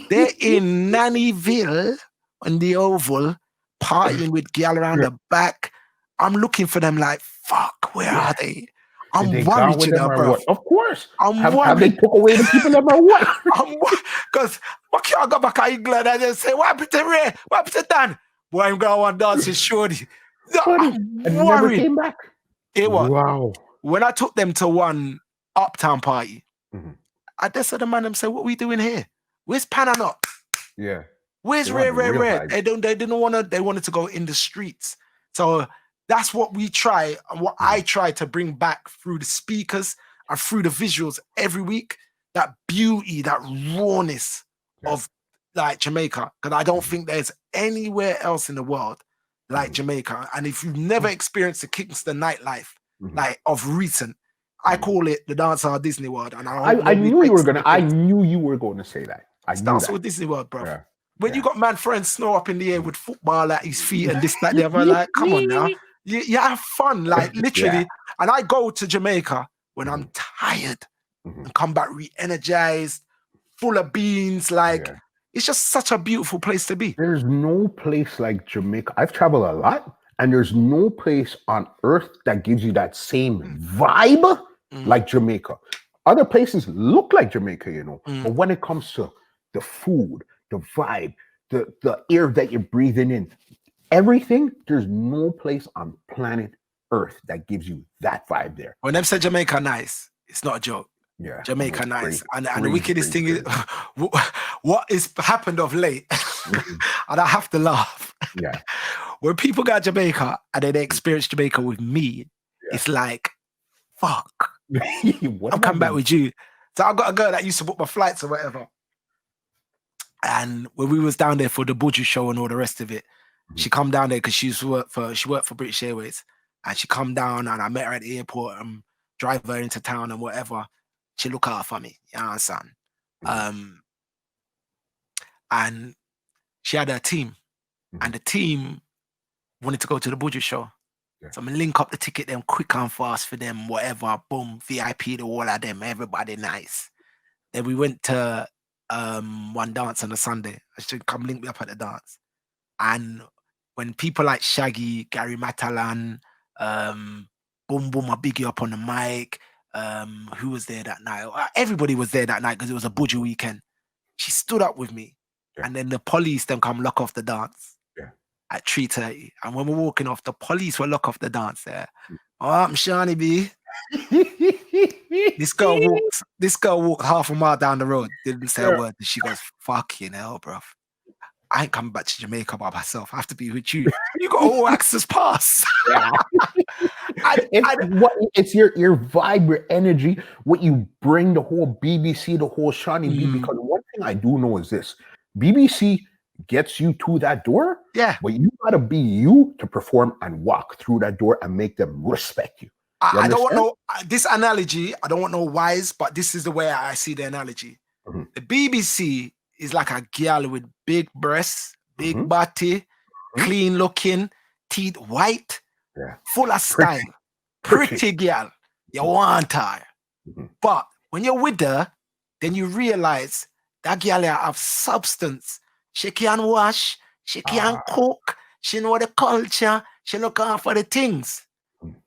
They're in Nannyville on the Oval, partying with gal around the back. I'm looking for them like, fuck, where are they? I'm worried, you know, bro. Of course. I'm worried. Have they took away the people that are what? Because What can I go back to England and then say, what happened to Ray? What happened to Dan? Boy, I'm going to dance with Shorty. I'm And never worried. came back. It was. Wow. When I took them to one uptown party, Mhm. I just said the man, them say, what are we doing here? Where's Pananot? Yeah. Where's They Ray? want the real vibe. They didn't want to, they wanted to go in the streets. So that's what we try and what I try to bring back through the speakers and through the visuals every week. That beauty, that rawness of like Jamaica. Because I don't think there's anywhere else in the world like Jamaica. And if you've never experienced the Kingston nightlife, like of recent, I call it the Dancehall Disney World. And I knew you were gonna. I knew you were going to say that. I knew Dancehall that. Disney World, bro. Yeah. When you got man friends snow up in the air with football at his feet and this, that, the other, like, come on now. You have fun, like literally. And I go to Jamaica when I'm tired and come back re-energized, full of beans. Like, it's just such a beautiful place to be. There's no place like Jamaica. I've traveled a lot, and there's no place on earth that gives you that same vibe like Jamaica. Other places look like Jamaica, you know, but when it comes to the food, the vibe, the air that you're breathing in, everything, there's no place on planet Earth that gives you that vibe there. When them say Jamaica nice, it's not a joke. Yeah, Jamaica nice. And the wickedest thing is what is happened of late, and I have to laugh. Yeah. When people go to Jamaica and then they experience Jamaica with me, it's like, fuck. I'm coming back with you. So I got a girl that used to book my flights or whatever. And when we was down there for the Buju show and all the rest of it, she come down there because she worked for British Airways, and she come down and I met her at the airport and drive her into town and whatever. She look out for me, you understand? And she had her team, and the team wanted to go to the Buju show. So I'm gonna link up the ticket them quick and fast for them, whatever, boom, VIP to all of them, everybody nice. Then we went to one dance on a Sunday. I should come link me up at the dance. And when people like Shaggy, Gary Matalan, Boom Boom, I big you up on the mic. Who was there that night? Everybody was there that night because it was a Buju weekend. She stood up with me, and then the police then come lock off the dance at 3:30. And when we're walking off, the police will lock off the dance there. Oh, I'm Seani B. This girl walked half a mile down the road, didn't say a word. And she goes, fucking hell, bruv. I ain't coming back to Jamaica by myself. I have to be with you. You got all access pass. It's your vibe, your energy, what you bring, the whole BBC, the whole Seani B. Because one thing I do know is this: BBC gets you to that door. Yeah. But you gotta be you to perform and walk through that door and make them respect you. I don't want no this analogy. I don't want no wise, but this is the way I see the analogy. The BBC is like a girl with big breasts, big body, clean looking, teeth white, full of style, pretty girl. You want her. But when you're with her, then you realize that girl have substance. She can wash, she can cook, she know the culture, she look out for the things.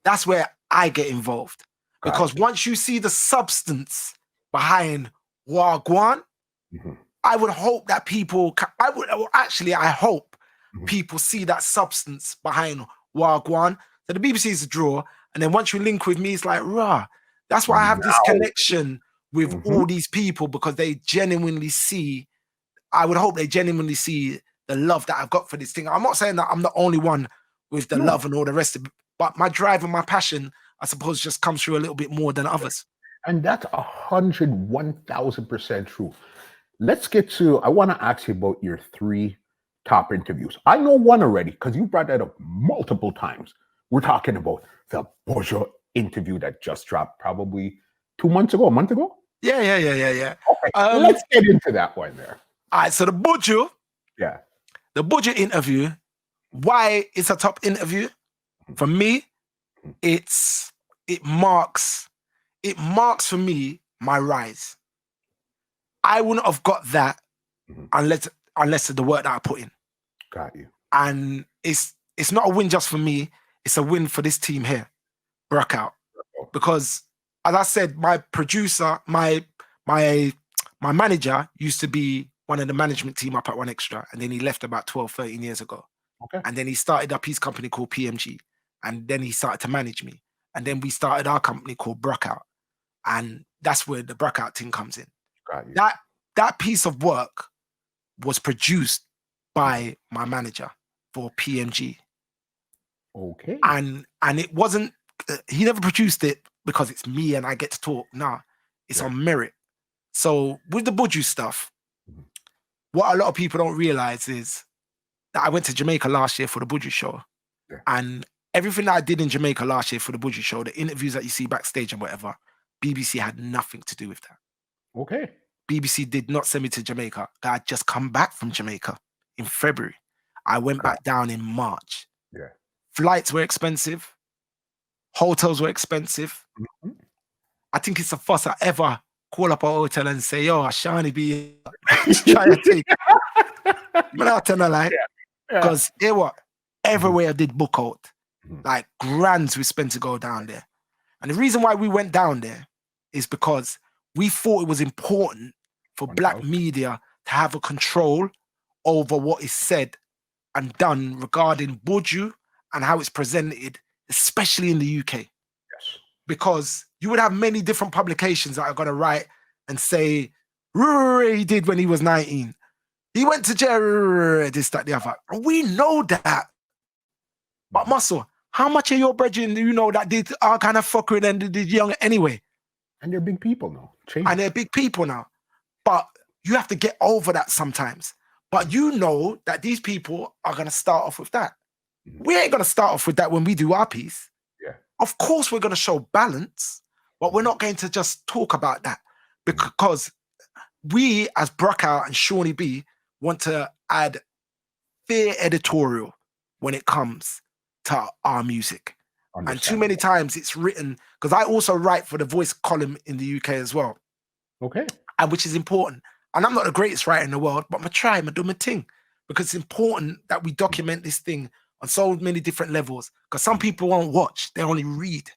That's where I get involved. Because once you see the substance behind Wagwan, I would hope that people, I hope people see that substance behind Wagwan. So the BBC is a draw. And then once you link with me, it's like, rah. That's why I have this connection with all these people, because they genuinely see, I would hope they genuinely see the love that I've got for this thing. I'm not saying that I'm the only one with the love and all the rest of it, but my drive and my passion, I suppose, just comes through a little bit more than others. And that's 101,000% true. Let's get to, I want to ask you about your 3 top interviews. I know one already because you brought that up multiple times. We're talking about the Buju interview that just dropped probably a month ago. Yeah. Okay, let's get into that one there. All right, so the Buju interview, why it's a top interview? For me, it marks for me my rise. I wouldn't have got that unless the work that I put in. Got you. And it's not a win just for me, it's a win for this team here, Workout. Because as I said, my producer, my manager used to be one of the management team up at One Xtra, and then he left about 12, 13 years ago. Okay. And then he started up his company called PMG, and then he started to manage me. And then we started our company called Brockout, and that's where the Brockout thing comes in. Got you. That piece of work was produced by my manager for PMG. Okay. And it wasn't, he never produced it because it's me and I get to talk. Nah, it's on merit. So with the Buju stuff, what a lot of people don't realize is that I went to Jamaica last year for the Buju show. Yeah. And everything that I did in Jamaica last year for the Buju show, the interviews that you see backstage and whatever, BBC had nothing to do with that. Okay. BBC did not send me to Jamaica. I had just come back from Jamaica in February. I went back down in March. Yeah. Flights were expensive. Hotels were expensive. I think it's the first I ever call up a hotel and say, yo, Seani be try to take it. But I'll tell you like, because here what? Everywhere I did book out. Like grands we spent to go down there. And the reason why we went down there is because we thought it was important for black media to have a control over what is said and done regarding Buju and how it's presented, especially in the UK. Yes. Because you would have many different publications that are going to write and say, he did when he was 19. He went to jail, this, that, the other. And we know that. But Muscle, how much of your brethren do you know that did all kind of fuckery and did young anyway? And they're big people now. And they're big people now. But you have to get over that sometimes. But you know that these people are going to start off with that. We ain't going to start off with that when we do our piece. Yeah. Of course, we're going to show balance, but we're not going to just talk about that because we, as Brockout and Seani B, want to add fair editorial when it comes to our music. And too many times it's written, because I also write for the Voice column in the UK as well. Okay. And which is important. And I'm not the greatest writer in the world, but I'm trying to do my thing because it's important that we document this thing on so many different levels. Because some people won't watch, they only read.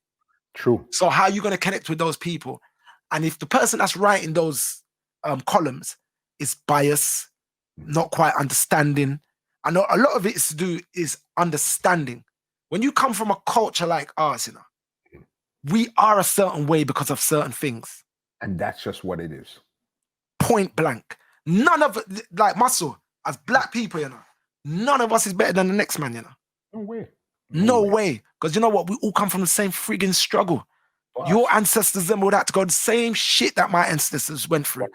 True. So how are you going to connect with those people? And if the person that's writing those columns is biased, not quite understanding, I know a lot of it is to do is understanding. When you come from a culture like ours, you know, we are a certain way because of certain things. And that's just what it is. Point blank. None of it, like Muscle, as black people, you know, none of us is better than the next man, you know. No way. No way. Because you know what? We all come from the same frigging struggle. Your ancestors then would have to go the same shit that my ancestors went through.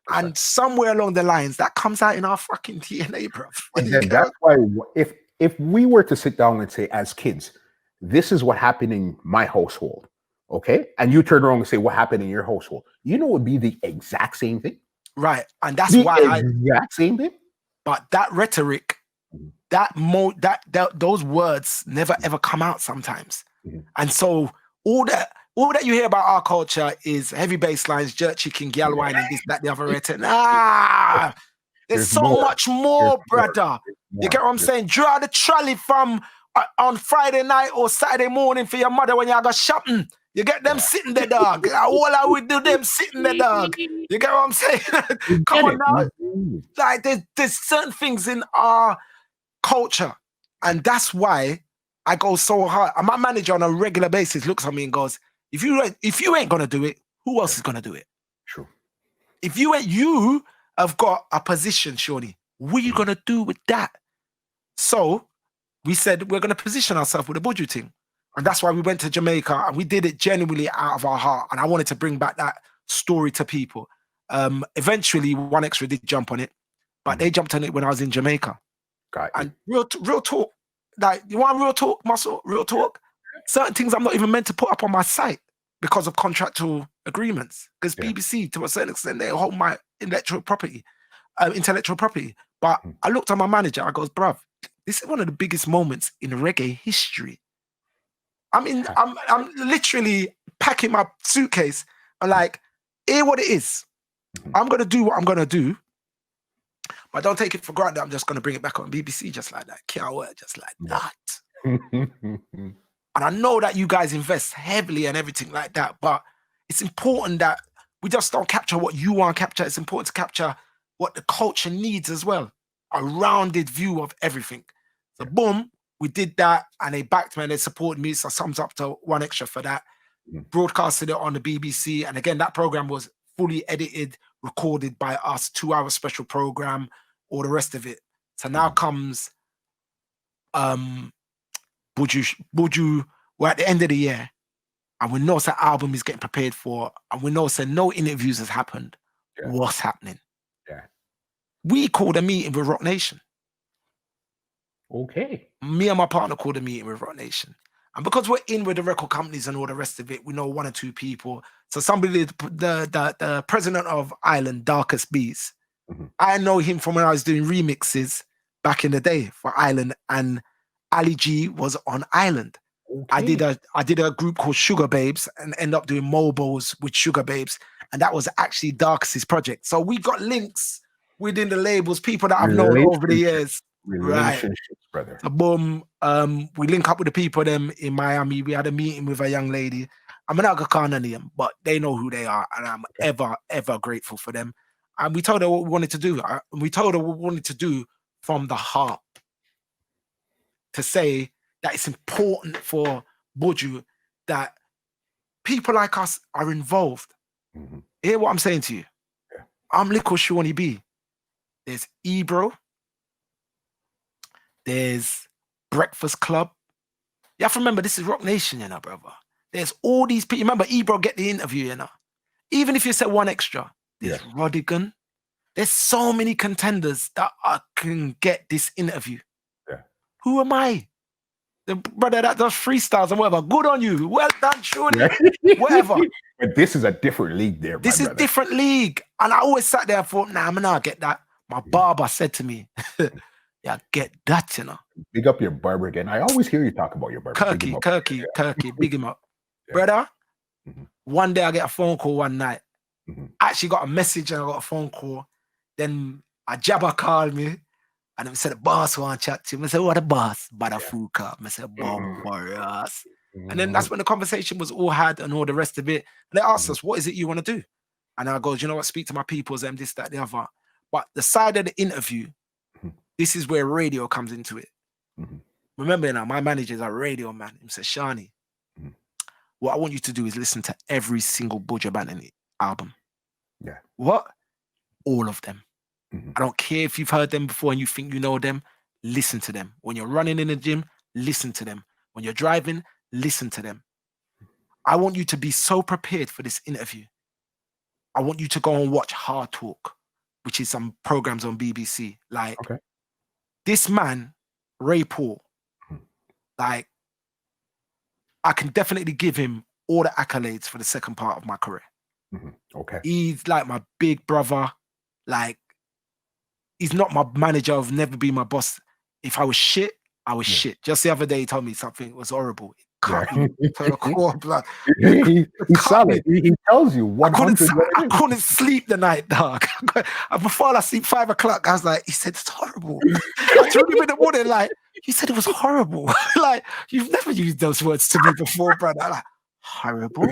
100%. And somewhere along the lines, that comes out in our fucking DNA, bro. And then that's why if we were to sit down and say, as kids, this is what happened in my household, okay? And you turn around and say, what happened in your household? You know, it would be the exact same thing. Right. And that's why exact same thing. But that rhetoric, those words never ever come out sometimes. And so all that you hear about our culture is heavy bass lines, jerk chicken, gal wine, and this, that, the other rhetoric. There's so much more, brother. You get what I'm saying? Draw the trolley from on Friday night or Saturday morning for your mother when you go shopping. You get them sitting there, dog. All I would do them sitting there, dog. You get what I'm saying? Come on now. Like there's certain things in our culture, and that's why I go so hard. And my manager on a regular basis looks at me and goes, "If you ain't gonna do it, who else is gonna do it?" True. If you have got a position, Seani, what are you gonna do with that? So we said we're gonna position ourselves with the Buju thing. And that's why we went to Jamaica and we did it genuinely out of our heart. And I wanted to bring back that story to people. Eventually, One Xtra did jump on it, but they jumped on it when I was in Jamaica. And real talk, like, you want real talk, Muscle? Real talk? Certain things I'm not even meant to put up on my site because of contractual agreements. Because BBC, to a certain extent, they hold my intellectual property. But I looked at my manager, I goes, bruv, this is one of the biggest moments in reggae history. I'm literally packing my suitcase and like, hear what it is. I'm gonna do what I'm gonna do, but don't take it for granted. I'm just gonna bring it back on BBC just like that. Can't work just like that. And I know that you guys invest heavily and everything like that, but it's important that we just don't capture what you want to capture. It's important to capture what the culture needs as well. A rounded view of everything. So boom, we did that and they backed me and they supported me. So thumbs up to One Extra for that. Broadcasted it on the BBC. And again, that program was fully edited, recorded by us, 2-hour special program, all the rest of it. So now comes Buju. We're at the end of the year. And we know that album is getting prepared for, and we know that no interviews has happened. Yeah. What's happening? Yeah. We called a meeting with Rock Nation. Okay. Me and my partner called a meeting with Rock Nation. And because we're in with the record companies and all the rest of it, we know 1 or 2 people. So somebody, the president of Ireland, Darkest Beats, I know him from when I was doing remixes back in the day for Ireland, and Ali G was on Ireland. Okay. I did a group called Sugar Babes and end up doing mobiles with Sugar Babes, and that was actually Darkest's project. So we got links within the labels, people that I've known over the years. Relationships, brother. So boom, we link up with the people them in Miami. We had a meeting with a young lady. I'm not gonna call them, but they know who they are, and I'm ever grateful for them. And we told her what we wanted to do. We told her what we wanted to do from the heart, to say that it's important for Buju that people like us are involved. Hear what I'm saying to you? Yeah. I'm Little Shawnee B. There's Ebro. There's Breakfast Club. You have to remember, this is Rock Nation, you know, brother. There's all these people. Remember, Ebro get the interview, you know. Even if you say One Extra, there's Rodigan. There's so many contenders that I can get this interview. Yeah. Who am I? The brother that does freestyles and whatever. Good on you. Well done, Shawnee. Whatever. But this is a different league there, This is different league. And I always sat there and thought, nah, I'm not get that. My barber said to me, yeah, get that, you know. Big up your barber again. I always hear you talk about your barber. Kirky, big him up. Yeah. Brother, one day I get a phone call one night. I actually got a message and I got a phone call. Then a jabber called me and he said, the boss want to chat to him. I said, what the boss? But a food cup. I said, bomb for us. And then that's when the conversation was all had and all the rest of it. And they asked us, what is it you want to do? And I go, you know what, speak to my peoples, them, this, that, the other. But the side of the interview, this is where radio comes into it. Remember now, my manager's a radio man. He said, Seani, what I want you to do is listen to every single Buju Banton album. Yeah. What? All of them. I don't care if you've heard them before and you think you know them, listen to them. When you're running in the gym, listen to them. When you're driving, listen to them. I want you to be so prepared for this interview. I want you to go and watch Hard Talk, which is some programs on BBC. Like, this man, Ray Paul, like, I can definitely give him all the accolades for the second part of my career. He's like my big brother. Like, he's not my manager. I've never been my boss. If I was shit, I was shit. Just the other day, he told me something was horrible. To the core, blood. He's solid. He tells you 100. I couldn't sleep the night, dog. Before I sleep, 5 o'clock, I was like, he said it's horrible. I told him in the morning, like, he said it was horrible. Like, you've never used those words to me before, brother. I'm like, horrible?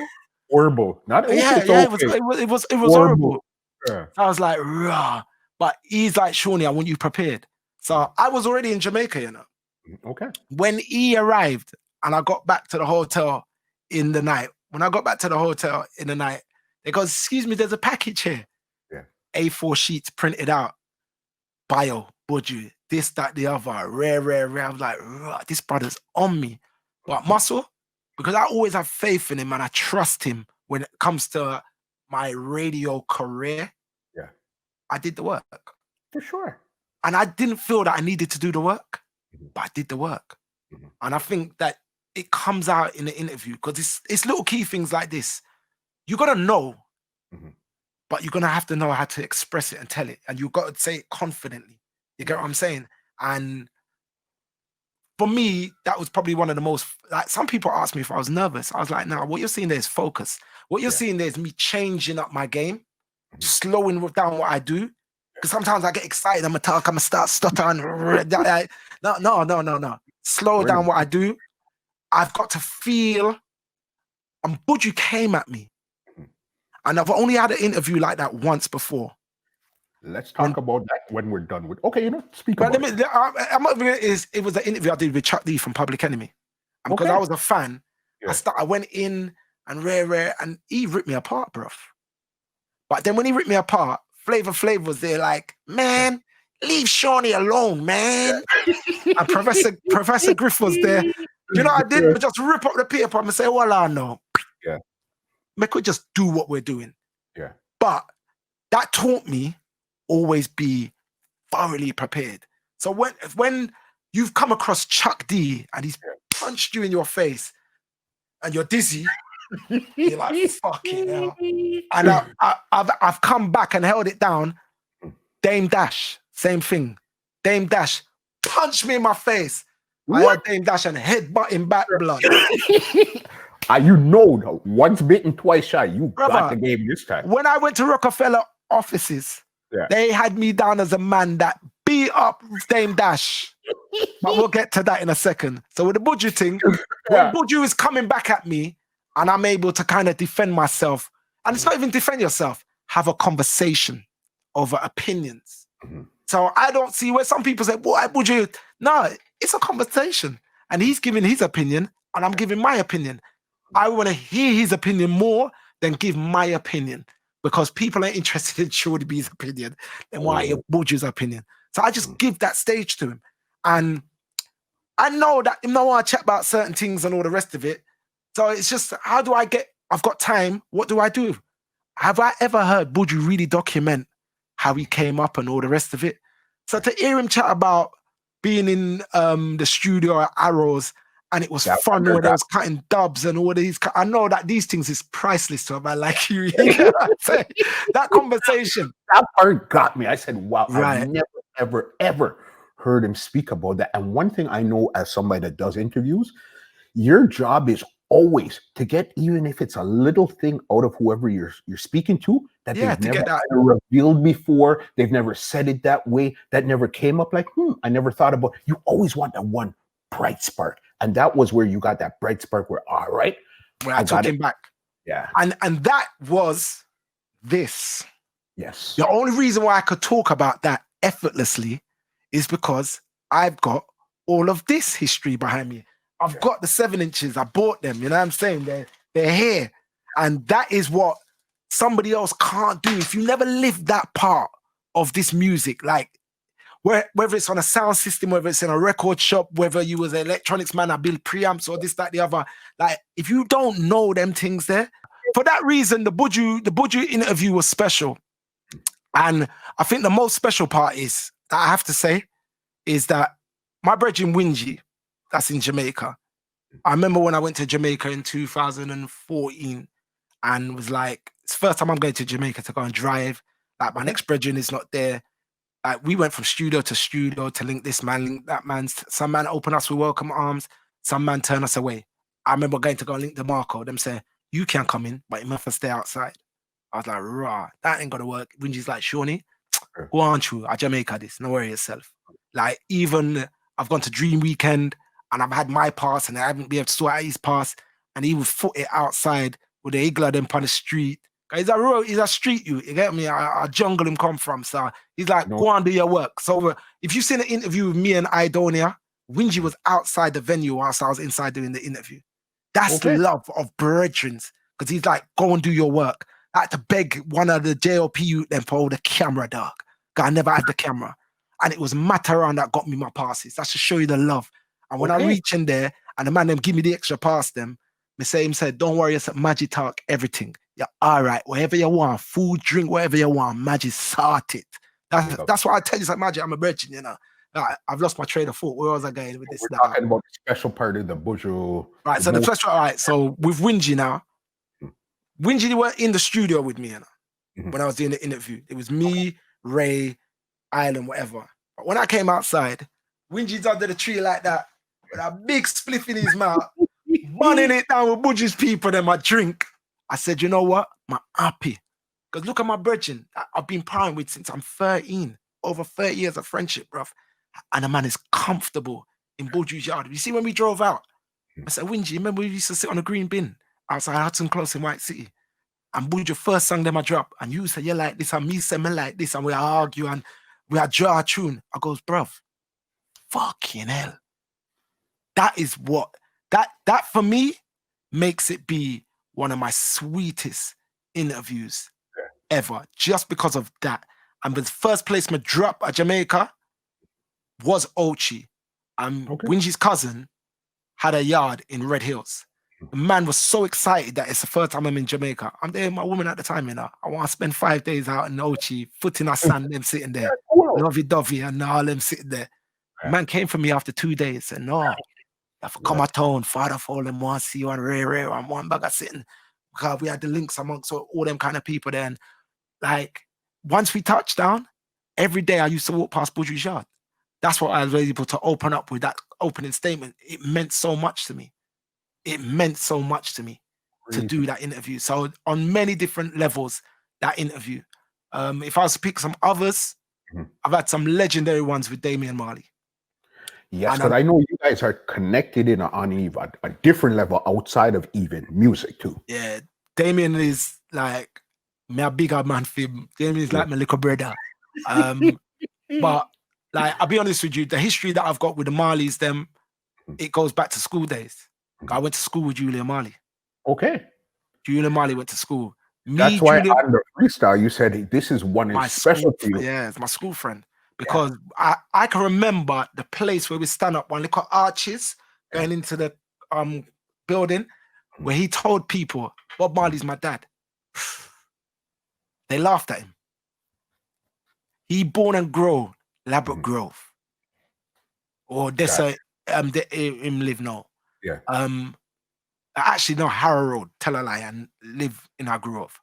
Horrible. Not okay. It was horrible. Yeah. I was like, rah. But he's like, Shawnee, I want you prepared. So I was already in Jamaica, you know. Okay. When he arrived and I got back to the hotel in the night, they go, excuse me, there's a package here. Yeah. A4 sheets printed out. Bio, Buju, this, that, the other. Rare. I was like, rah, this brother's on me. But Muscle, because I always have faith in him and I trust him when it comes to my radio career. Yeah. I did the work. For sure. And I didn't feel that I needed to do the work, but I did the work. And I think that it comes out in the interview because it's little key things like this. You got to know, but you're going to have to know how to express it and tell it. And you've got to say it confidently. You get what I'm saying? And for me, that was probably one of the most, like, some people asked me if I was nervous. I was like, no, what you're seeing there is focus. What you're seeing there is me changing up my game, slowing down what I do. Because sometimes I get excited, I'm going to start stuttering. No. Slow down what I do. I've got to feel, and Buju came at me. And I've only had an interview like that once before. Let's talk about that when we're done with. Okay, speak But about it. I'm not even, it was an interview I did with Chuck D from Public Enemy. And because I was a fan, I went in and rare, and he ripped me apart, bruv. But then when he ripped me apart, Flavor Flav was there like, man, leave Seani alone, man. And Professor Griff was there. You know what I did? Just rip up the paper and say, well, I know. Yeah. We could just do what we're doing. Yeah. But that taught me always be thoroughly prepared. So when you've come across Chuck D and he's punched you in your face and you're dizzy, you're like, fucking hell. And I've come back and held it down. Dame Dash, same thing. Dame Dash punched me in my face. I heard Dame Dash and headbutting back blood. Though, once bitten, twice shy. You got the game this time. When I went to Rockefeller offices, they had me down as a man that beat up Dame Dash. But we'll get to that in a second. So with the Buju thing, when Buju is coming back at me and I'm able to kind of defend myself, and it's not even defend yourself, have a conversation over opinions. So I don't see where some people say, boy, Buju, no, it's a conversation. And he's giving his opinion and I'm giving my opinion. I want to hear his opinion more than give my opinion, because people are interested in Shorty B's opinion than why Buju's opinion. So I just give that stage to him. And I know that I want to chat about certain things and all the rest of it. So it's just, I've got time. What do I do? Have I ever heard Buju really document how he came up and all the rest of it? So to hear him chat about being in the studio at Arrows, and it was fun when I was cutting dubs and all these. I know that these things is priceless to a man like you. You know what I'm saying? That conversation. That part got me. I said, wow, I've never, ever, ever heard him speak about that. And one thing I know as somebody that does interviews, your job is always to get, even if it's a little thing out of whoever you're speaking to, that they've never revealed before, they've never said it that way, that never came up like, I never thought about. You always want that one bright spark. And that was where you got that bright spark where, all right. Where I took him back. Yeah. And that was this. Yes. The only reason why I could talk about that effortlessly is because I've got all of this history behind me. I've got the 7 inches. I bought them. You know what I'm saying? They're here. And that is what somebody else can't do. If you never lived that part of this music, like whether it's on a sound system, whether it's in a record shop, whether you was an electronics man, I build preamps or this, that, the other. Like, if you don't know them things there, for that reason, the Buju interview was special. And I think the most special part is, that I have to say, is that my brethren Wingy, that's in Jamaica. I remember when I went to Jamaica in 2014 and was like, it's the first time I'm going to Jamaica to go and drive. Like, my next brethren is not there. Like, we went from studio to link this man, link that man. Some man open us with welcome arms. Some man turn us away. I remember going to go link the Marco. Them say, you can't come in, but you must stay outside. I was like, rah, that ain't gonna work. Wingy's like, Shawnee, go on through at Jamaica this, no worry yourself. Like, even I've gone to Dream Weekend and I've had my pass and I haven't been able to sort out his pass, and he would foot it outside with the Igla them on the street. He's a street you get me? A jungle him come from. So he's like, go on, do your work. So if you've seen an interview with me and Idonia, Wingy was outside the venue whilst I was inside doing the interview. That's the love of brethren, because he's like, go and do your work. I had to beg one of the JLP youth then for the camera, dog. I never had the camera. And it was Matterhorn that got me my passes. That's to show you the love. And when I reach in there and the man them give me the extra pass them, me say him said, don't worry, it's Magic talk, everything. Yeah, all right, whatever you want, food, drink, whatever you want, Magic sort it. That's what I tell you, it's like Magic, I'm a virgin, you know. I've lost my train of thought. Where was I going with this? We're talking about the special part of the Buju. Right, so the special, all right, so with Wingy now, Wingy were in the studio with me, you know, when I was doing the interview. It was me, Ray, Island, whatever. But when I came outside, Wingy's under the tree like that, with a big spliff in his mouth, bunning it down with Buju's people, then my drink. I said, you know what? I'm happy. Because look at my brethren. I've been partying with since I'm 13. Over 30 years of friendship, bruv. And the man is comfortable in Buju's yard. You see when we drove out, I said, Wingy, remember we used to sit on a green bin outside Hudson Close in White City? and Buju first song them I drop, and you say you like this, and me say me like this, and we argue and we draw a tune. I goes, bruv, fucking hell. That is what that for me makes it be one of my sweetest interviews ever, just because of that. And the first placement drop at Jamaica was Ochi. Wingy's cousin had a yard in Red Hills. The man was so excited that it's the first time I'm in Jamaica. I'm there with my woman at the time, you know. I want to spend 5 days out in Ochi, foot in our sand, them sitting there. Lovey-dovey and all them sitting there. The man came for me after 2 days and said, no, you have to come at town. Father for them want to see you on rare and one bag of sitting. Because we had the links amongst all them kind of people there. And like, once we touched down, every day I used to walk past Buju's yard. That's what I was able to open up with, that opening statement. It meant so much to me. It meant so much to me to do that interview. So on many different levels, that interview. If I was to pick some others, I've had some legendary ones with Damian Marley. Yes, but I know you guys are connected on even a different level outside of even music too. Yeah, Damian is like my bigger man for him. Damian is like my little brother. But like, I'll be honest with you, the history that I've got with the Marleys, it goes back to school days. I went to school with Julian Marley. Okay. Julian Marley went to school. That's why on the freestyle you said this is one is special to you. Yeah, it's my school friend. Because I can remember the place where we stand up, one little arches going into the building, where he told people, Bob Marley's my dad. They laughed at him. He born and grow Labrador Grove. Or they say him live now. Yeah. Actually, no, Harrow Road, tell a lie, and live in our grove.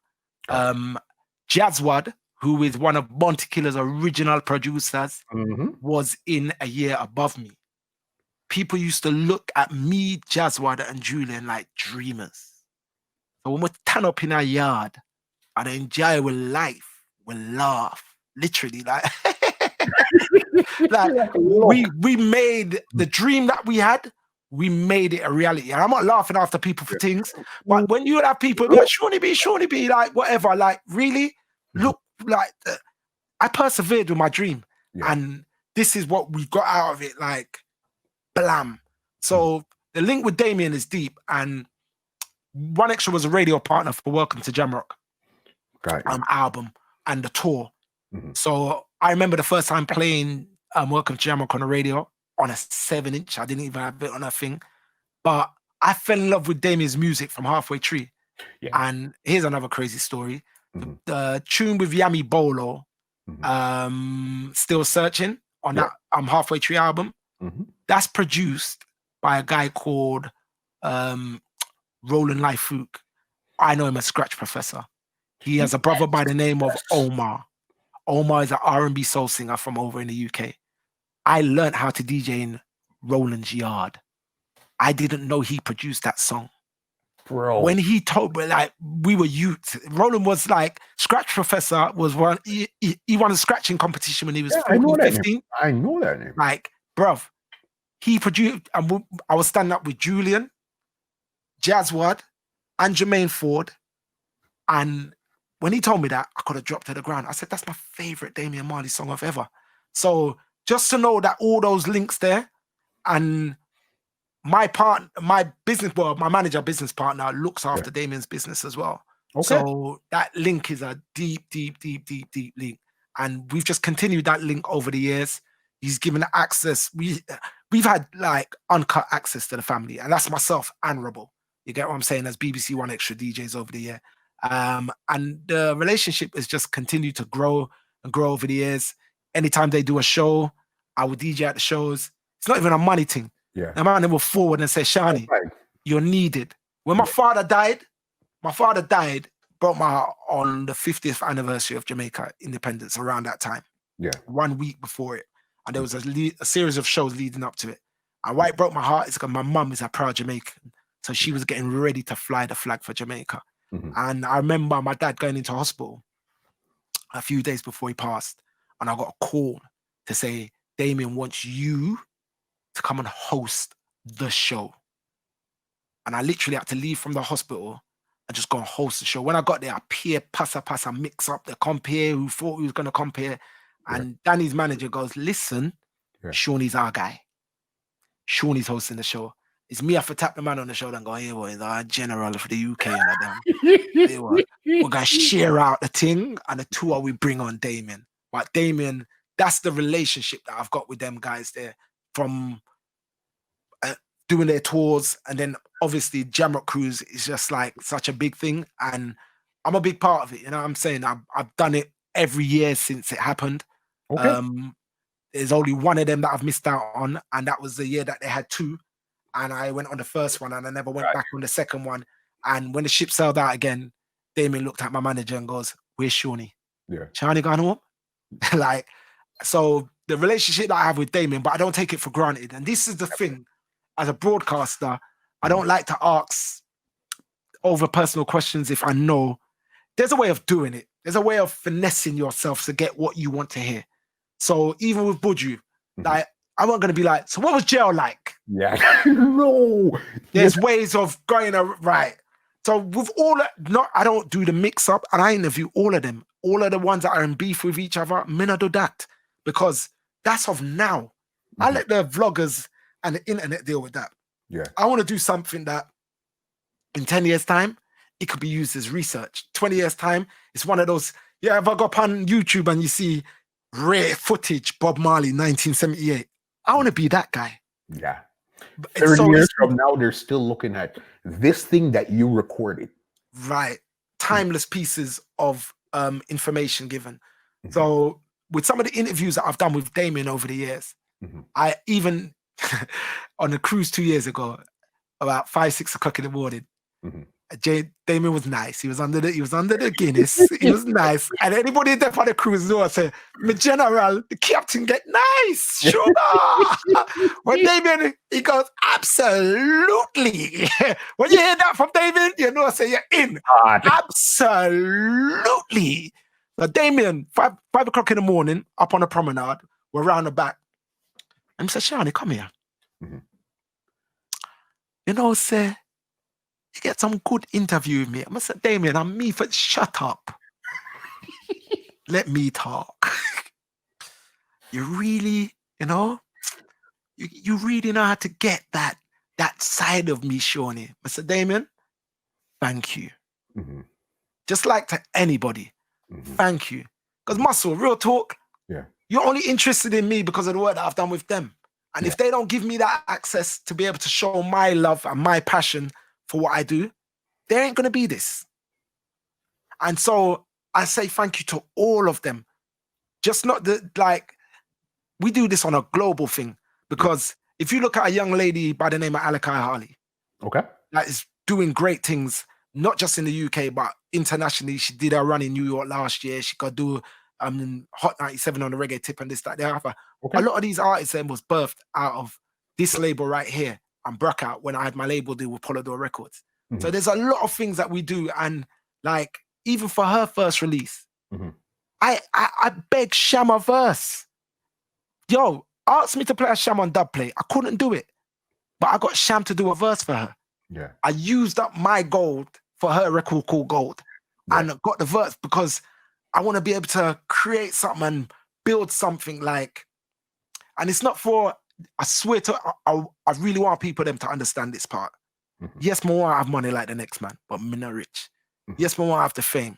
Jazzwad, who is one of Bounty Killer's original producers, was in a year above me. People used to look at me, Jazzwad, and Julian like dreamers. So when we turn up in our yard and enjoy with life, we laugh. Literally, like, like we made the dream that we had, we made it a reality. And I'm not laughing after people for things, but when you have people be like, Shawnee be, like, whatever, like, really, look, like, I persevered with my dream. And this is what we got out of it, like, blam. So the link with Damien is deep, and One Xtra was a radio partner for Welcome to Jamrock album and the tour. So I remember the first time playing Welcome to Jamrock on the radio on a 7-inch. I didn't even have it on a thing. But I fell in love with Damien's music from Halfway Tree. And here's another crazy story. The tune with Yami Bolo, Still Searching, on that Halfway Tree album, that's produced by a guy called Roland Lifeuk. I know him as Scratch Professor. He has a brother by the name of Omar. Omar is an R&B soul singer from over in the UK. I learned how to DJ in Roland's yard. I didn't know he produced that song. Bro. When he told me, like, we were youth. Roland was like, Scratch Professor was one, he won a scratching competition when he was 14, 15. I know that name. Like, bruv, he produced, and I was standing up with Julian, Jazzwad, and Jermaine Ford. And when he told me that, I could have dropped to the ground. I said, that's my favorite Damian Marley song of ever. So just to know that all those links there, and my manager business partner looks after Damien's business as well. So that link is a deep, deep, deep, deep, deep link. And we've just continued that link over the years. He's given access. We've had like uncut access to the family, and that's myself and Rebel. You get what I'm saying? As BBC One Xtra DJs over the year. And the relationship has just continued to grow and grow over the years. Anytime they do a show, I would DJ at the shows. It's not even a money thing. The man will forward and say, Seani, you're needed. When my father died, broke my heart on the 50th anniversary of Jamaica independence around that time. 1 week before it. And there was a series of shows leading up to it. And why it broke my heart is because my mum is a proud Jamaican. So she was getting ready to fly the flag for Jamaica. And I remember my dad going into hospital a few days before he passed. And I got a call to say, Damien wants you to come and host the show. And I literally had to leave from the hospital and just go and host the show. When I got there, I peer, passa, mix up the compare, who thought we was going to compare. And Danny's manager goes, listen, Seani's our guy. Seani's hosting the show. It's me, I have to tap the man on the shoulder and go, hey, boy, our general for the UK and them. Hey, we're going to share out the thing, and the tour we bring on Damien. But Damien, that's the relationship that I've got with them guys there from doing their tours. And then obviously Jamrock Cruise is just like such a big thing. And I'm a big part of it. You know what I'm saying? I've done it every year since it happened. Okay. There's only one of them that I've missed out on. And that was the year that they had 2. And I went on the first one and I never went back on the second one. And when the ship sailed out again, Damien looked at my manager and goes, where's Seani? Yeah. Seani gone home? Like, so the relationship that I have with Damien, but I don't take it for granted. And this is the thing, as a broadcaster, I don't like to ask over personal questions if I know. There's a way of doing it. There's a way of finessing yourself to get what you want to hear. So even with Buju, like, I wasn't going to be like, so what was jail like? Yeah. No. There's ways of going right. So with all that, I don't do the mix up, and I interview all of them. All of the ones that are in beef with each other, I do that. Because that's of now. I let the vloggers and the internet deal with that. Yeah. I want to do something that in 10 years' time, it could be used as research. 20 years' time, it's one of those, if I go up on YouTube and you see rare footage, Bob Marley, 1978, I want to be that guy. Yeah. 30 years from now, they're still looking at this thing that you recorded. Right. Timeless pieces of information given. So with some of the interviews that I've done with Damien over the years, I even on a cruise 2 years ago, about 5, 6 o'clock in the morning, Damien was nice. He was under the Guinness. He was nice. And anybody there for the cruise know, I say, my general, the captain get nice. Sure. When Damien, he goes, absolutely. When you hear that from Damien, you know, I say, you're in. Absolutely. So Damien, 5 o'clock in the morning, up on the promenade, we're round the back. And I said, Seani, come here. You know, say, you get some good interview with me. I said, Damien, I'm me for shut up. Let me talk. You really, you know, you really know how to get that side of me, Seani. I said, Damien, thank you. Just like to anybody, thank you. Because Muscle, real talk, you're only interested in me because of the work that I've done with them. And if they don't give me that access to be able to show my love and my passion for what I do, there ain't going to be this. And so I say thank you to all of them. Just not we do this on a global thing, because if you look at a young lady by the name of Alakai Harley, that is doing great things, not just in the UK, but internationally. She did her run in New York last year. She got to do Hot 97 on the reggae tip and this, that, the other. A lot of these artists then was birthed out of this label right here and Brackout when I had my label deal with Polydor Records. So there's a lot of things that we do. And like, even for her first release, I begged Shama verse. Yo, asked me to play a Sham on dub play. I couldn't do it. But I got Sham to do a verse for her. Yeah. I used up my gold for her record called Gold. And got the verse because I want to be able to create something and build something like, and it's not for, I swear to, I really want people them to understand this part. Yes, I want to have money like the next man, but I'm not rich. Yes, I want to have the fame.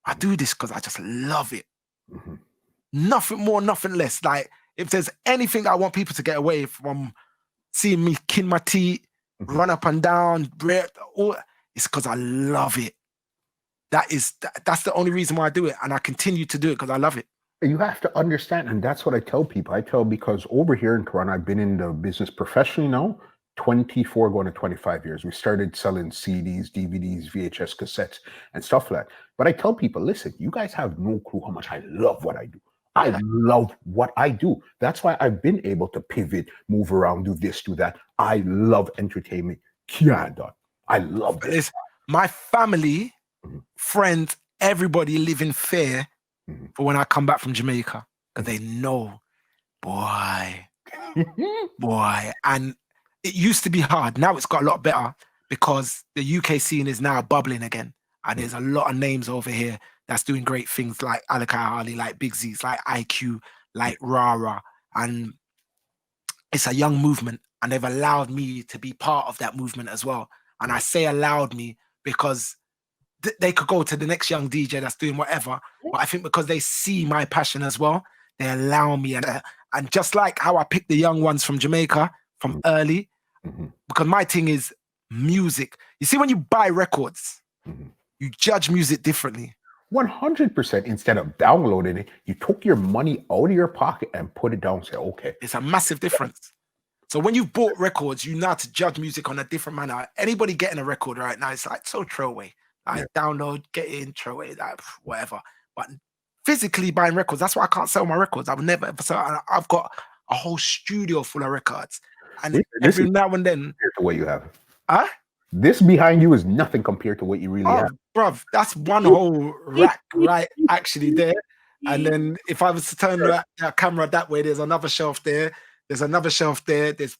I do this because I just love it. Nothing more, nothing less. Like, if there's anything I want people to get away from seeing me kin my teeth, run up and down, it's because I love it. That's the only reason why I do it. And I continue to do it because I love it. You have to understand, and that's what I tell people. Because over here in Toronto, I've been in the business professionally now, 24 going to 25 years. We started selling CDs, DVDs, VHS cassettes, and stuff like that. But I tell people, listen, you guys have no clue how much I love what I do. I love what I do. That's why I've been able to pivot, move around, do this, do that. I love entertainment. I love this. My family, friends, everybody live in fear for when I come back from Jamaica. Because they know, boy. And it used to be hard. Now it's got a lot better because the UK scene is now bubbling again. And there's a lot of names over here that's doing great things like Alakai Harley, like Big Z's, like IQ, like Rara. And it's a young movement, and they've allowed me to be part of that movement as well. And I say allowed me because they could go to the next young DJ that's doing whatever. But I think because they see my passion as well, they allow me. And just like how I picked the young ones from Jamaica from early, because my thing is music. You see, when you buy records, you judge music differently. 100%. Instead of downloading it, you took your money out of your pocket and put it down and say, okay. It's a massive difference. So when you've bought records, you know how to judge music on a different manner. Anybody getting a record right now, it's like so throwaway. Like download, get in, throw it, like whatever. But physically buying records, that's why I can't sell my records. I would never ever sell. I've got a whole studio full of records. And every now and then, compared to what you have. Huh? This behind you is nothing compared to what you really have. Bruv, that's one whole rack right actually there. And then if I was to turn that camera that way, there's another shelf there. There's another shelf there. There's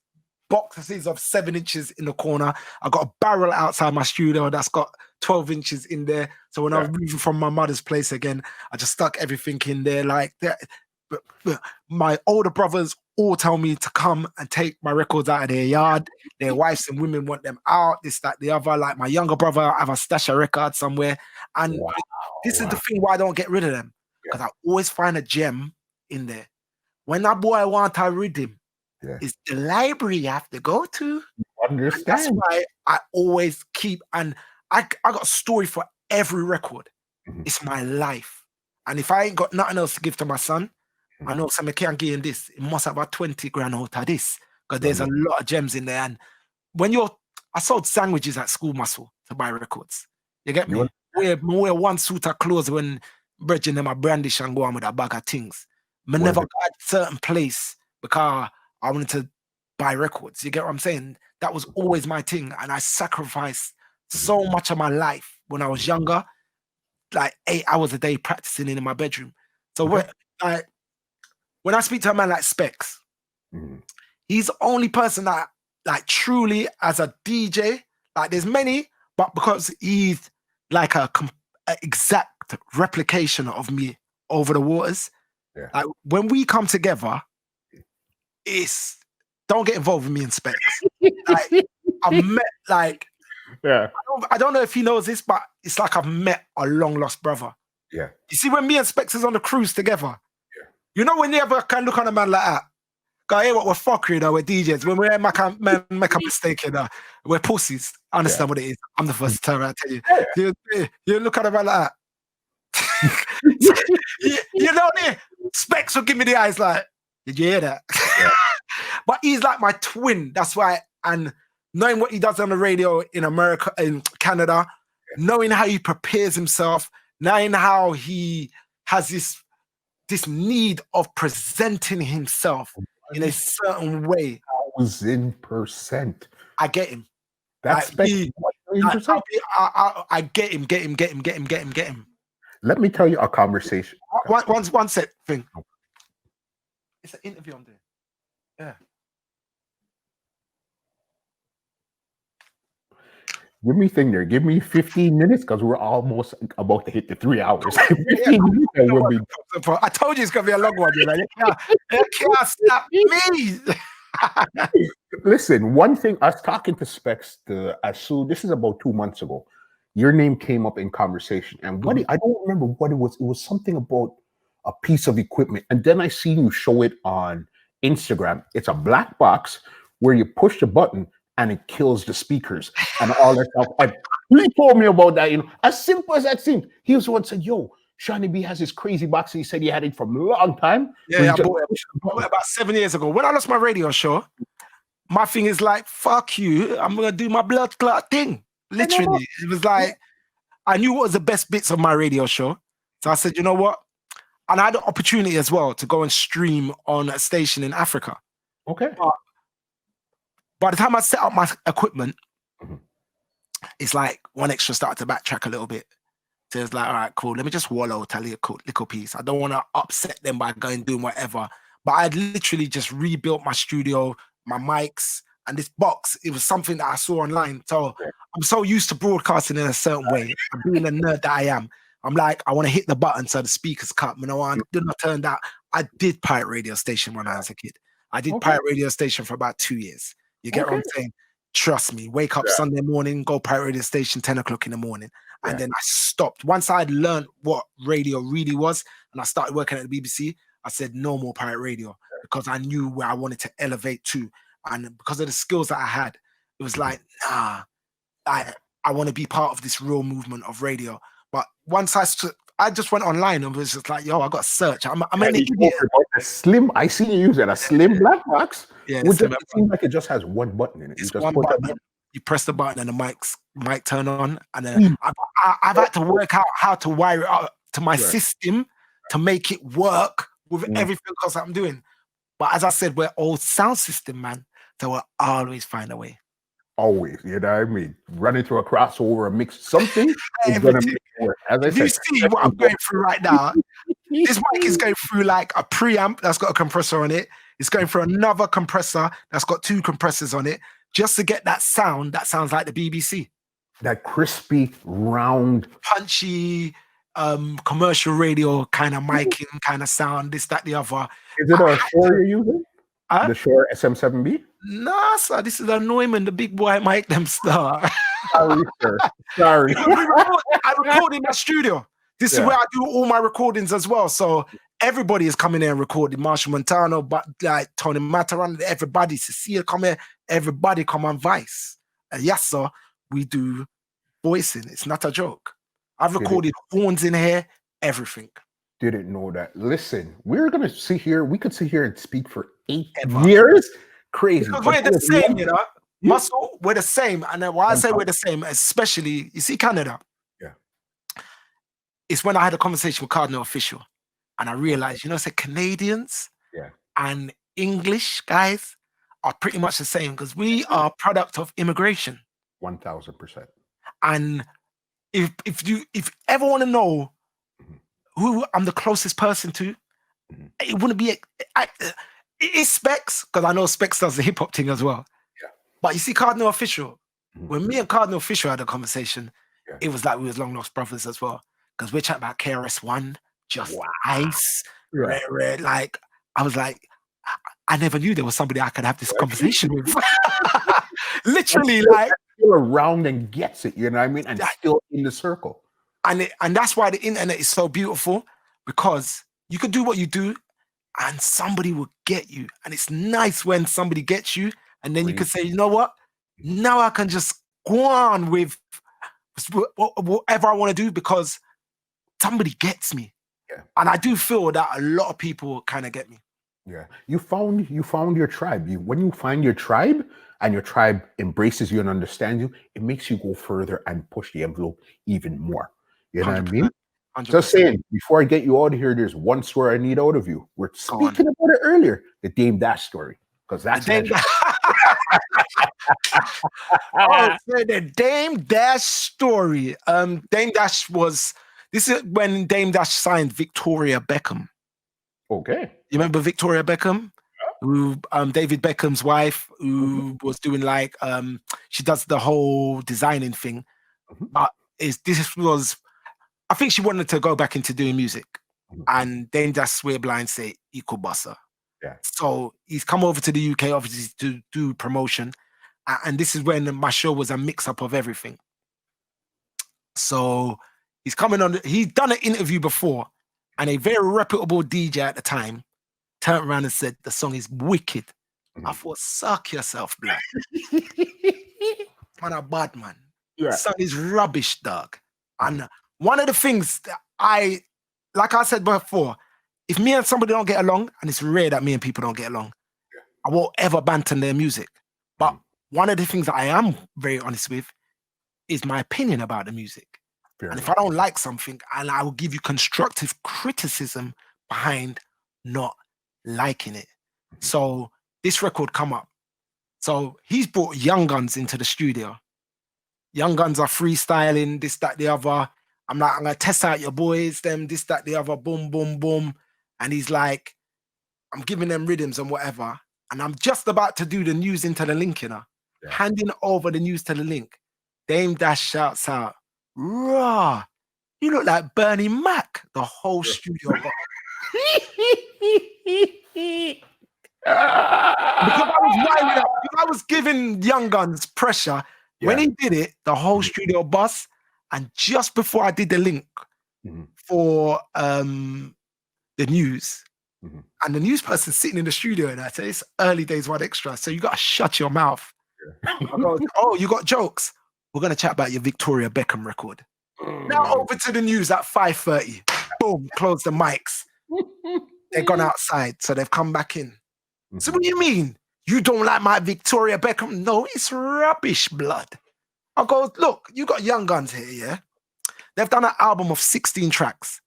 boxes of 7 inches in the corner. I got a barrel outside my studio that's got 12 inches in there. So when I was moving from my mother's place again, I just stuck everything in there like that. But my older brothers all tell me to come and take my records out of their yard. Their wives and women want them out, this, that, the other. Like my younger brother, I have a stash of records somewhere. And this is the thing why I don't get rid of them. Because I always find a gem in there. When that boy want a rhythm, it's the library you have to go to. Understand. That's why I always keep, and I got a story for every record. It's my life. And if I ain't got nothing else to give to my son, I know some can't give him this. It must have about 20 grand out of this. Because there's a lot of gems in there. And when I sold sandwiches at School Muscle to buy records. You get me? Wear one suit of clothes when bridging them a brandish and go on with a bag of things. I never got a certain place because I wanted to buy records. You get what I'm saying? That was always my thing. And I sacrificed so much of my life when I was younger, like 8 hours a day practicing in my bedroom. So when I speak to a man like Specs, he's the only person that like truly as a DJ, like there's many, but because he's like a exact replication of me over the waters, like when we come together, it's don't get involved with me and Specs. Like, I've met like I don't know if he knows this, but it's like I've met a long lost brother. You see, when me and Specs is on the cruise together, you know when you ever can look on a man like that, go, hey, what we're fuckery, we're DJs. When we make a mistake, we're pussies. I understand what it is. I'm the first to tell you. You look at a man like that. you know, Specs will give me the eyes like, did you hear that? But he's like my twin. That's why, and knowing what he does on the radio in America, in Canada, knowing how he prepares himself, knowing how he has this need of presenting himself in a certain way. 1,000%. I get him. That's I get him. Let me tell you a conversation. One set thing. It's an interview I'm doing. Yeah. Give me thing there. Give me 15 minutes because we're almost about to hit the 3 hours. 15 minutes will be... I told you it's going to be a long one. You can't stop me. Listen, one thing, I was talking to Specs, this is about 2 months ago. Your name came up in conversation. And I don't remember what it was. It was something about a piece of equipment. And then I seen you show it on Instagram. It's a black box where you push the button and it kills the speakers and all that stuff. And he told me about that, as simple as that seemed. He was the one who said, yo, Seani B has this crazy box. And he said he had it from a long time. Yeah, I bought it about 7 years ago. When I lost my radio show, my thing is like, fuck you. I'm going to do my blood clot thing. Literally. It was like, I knew what was the best bits of my radio show. So I said, you know what? And I had the opportunity as well to go and stream on a station in Africa. Okay. By the time I set up my equipment, it's like One Xtra started to backtrack a little bit. So it's like, all right, cool. Let me just wallow, tell you a little piece. I don't want to upset them by going doing whatever. But I literally just rebuilt my studio, my mics. And this box, it was something that I saw online. So I'm so used to broadcasting in a certain way. And being a nerd that I am, I'm like, I want to hit the button so the speakers cut. You know, I did not turn out. I did pirate radio station when I was a kid. I did pirate radio station for about 2 years. You get what I'm saying? Trust me. Wake up Sunday morning, go pirate radio station 10 o'clock in the morning. And then I stopped. Once I had learned what radio really was, and I started working at the BBC, I said no more pirate radio because I knew where I wanted to elevate to. And because of the skills that I had, it was like, nah, I want to be part of this real movement of radio. But once I just went online and was just like, yo, I got to search. I'm an idiot. A slim, I see you using a slim black box. Yeah, it seems like it just has one button in it. It's one button. You press the button and the mic turn on. And then I've had to work out how to wire it up to my system to make it work with everything else I'm doing. But as I said, we're old sound system, man. So we'll always find a way. Always, you know what I mean? Running through a crossover, a mix, something is going to make it work. As I said, you see what I'm going through right now? This mic is going through like a preamp that's got a compressor on it. It's going through another compressor that's got 2 compressors on it just to get that sound that sounds like the BBC. That crispy, round, punchy, commercial radio kind of miking, kind of sound, this, that, the other. Is it a Shure you're using? The Shure SM7B? Nah, sir, this is a Neumann, the big boy mic them star. Sorry, sir. Sorry. I record in my studio. This is where I do all my recordings as well. So everybody is coming in and recording. Marshall Montano, but like Tony Matterhorn, everybody, Cecilia come here, everybody come on Vice. And yes, sir, we do voicing. It's not a joke. I've recorded horns in here, everything. Didn't know that. Listen, we're gonna sit here. We could sit here and speak for 8 years. Crazy. Because we're the same, you know. Muscle, we're the same. And then why I say we're the same, especially you see Canada. Yeah. It's when I had a conversation with Cardinal Official, and I realized, you know, Canadians and English guys are pretty much the same because we are a product of immigration. 1000%. And if you ever want to know who I'm the closest person to, it wouldn't be it's Specs, because I know Specs does the hip hop thing as well. Yeah. But you see, Cardinal Official, when me and Cardinal Official had a conversation, it was like we was long lost brothers as well. Because we're chatting about KRS-One, Just Ice, Red. Like, I was like, I never knew there was somebody I could have this conversation with. Literally, like still around and gets it, you know what I mean? And still in the circle. And that's why the internet is so beautiful, because you can do what you do and somebody will get you. And it's nice when somebody gets you and then you can say, you know what? Now I can just go on with whatever I want to do because somebody gets me. Yeah. And I do feel that a lot of people kind of get me. Yeah. You found your tribe. When you find your tribe and your tribe embraces you and understands you, it makes you go further and push the envelope even more. You know what I mean? 100%. Just saying, before I get you out of here, there's one story I need out of you. We're speaking about it earlier, the Dame Dash story, because that's the Dame Dash story. Dame Dash this is when Dame Dash signed Victoria Beckham. Okay. You remember Victoria Beckham? Who David Beckham's wife, who was doing like she does the whole designing thing. But I think she wanted to go back into doing music. And then that's where Blind say equal bossa. Yeah. So he's come over to the UK obviously to do promotion. And this is when my show was a mix-up of everything. So he's coming on, he's done an interview before, and a very reputable DJ at the time turned around and said, the song is wicked. I thought, suck yourself, blood. Man, a bad man. Yeah. The song is rubbish, dog. And one of the things that like I said before, if me and somebody don't get along, and it's rare that me and people don't get along, I won't ever banter their music. But one of the things that I am very honest with is my opinion about the music. And if I don't like something, and I will give you constructive criticism behind not liking it. So this record come up. So he's brought Young Guns into the studio. Young Guns are freestyling, this, that, the other. I'm like, I'm going to test out your boys, them, this, that, the other, boom, boom, boom. And he's like, I'm giving them rhythms and whatever. and I'm just about to do the news into the link, handing over the news to the link. Dame Dash shouts out, "Raw, you look like Bernie Mac." The whole studio got because I was giving Young Guns pressure. When he did it, the whole studio bust. And just before I did the link for the news, and the news person sitting in the studio, and I said, "It's early days, one extra, so you got to shut your mouth." I go, "Oh, you got jokes? We're going to chat about your Victoria Beckham record." Now over to the news at 5:30. Boom, close the mics. They're gone outside, so they've come back in. So what do you mean? You don't like my Victoria Beckham? No, it's rubbish, blood. I go, "Look, you got Young Guns here, yeah? They've done an album of 16 tracks.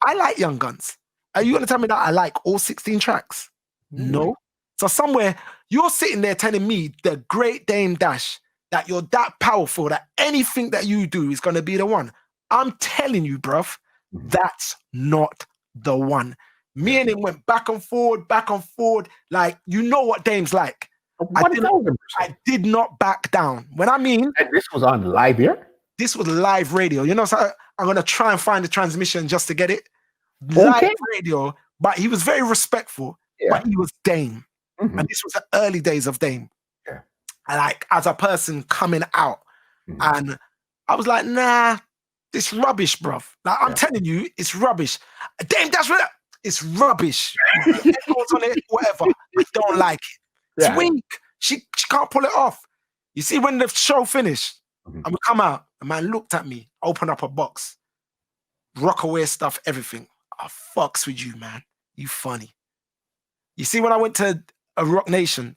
I like Young Guns. Are you going to tell me that I like all 16 tracks? No. So somewhere you're sitting there telling me, the great Dame Dash, that you're that powerful, that anything that you do is going to be the one. I'm telling you, bruv, that's not the one." Me and him went back and forward. Like, you know what Dame's like. I did not back down. When I mean... And this was on live here? This was live radio. You know, so I'm going to try and find the transmission just to get it. Live radio, but he was very respectful, but he was Dame. And this was the early days of Dame. And like, as a person coming out, and I was like, "Nah, this rubbish, bruv. Like, I'm telling you, it's rubbish. Dame, that's what it's rubbish. Echoes on it, whatever. I don't like it. It's weak. She can't pull it off." You see, when the show finished, and we come out, the man looked at me, opened up a box, Rockaway stuff, everything. "I fucks with you, man. You funny." You see, when I went to a Rock Nation,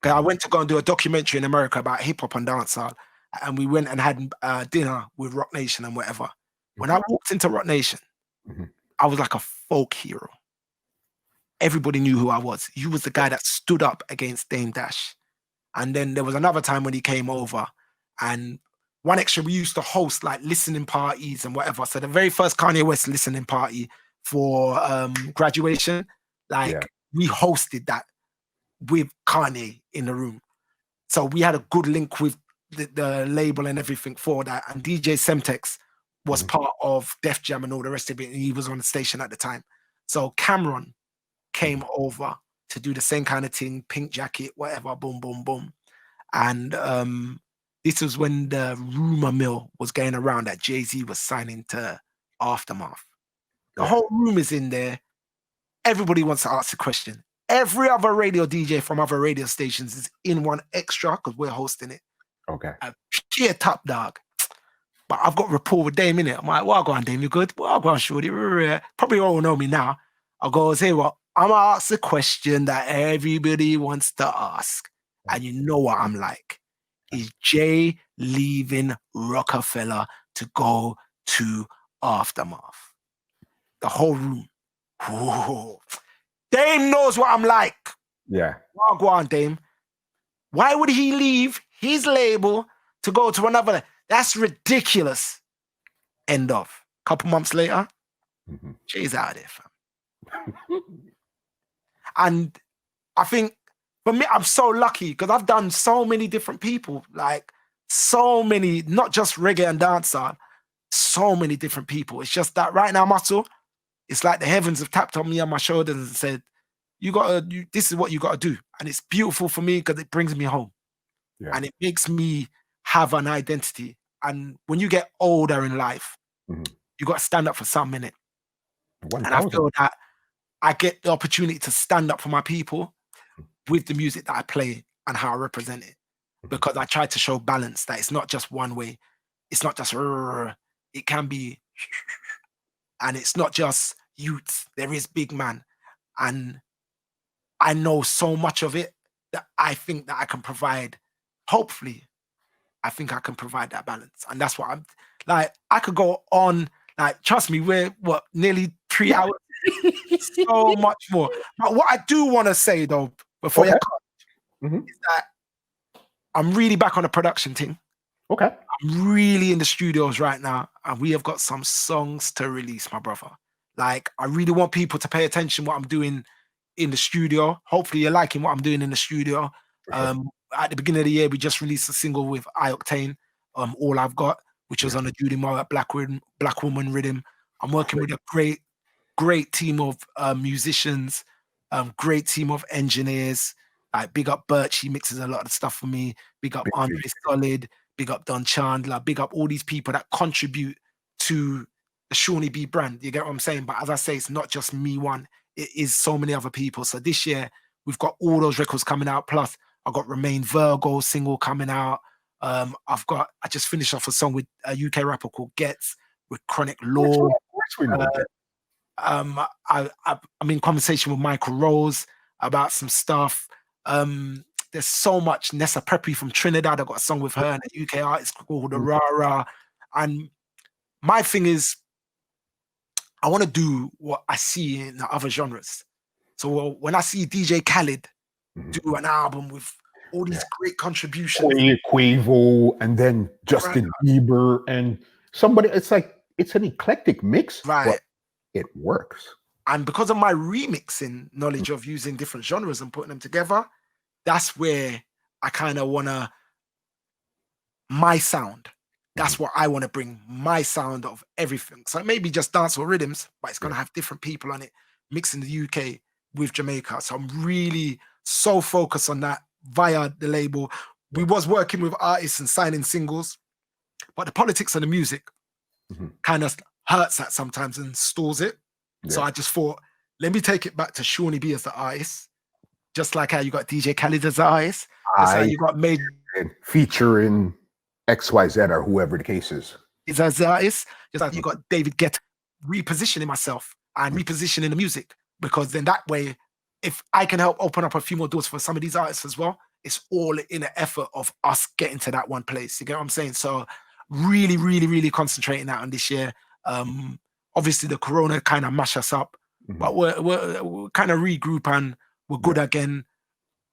I went to go and do a documentary in America about hip hop and dancehall, and we went and had dinner with Rock Nation and whatever. When I walked into Rock Nation, I was like a folk hero. Everybody knew who I was. You was the guy that stood up against Dame Dash. And then there was another time when he came over, and One Extra, we used to host like listening parties and whatever. So the very first Kanye West listening party for graduation, we hosted that with Kanye in the room. So we had a good link with the label and everything for that. And DJ Semtex was part of Def Jam and all the rest of it. And he was on the station at the time. So Cameron came over to do the same kind of thing, pink jacket, whatever, boom, boom, boom. And this was when the rumor mill was going around that Jay-Z was signing to Aftermath. The whole room is in there. Everybody wants to ask a question. Every other radio DJ from other radio stations is in One Extra because we're hosting it. Okay. Pure top dog. But I've got rapport with Dame in it. I'm like, "Well, go on, Dame, you good? Well, go on, shorty." Probably all know me now. I'll go, "Hey, what? I'm going to ask the question that everybody wants to ask." And you know what I'm like. Is Jay leaving Rockefeller to go to Aftermath? The whole room. Whoa. Dame knows what I'm like. Yeah. Well, go on, Dame. Why would he leave his label to go to another? That's ridiculous. End of. Couple months later, Jay's out of there, fam. And I think for me, I'm so lucky because I've done so many different people, like so many, not just reggae and dancehall, so many different people. It's just that right now, Muscle, it's like the heavens have tapped on me on my shoulders and said, this is what you got to do. And it's beautiful for me because it brings me home. Yeah. And it makes me have an identity. And when you get older in life, you got to stand up for some minute. And I feel that I get the opportunity to stand up for my people with the music that I play and how I represent it. Because I try to show balance, that it's not just one way. It's not just, it can be, and it's not just youths. There is big man. And I know so much of it that I think that I can provide, hopefully, I think I can provide that balance. And that's what I'm, like, I could go on, like, trust me, we're, nearly 3 hours? So much more. But what I do want to say, though, before you cut, is that I'm really back on the production thing. Okay. I'm really in the studios right now, and we have got some songs to release, my brother. Like, I really want people to pay attention what I'm doing in the studio. Hopefully you're liking what I'm doing in the studio. Sure. At the beginning of the year, we just released a single with Ioctane, All I've Got, which was on the Judy Moore Black Woman rhythm. I'm working with a great team of musicians, great team of engineers. Like big up Birch, he mixes a lot of stuff for me. Big up Andre Solid, big up Don Chandler, big up all these people that contribute to the Shawnee B brand. You get what I'm saying? But as I say, it's not just me one, it is so many other people. So this year we've got all those records coming out. Plus I've got Remain Virgo single coming out. I just finished off a song with a UK rapper called Gets with Chronic Law. I'm in conversation with Michael Rose about some stuff. There's so much. Nessa Preppy from Trinidad, I got a song with her and a UK artist called Aurora. And my thing is, I want to do what I see in the other genres. So when I see DJ Khaled do an album with all these great contributions, Quavo, and then Justin Bieber, and somebody, it's like it's an eclectic mix, but it works. And because of my remixing knowledge of using different genres and putting them together, that's where I kind of want to, my sound. That's what I want to bring, my sound of everything. So maybe just dancehall rhythms, but it's going to have different people on it, mixing the UK with Jamaica. So I'm really so focused on that via the label. We was working with artists and signing singles, but the politics of the music kind of hurts that sometimes and stalls it. So I just thought, let me take it back to Shawnee B as the artist, just like how you got DJ Khaled as the artist, just how you got Major featuring XYZ or whoever the case is. As the artist, just like you got David Guetta, repositioning myself and repositioning the music, because then that way, if I can help open up a few more doors for some of these artists as well, it's all in an effort of us getting to that one place. You get what I'm saying? So really, really, really concentrating that on this year. Obviously the corona kind of mashed us up, but we're kind of regroup and we're good again,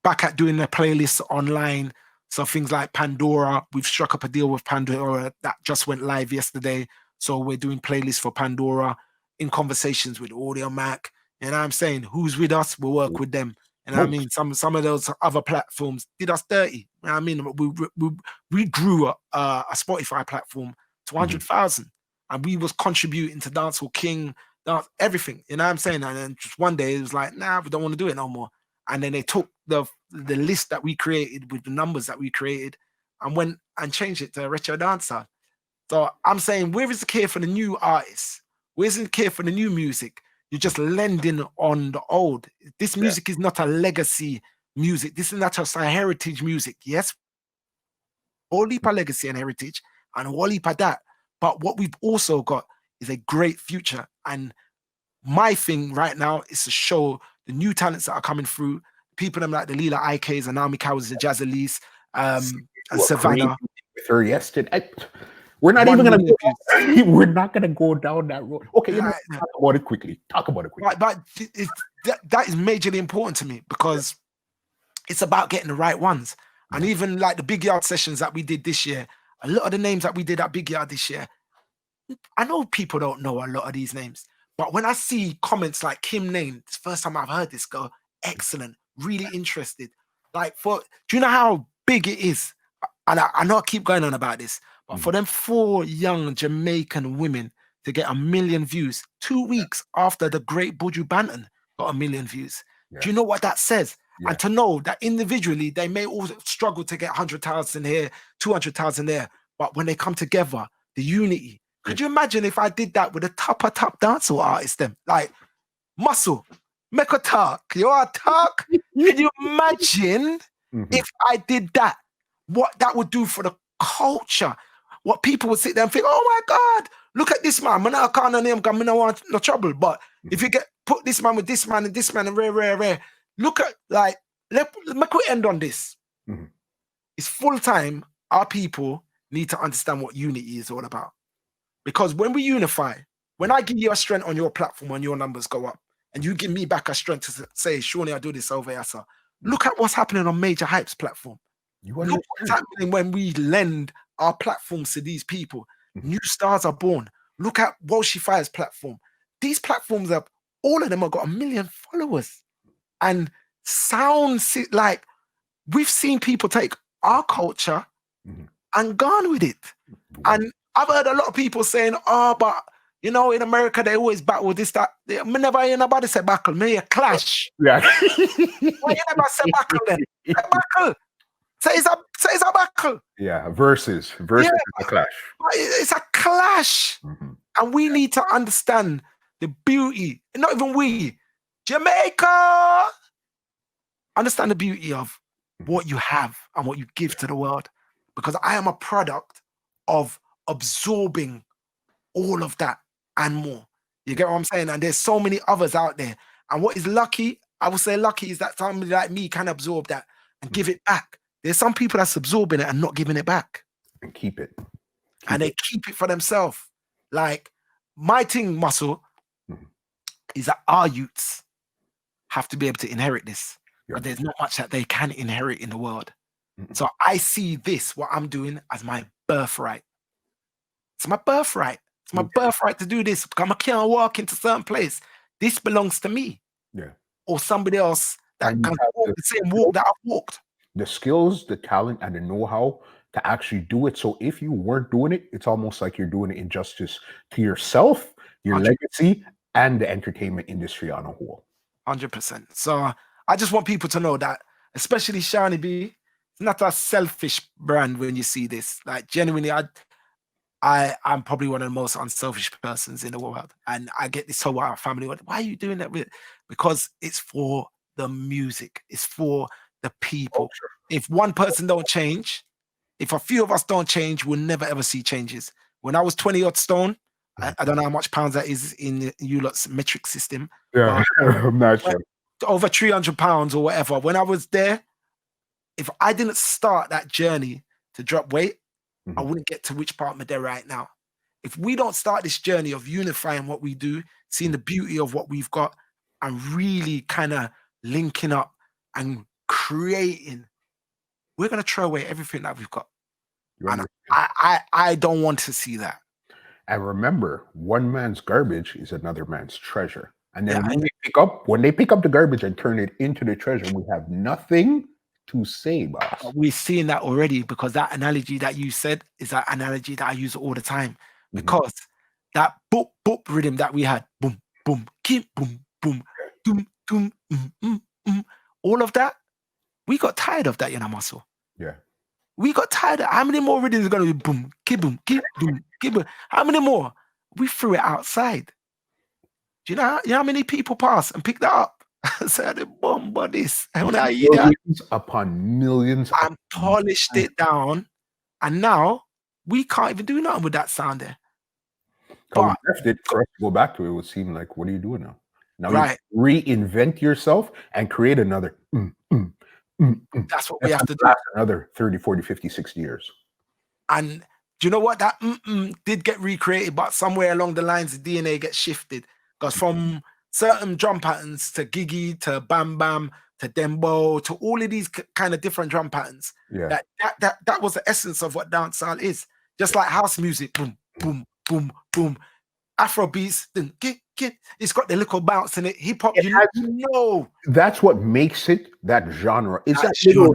back at doing the playlists online. So things like Pandora, we've struck up a deal with Pandora that just went live yesterday. So we're doing playlists for Pandora, in conversations with Audio Mac. You know what I'm saying? Who's with us, we'll work with them. You know what I mean? Some of those other platforms did us dirty. You know what I mean? We grew a Spotify platform to 100,000. And we was contributing to Dancehall King, everything. You know what I'm saying? And then just one day it was like, nah, we don't want to do it no more. And then they took the list that we created with the numbers that we created and went and changed it to a retro dancer. So I'm saying, where is the care for the new artists? Where's the care for the new music? You're just lending on the old. This music is not a legacy music. This is not just a heritage music. Yes, all heap of legacy and heritage and all heap of that. But what we've also got is a great future. And my thing right now is to show the new talents that are coming through, people like the Lila IKs and Naomi Cowards and Jazz Elise, and Savannah. With her yesterday. We're not even going to we're not going to go down that road. Okay, talk about it quickly. Right, but that is majorly important to me because it's about getting the right ones. And even like the Big Yard sessions that we did this year, a lot of the names that we did at Big Yard this year, I know people don't know a lot of these names, but when I see comments like Kim Name, it's the first time I've heard this girl, excellent, really interested. Like, do you know how big it is? And I know I keep going on about this, but for them 4 young Jamaican women to get 1 million views 2 weeks after the great Buju Banton got 1 million views. Do you know what that says? And to know that individually, they may all struggle to get 100,000 here, 200,000 there. But when they come together, the unity. Could you imagine if I did that with a top dancehall artist then? Like, Muscle, make a talk. You are talk? Can you imagine if I did that? What that would do for the culture? What people would sit there and think, oh my God, look at this man. I can't name him, I don't want no trouble. But if you put this man with this man and this man and rare. Look at, like, let me end on this. It's full time. Our people need to understand what unity is all about. Because when we unify, when I give you a strength on your platform, when your numbers go up, and you give me back a strength to say, Shawnee, I do this over here, sir. Look at what's happening on Major Hype's platform. Look what's happening when we lend our platforms to these people. New stars are born. Look at Walshy Fire's platform. These platforms all of them have got 1 million followers. and sounds like we've seen people take our culture and gone with it. And I've heard a lot of people saying, oh, but you know, in America, they always battle this, that. Me never hear nobody say battle. Me a clash. Yeah. Why you never say battle then? Say battle. Say it's a battle. Yeah, versus is a clash. It's a clash. And we need to understand the beauty, not even we, Jamaica, understand the beauty of what you have and what you give to the world. Because I am a product of absorbing all of that and more. You get what I'm saying? And there's so many others out there. And what is lucky, I would say lucky, is that somebody like me can absorb that and give it back. There's some people that's absorbing it and not giving it back. And keep it. They keep it for themselves. Like, my thing, Muscle, is that our youths have to be able to inherit this. But there's not much that they can inherit in the world. So I see this, what I'm doing, as my birthright. It's my birthright. It's my birthright to do this. I can't walk into a certain place. This belongs to me. Yeah. Or somebody else that can walk the same walk that I've walked. The skills, the talent, and the know-how to actually do it. So if you weren't doing it, it's almost like you're doing it injustice to yourself, your 100%. Legacy, and the entertainment industry on a whole. 100%. So I just want people to know that, especially Seani B, it's not a selfish brand when you see this. Like, genuinely, I'm probably one of the most unselfish persons in the world. And I get this whole family, why are you doing that? Because it's for the music. It's for the people. If one person don't change, if a few of us don't change, we'll never ever see changes. When I was 20 odd stone, I don't know how much pounds that is in you lot's metric system. Yeah, I'm not sure. Over 300 pounds or whatever. When I was there, if I didn't start that journey to drop weight, I wouldn't get to which part I'm there right now. If we don't start this journey of unifying what we do, seeing the beauty of what we've got, and really kind of linking up and creating, we're going to throw away everything that we've got. And I don't want to see that. And remember, one man's garbage is another man's treasure. And then when they pick up the garbage and turn it into the treasure, we have nothing to say, boss. We've seen that already, because that analogy that you said is that analogy that I use all the time. Because that boop boop rhythm that we had, boom boom, keep boom boom, doom doom, all of that, we got tired of that in our muscle. Yeah, we got tired of. How many more rhythms are going to be boom, keep boom, keep boom, keep boom? How many more? We threw it outside. Do you know how many people pass and pick that up? Said bomb this. Millions upon millions. And polished it down, and now we can't even do nothing with that sound there. But left it for us to go back to it would seem like, what are you doing now? Now you reinvent yourself and create another. That's what we have to do. Another 30, 40, 50, 60 years. And do you know what? That did get recreated, but somewhere along the lines, the DNA gets shifted. Because from certain drum patterns to Giggy, to Bam Bam, to Dembo, to all of these kind of different drum patterns, that was the essence of what dancehall is. Just like house music, boom, boom, boom, boom. Afro beats, then it's got the little bounce in it. Hip hop, that's what makes it that genre. It's that little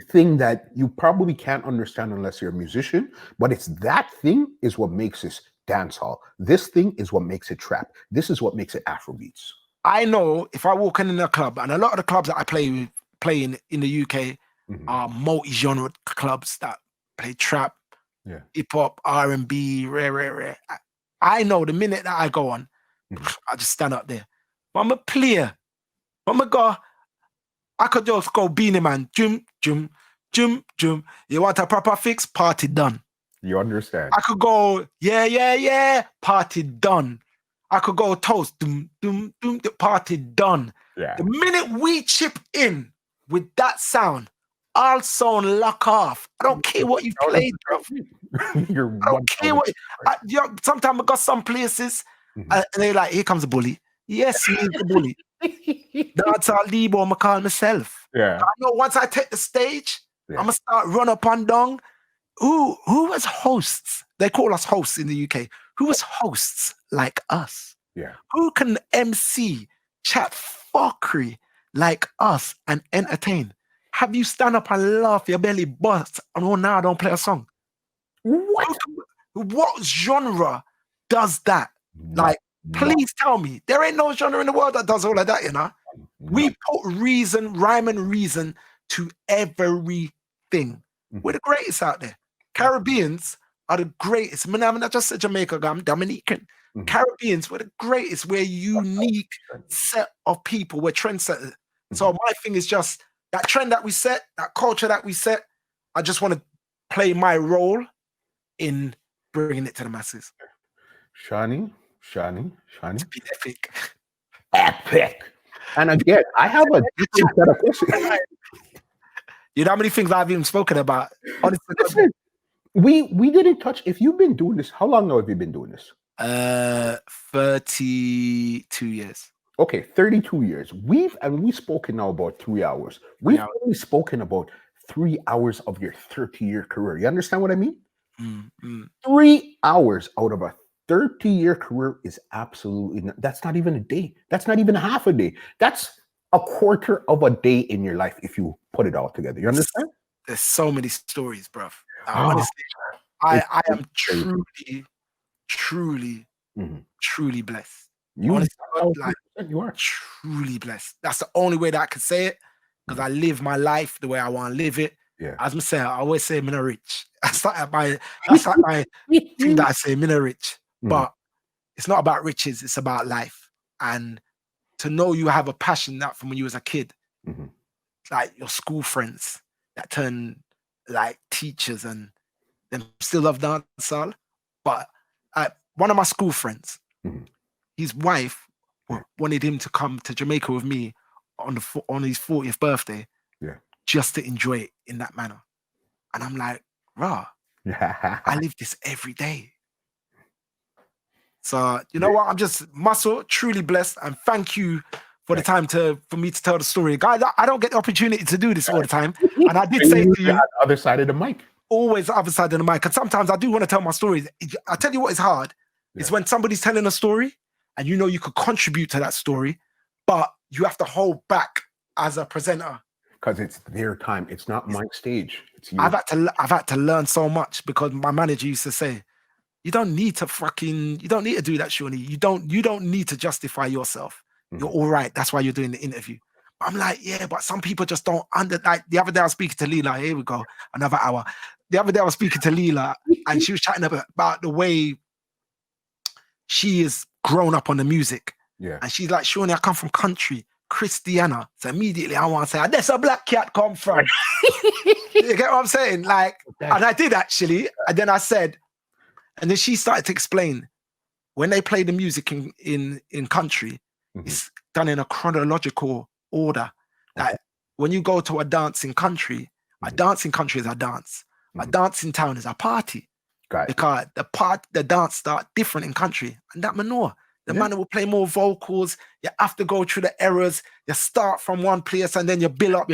thing that you probably can't understand unless you're a musician, but it's that thing is what makes this dancehall. This thing is what makes it trap. This is what makes it Afro beats. I know if I walk in a club, and a lot of the clubs that I play in the UK are multi-genre clubs that play trap, hip hop, R&B, rare. I know the minute that I go on, I just stand up there. But I'm a player. I could just go Beanie Man, jum. You want a proper fix? Party done. You understand? I could go, yeah, party done. I could go toast, doom, the party done. Yeah. The minute we chip in with that sound, all sound lock off. I don't care what you played, bro. I don't care what. Sometimes I got some places, and they're like, here comes a bully. Yes, he is the bully. That's all Debo, I'm call myself. Yeah. I know once I take the stage, I'm going to start run up and down. Who was hosts? They call us hosts in the UK. Who was hosts like us? Yeah. Who can MC, chat fuckery, like us and entertain? Have you stand up and laugh your belly bust and oh now I don't play a song? What? What genre does that? No, Like, no, please tell me. There ain't no genre in the world that does all of that, you know? no. We put reason, rhyme and reason to everything. We're the greatest out there. Caribbeans are the greatest. I mean, I just said Jamaica, I'm Dominican. Mhm. Caribbeans, we're the greatest. We're a unique set of people. We're trendsetters. So my thing is just that trend that we set, that culture that we set, I just want to play my role in bringing it to the masses. Seani. To be epic. Epic. And again, I have a different set of questions. You know how many things I've even spoken about? Honestly, Listen, we didn't touch. If you've been doing this, how long now have you been doing this? 32 years. Okay, 32 years. We've spoken now about 3 hours. We've only spoken about 3 hours of your 30-year career. You understand what I mean? 3 hours out of a 30-year career is absolutely that's not even a day. That's not even half a day. That's a quarter of a day in your life if you put it all together. You understand? There's so many stories, bruv. Honestly, I am truly blessed. Honestly, You are truly blessed. That's the only way that I can say it, because I live my life the way I want to live it. Yeah. As I say, I always say I'm not rich. That's like my thing that I say, I'm not rich. But it's not about riches, it's about life. And to know you have a passion that from when you was a kid, like your school friends that turn like teachers and them still love dancehall. But one of my school friends, his wife wanted him to come to Jamaica with me on his 40th birthday, just to enjoy it in that manner. And I'm like, rah, I live this every day. So you know what? I'm just muscle, truly blessed, and thank you for the time for me to tell the story, guys. I don't get the opportunity to do this all the time, and I did say to you, on the other side of the mic. Always the other side of the mic. And sometimes I do want to tell my stories. I tell you what is hard is when somebody's telling a story and you know you could contribute to that story, but you have to hold back as a presenter. Because it's their time. It's not my stage. It's I've had to learn so much, because my manager used to say, you don't need to do that, Seani. You don't need to justify yourself. You're all right. That's why you're doing the interview. I'm like, yeah, but some people just don't like the other day I was speaking to Leela. Here we go, another hour. The other day I was speaking to Leela and she was chatting about the way she is grown up on the music. Yeah. And she's like, Seani, I come from country, Christiana. So immediately I want to say, there's a black cat come from. You get what I'm saying? Like, and I did actually. And then I said, and then she started to explain, when they play the music in country, it's done in a chronological order. Like when you go to a dance in country, a dance in country is a dance. A dance in town is a party. Because the dance start different in country. And that manure. The man will play more vocals. You have to go through the errors. You start from one place and then you build up.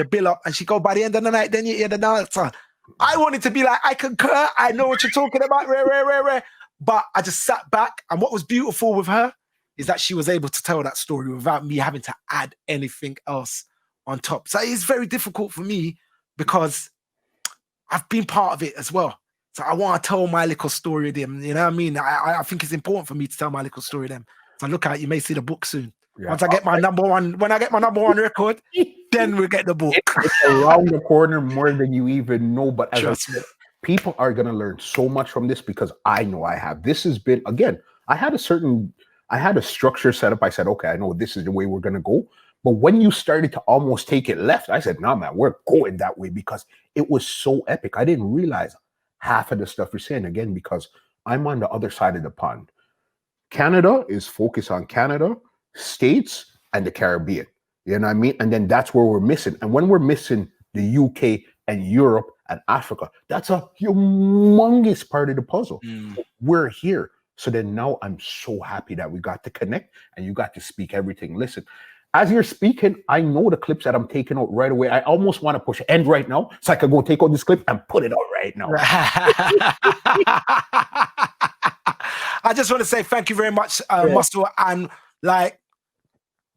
And she go, by the end of the night, then you hear the dancer. I wanted to be like, I concur. I know what you're talking about. Rare. But I just sat back. And what was beautiful with her is that she was able to tell that story without me having to add anything else on top. So it's very difficult for me because I've been part of it as well. So I want to tell my little story of them. You know what I mean? I think it's important for me to tell my little story of them. So look at it, you may see the book soon. Yeah. Once I get my number one, when I get my number one record, then we'll get the book. It's around the corner more than you even know. But as I said, people are going to learn so much from this because I know I have. This has been, again, I had a structure set up. I said, okay, I know this is the way we're going to go. But when you started to almost take it left, I said, nah, man, we're going that way because it was so epic. I didn't realize half of the stuff you're saying, again, because I'm on the other side of the pond. Canada is focused on Canada, States, and the Caribbean. You know what I mean? And then that's where we're missing. And when we're missing the UK and Europe and Africa, that's a humongous part of the puzzle. We're here. So then now I'm so happy that we got to connect and you got to speak everything. Listen, as you're speaking, I know the clips that I'm taking out right away. I almost want to push end right now so I can go take out this clip and put it out right now. I just want to say thank you very much, Muscle. And like,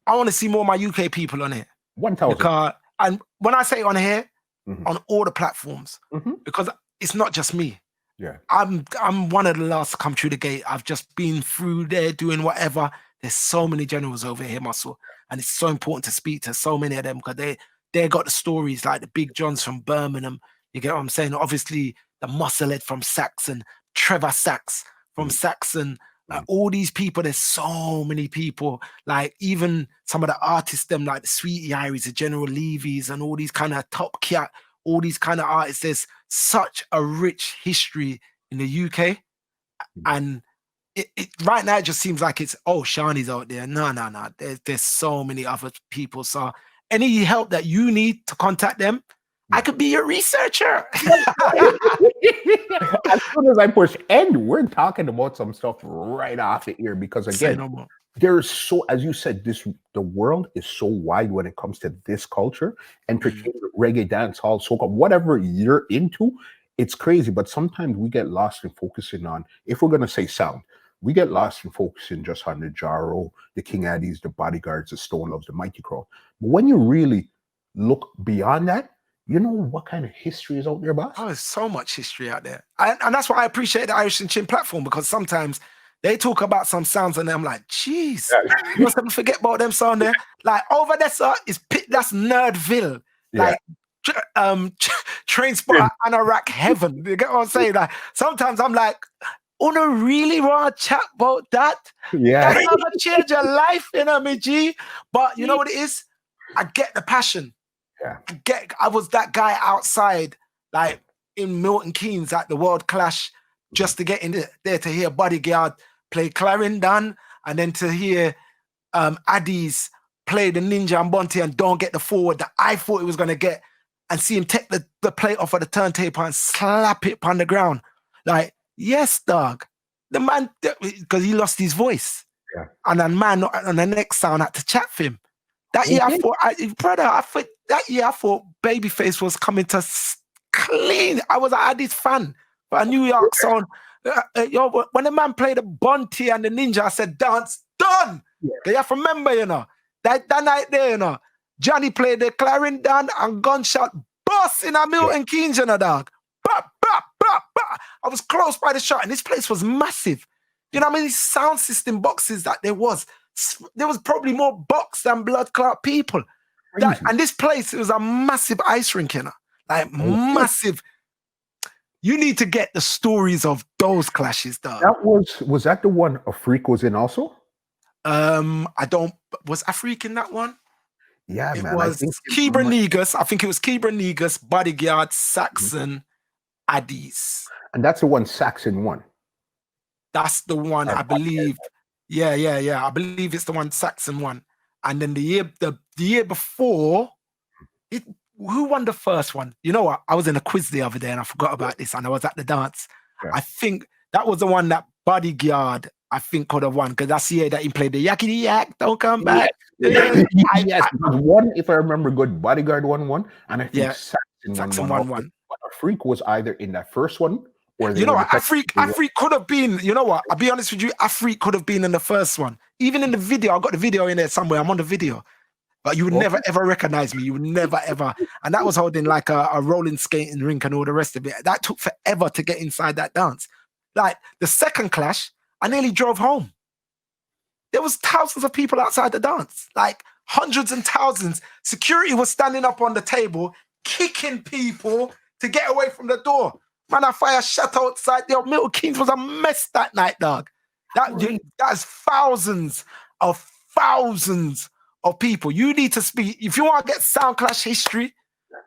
I want to see more of my UK people on it. 1,000. Because, and when I say on here, Mhm. on all the platforms, Mhm. because it's not just me. Yeah. I'm one of the last to come through the gate. I've just been through there doing whatever. There's so many generals over here, Muscle, and it's so important to speak to so many of them because they got the stories like the Big Johns from Birmingham. You get what I'm saying? Obviously, the Musclehead from Saxon, Trevor Sachs from Saxon. All these people, there's so many people. Like even some of the artists, them like the Sweetie Iries, the General Levy's, and all these kind of Top Cat, all these kind of artists. There's such a rich history in the UK, and it right now it just seems like it's Seani's out there. No. There's so many other people. So any help that you need to contact them, I could be your researcher. As soon as I push end, we're talking about some stuff right off the ear because Say again, no more. there's so, as you said, the world is so wide when it comes to this culture, entertainment, reggae, dancehall, soca, whatever you're into, it's crazy. But sometimes we get lost in focusing on, if we're gonna say sound, we get lost in focusing just on the Jaro, the King Addies, the Bodyguards, the Stone Loves, the Mighty Crow. But when you really look beyond that, you know what kind of history is out there, boss? Oh, there's so much history out there. And that's why I appreciate the Irish and Chin platform, because sometimes they talk about some sounds and I'm like, geez, you must have forget about them sound there. Like over there, sir, that's Nerdville. Like Train Spotter Anorak Heaven. You get what I'm saying? Like sometimes I'm like, Una really want to chat about that? Yeah. That's gonna change your life, you know, me G. But you know what it is? I get the passion. Yeah. I was that guy outside, like in Milton Keynes at the World Clash, just to get in there to hear Bodyguard play Clarendon, and then to hear Addies play the Ninja and Bonte and don't get the forward that I thought he was going to get, and see him take the plate off of the turntable and slap it on the ground. Like, yes, dog. The man, because he lost his voice. Yeah. And then man on the next sound had to chat for him. That year, I thought Babyface was coming to clean. I was an Addies fan, but a New York sound. When the man played the Bonte and the Ninja, I said, dance done. Yeah. You have to remember, you know, that night there, you know, Johnny played the Clarendon and gunshot bust in a Milton Keynes, you know, dog. Bah, bah, bah, bah. I was close by the shot, and this place was massive. You know how many sound system boxes that there was? There was probably more box than blood clot people. And this place, it was a massive ice rink, you know, like massive. You need to get the stories of those clashes, dog. That was that the one Afrik was in also? Was Afrik in that one? Yeah, it man. Was Kebra Negus. I think it was Kebra Negus, Bodyguard, Saxon, Addies. And that's the one Saxon won. That's the one, I believe. Yeah. I believe it's the one Saxon won. And then the year before, who won the first one? You know what? I was in a quiz the other day and I forgot about this, and I was at the dance. Yeah. I think that was the one that Bodyguard, I think, could have won, because that's the year that he played the Yakety Yak, don't come back. Yes, one, if I remember good, Bodyguard won, and I think Saxon won. But Afrik was either in that first one, or you know what, Afrik could have been, you know what, I'll be honest with you, Afrik could have been in the first one. Even in the video, I've got the video in there somewhere, I'm on the video. But you would never, ever recognize me. You would never, ever. And that was holding like a rolling skating rink and all the rest of it. That took forever to get inside that dance. Like the second clash, I nearly drove home. There was thousands of people outside the dance, like hundreds and thousands. Security was standing up on the table, kicking people to get away from the door. Man, a fire shut outside. Yo, Milton Keynes was a mess that night, dog. That's thousands of people. You need to speak. If you want to get Sound Clash history,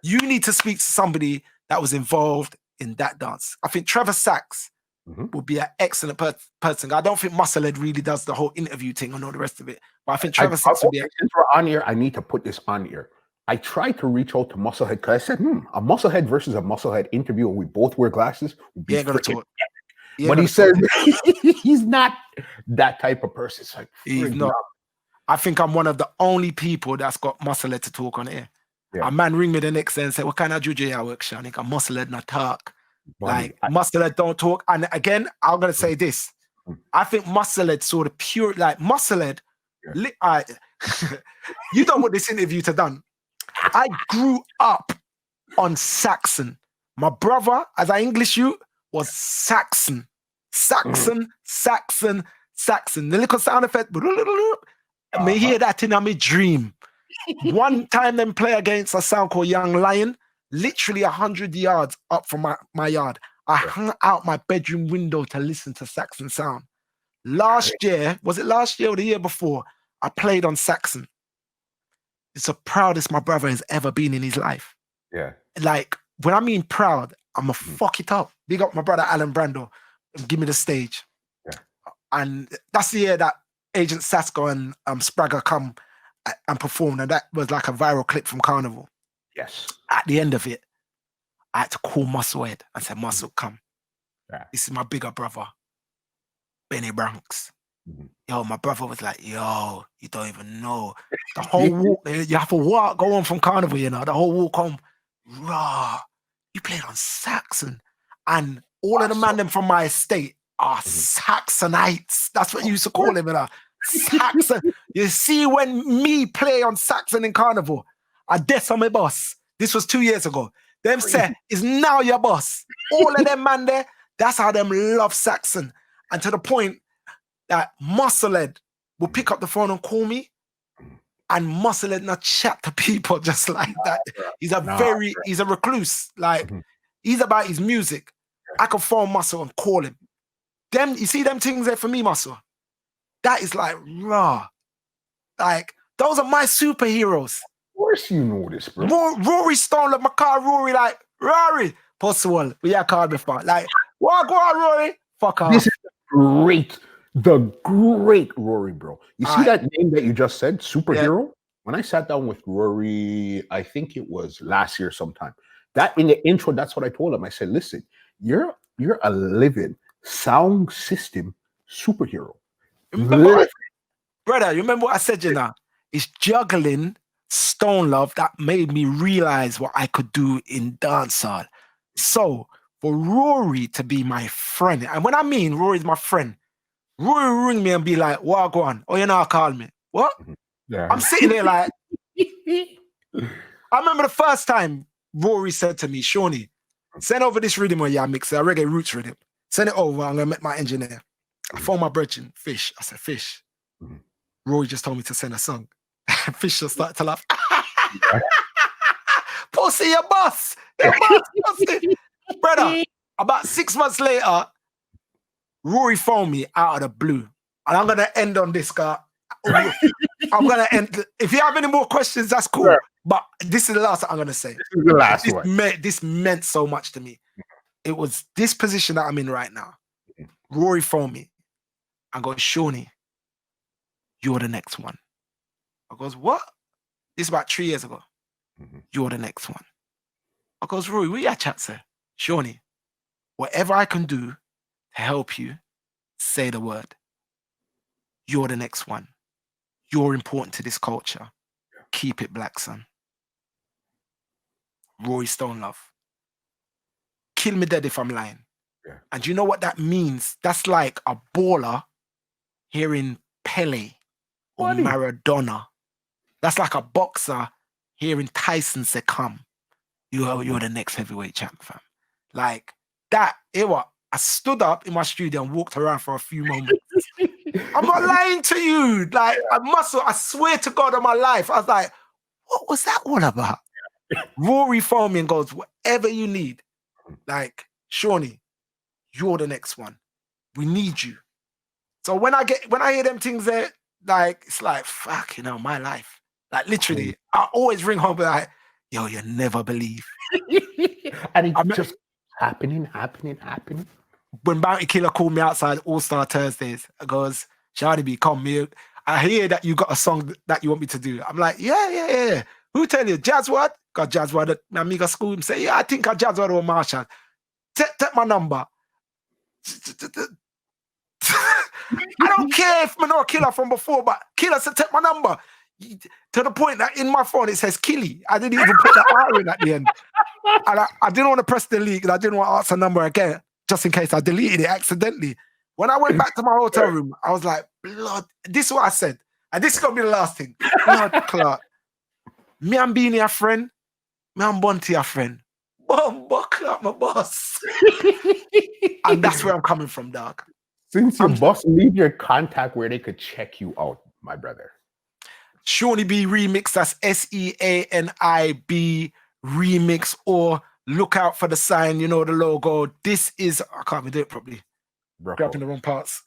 you need to speak to somebody that was involved in that dance. I think Trevor Sachs would be an excellent person. I don't think Musclehead really does the whole interview thing and all the rest of it. But I think Trevor Sachs would be. Since we're on here, I need to put this on here. I tried to reach out to Musclehead because I said, a Musclehead versus a Musclehead interview, and we both wear glasses. Would be freaking epic. But he said he's not that type of person. It's like, he's not. I think I'm one of the only people that's got Musclehead to talk on here. Yeah. A man ring me the next day and say, what kind of juju I work, Sean? I'm Musclehead not talk. Like, Musclehead don't talk. And again, I'm going to say this. I think Musclehead saw the pure, like Musclehead, you don't want this interview to done. I grew up on Saxon. My brother, as I English you, was Saxon. Saxon. The little sound effect. I may hear that in my dream. One time them play against a sound called Young Lion, literally 100 yards up from my yard. I hung out my bedroom window to listen to Saxon sound. Last year, was it last year or the year before, I played on Saxon. It's the proudest my brother has ever been in his life. Yeah. Like, when I mean proud, I'm going to fuck it up. Big up my brother, Alan Brando. Give me the stage. Yeah. And that's the year that Agent Sasko and Spragger come and performed. And that was like a viral clip from Carnival. Yes. At the end of it, I had to call Musclehead and say, Muscle, come. Yeah. This is my bigger brother, Benny Branks. Mm-hmm. Yo, my brother was like, yo, you don't even know. The whole walk, you have to walk, go on from Carnival, you know, the whole walk home, raw. You played on Saxon. And all of the man them from my estate are Saxonites. That's what you used to call him, you know. Saxon. You see, when me play on Saxon in Carnival, I death on my boss. This was 2 years ago. Them say, is now your boss. All of them man there, that's how them love Saxon. And to the point that Musclehead will pick up the phone and call me, and Musclehead not chat to people just like that. He's a recluse. Like, he's about his music. I can phone Muscle and call him. You see them things there for me, Muscle? That is like raw. Like, those are my superheroes. Of course you know this, bro. Rory Stone, like my car, Rory, like, Rory, possible. We are called before. Like, what go on, Rory? Fuck off. This is the great Rory, bro. You see that name that you just said, superhero? Yeah. When I sat down with Rory, I think it was last year sometime. That in the intro, that's what I told him. I said, listen, you're a living sound system superhero. Brother, you remember what I said, you know? It's juggling Stone Love that made me realize what I could do in dancehall. So for Rory to be my friend, and when I mean Rory's my friend, Rory will ring me and be like, what, go on? Oh, you know, call me. What? Yeah. I'm sitting there like, I remember the first time Rory said to me, Seani, send over this rhythm or yeah, mix a reggae roots rhythm. Send it over, I'm going to make my engineer. I phoned my brethren, Fish. I said, Fish. Rory just told me to send a song. Fish just started to laugh. Pussy, your boss. Your boss, pussy. Brother, about 6 months later, Rory phoned me out of the blue. And I'm going to end on this, guy. I'm going to end. If you have any more questions, that's cool. Sure. But this is the last I'm going to say. This is the last one. This meant so much to me. It was this position that I'm in right now. Rory phoned me and goes, Seani, you're the next one. I goes, what? This is about 3 years ago. You're the next one. I goes, Rory, what you chat, sir? Seani, whatever I can do to help you, say the word. You're the next one. You're important to this culture. Keep it black, son. Rory Stone Love. Kill me dead if I'm lying. Yeah. And you know what that means? That's like a baller hearing Pele or Maradona. That's like a boxer hearing Tyson say, come. You're the next heavyweight champ, fam. Like that, I stood up in my studio and walked around for a few moments. I'm not lying to you. Like, I swear to God on my life, I was like, what was that all about? Rory phoned me and goes, whatever you need. Like, Seani, you're the next one. We need you. So when I hear them things there, like, it's like, fuck, my life. Like, literally, I always ring home like, yo, you never believe. And it's just happening. When Bounty Killer called me outside All-Star Thursdays, I goes, Shadi B, come here. I hear that you got a song that you want me to do. I'm like, yeah. Who tell you? Jazzwad? Got Jazzwad. My amiga school him say, yeah, I think I Jazzwad or Marshall. Take my number. I don't care if I'm not a killer from before, but Killer said, take my number. To the point that in my phone it says Killy. I didn't even put that R in at the end. And I didn't want to press delete, and I didn't want to ask a number again, just in case I deleted it accidentally. When I went back to my hotel room, I was like, blood, this is what I said. And this is going to be the last thing. Blood clot. Me and Beanie a friend. Me and Bunty a friend. Buck up my boss. And that's where I'm coming from, dog. Since your boss, leave your contact where they could check you out, my brother. Seani B Remix, that's SEANIB Remix, or look out for the sign, you know, the logo. This is, I can't even do it properly. Grabbing the wrong parts.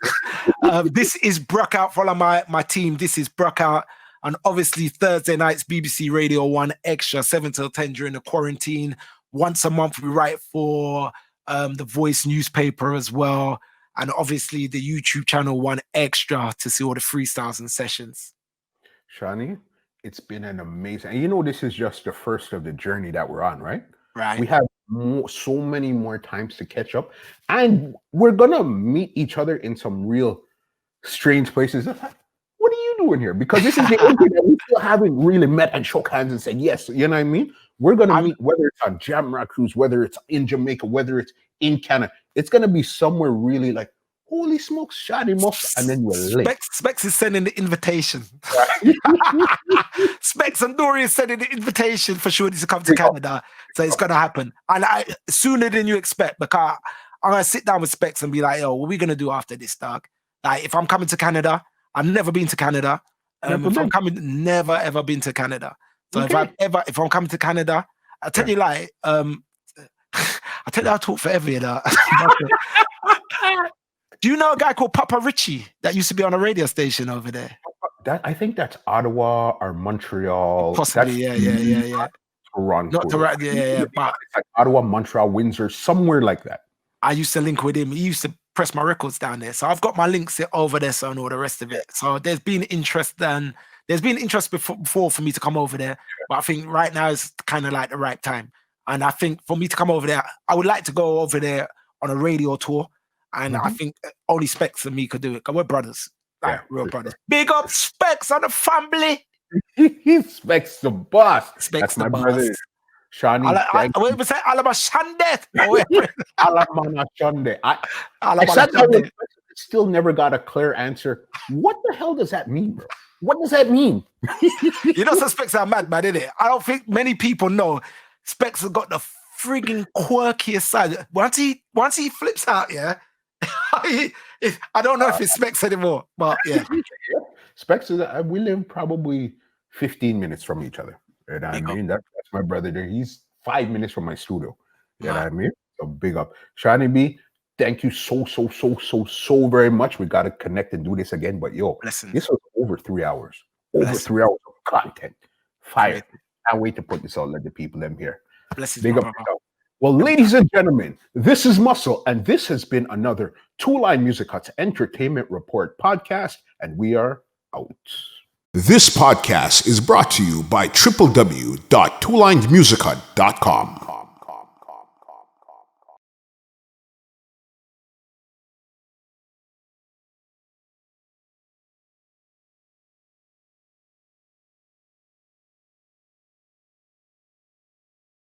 This is Brookout. Follow my team. This is Brookout. And obviously Thursday nights, BBC Radio 1 Xtra, 7 till 10 during the quarantine. Once a month, we write for the Voice newspaper as well. And obviously the YouTube channel 1 Xtra to see all the freestyles and sessions. Seani, it's been an amazing, and you know, this is just the first of the journey that we're on, right? Right. We have so many more times to catch up, and we're gonna meet each other in some real strange places. What are you doing here? Because this is the entry that we still haven't really met and shook hands and said yes. You know what I mean? We're gonna meet, whether it's on Jamrock Cruise, whether it's in Jamaica, whether it's in Canada. It's gonna be somewhere really like, holy smokes, shot him up, and then we're late. Specs is sending the invitation. Specs and Dory is sending the invitation for sure to come to Canada. So it's gonna happen. And sooner than you expect, because I'm gonna sit down with Specs and be like, yo, what are we gonna do after this, dog? Like, if I'm coming to Canada, I've never been to Canada. If I'm coming, never ever been to Canada. So if I'm coming to Canada, I tell you, like, I tell you, I'll talk forever, you know. Do you know a guy called Papa Richie that used to be on a radio station over there? I think that's Ottawa or Montreal. Possibly, yeah. Toronto. Not Toronto, yeah. But it's like Ottawa, Montreal, Windsor, somewhere like that. I used to link with him. He used to press my records down there. So I've got my links over there, so and all the rest of it. So there's been interest before for me to come over there. But I think right now is kind of like the right time. And I think for me to come over there, I would like to go over there on a radio tour. And I think only Specs and me could do it. Because we're brothers. Like, real brothers. Sure. Big up Specs on the family. Specs the boss. Specs That's the my boss. brother. Seani. What was that? Alaba Shande. Alaba Shande. I still never got a clear answer. What the hell does that mean, bro? What does that mean? You know, some Specs are mad, isn't it? I don't think many people know Specs has got the frigging quirkiest side. Once he flips out, I don't know if it's Specs anymore, but yeah. Specs is, we live probably 15 minutes from each other. You know what I mean? That's my brother there. He's 5 minutes from my studio. You know what I mean? So big up. Seani B, thank you so very much. We got to connect and do this again. But yo, this was over 3 hours. Over 3 hours of content. Fire. Can't wait to put this out, let the people in here. Big up. Well, ladies and gentlemen, this is Muscle, and this has been another Two Line Music Hut's Entertainment Report podcast, and we are out. This podcast is brought to you by www.twolinemusichut.com.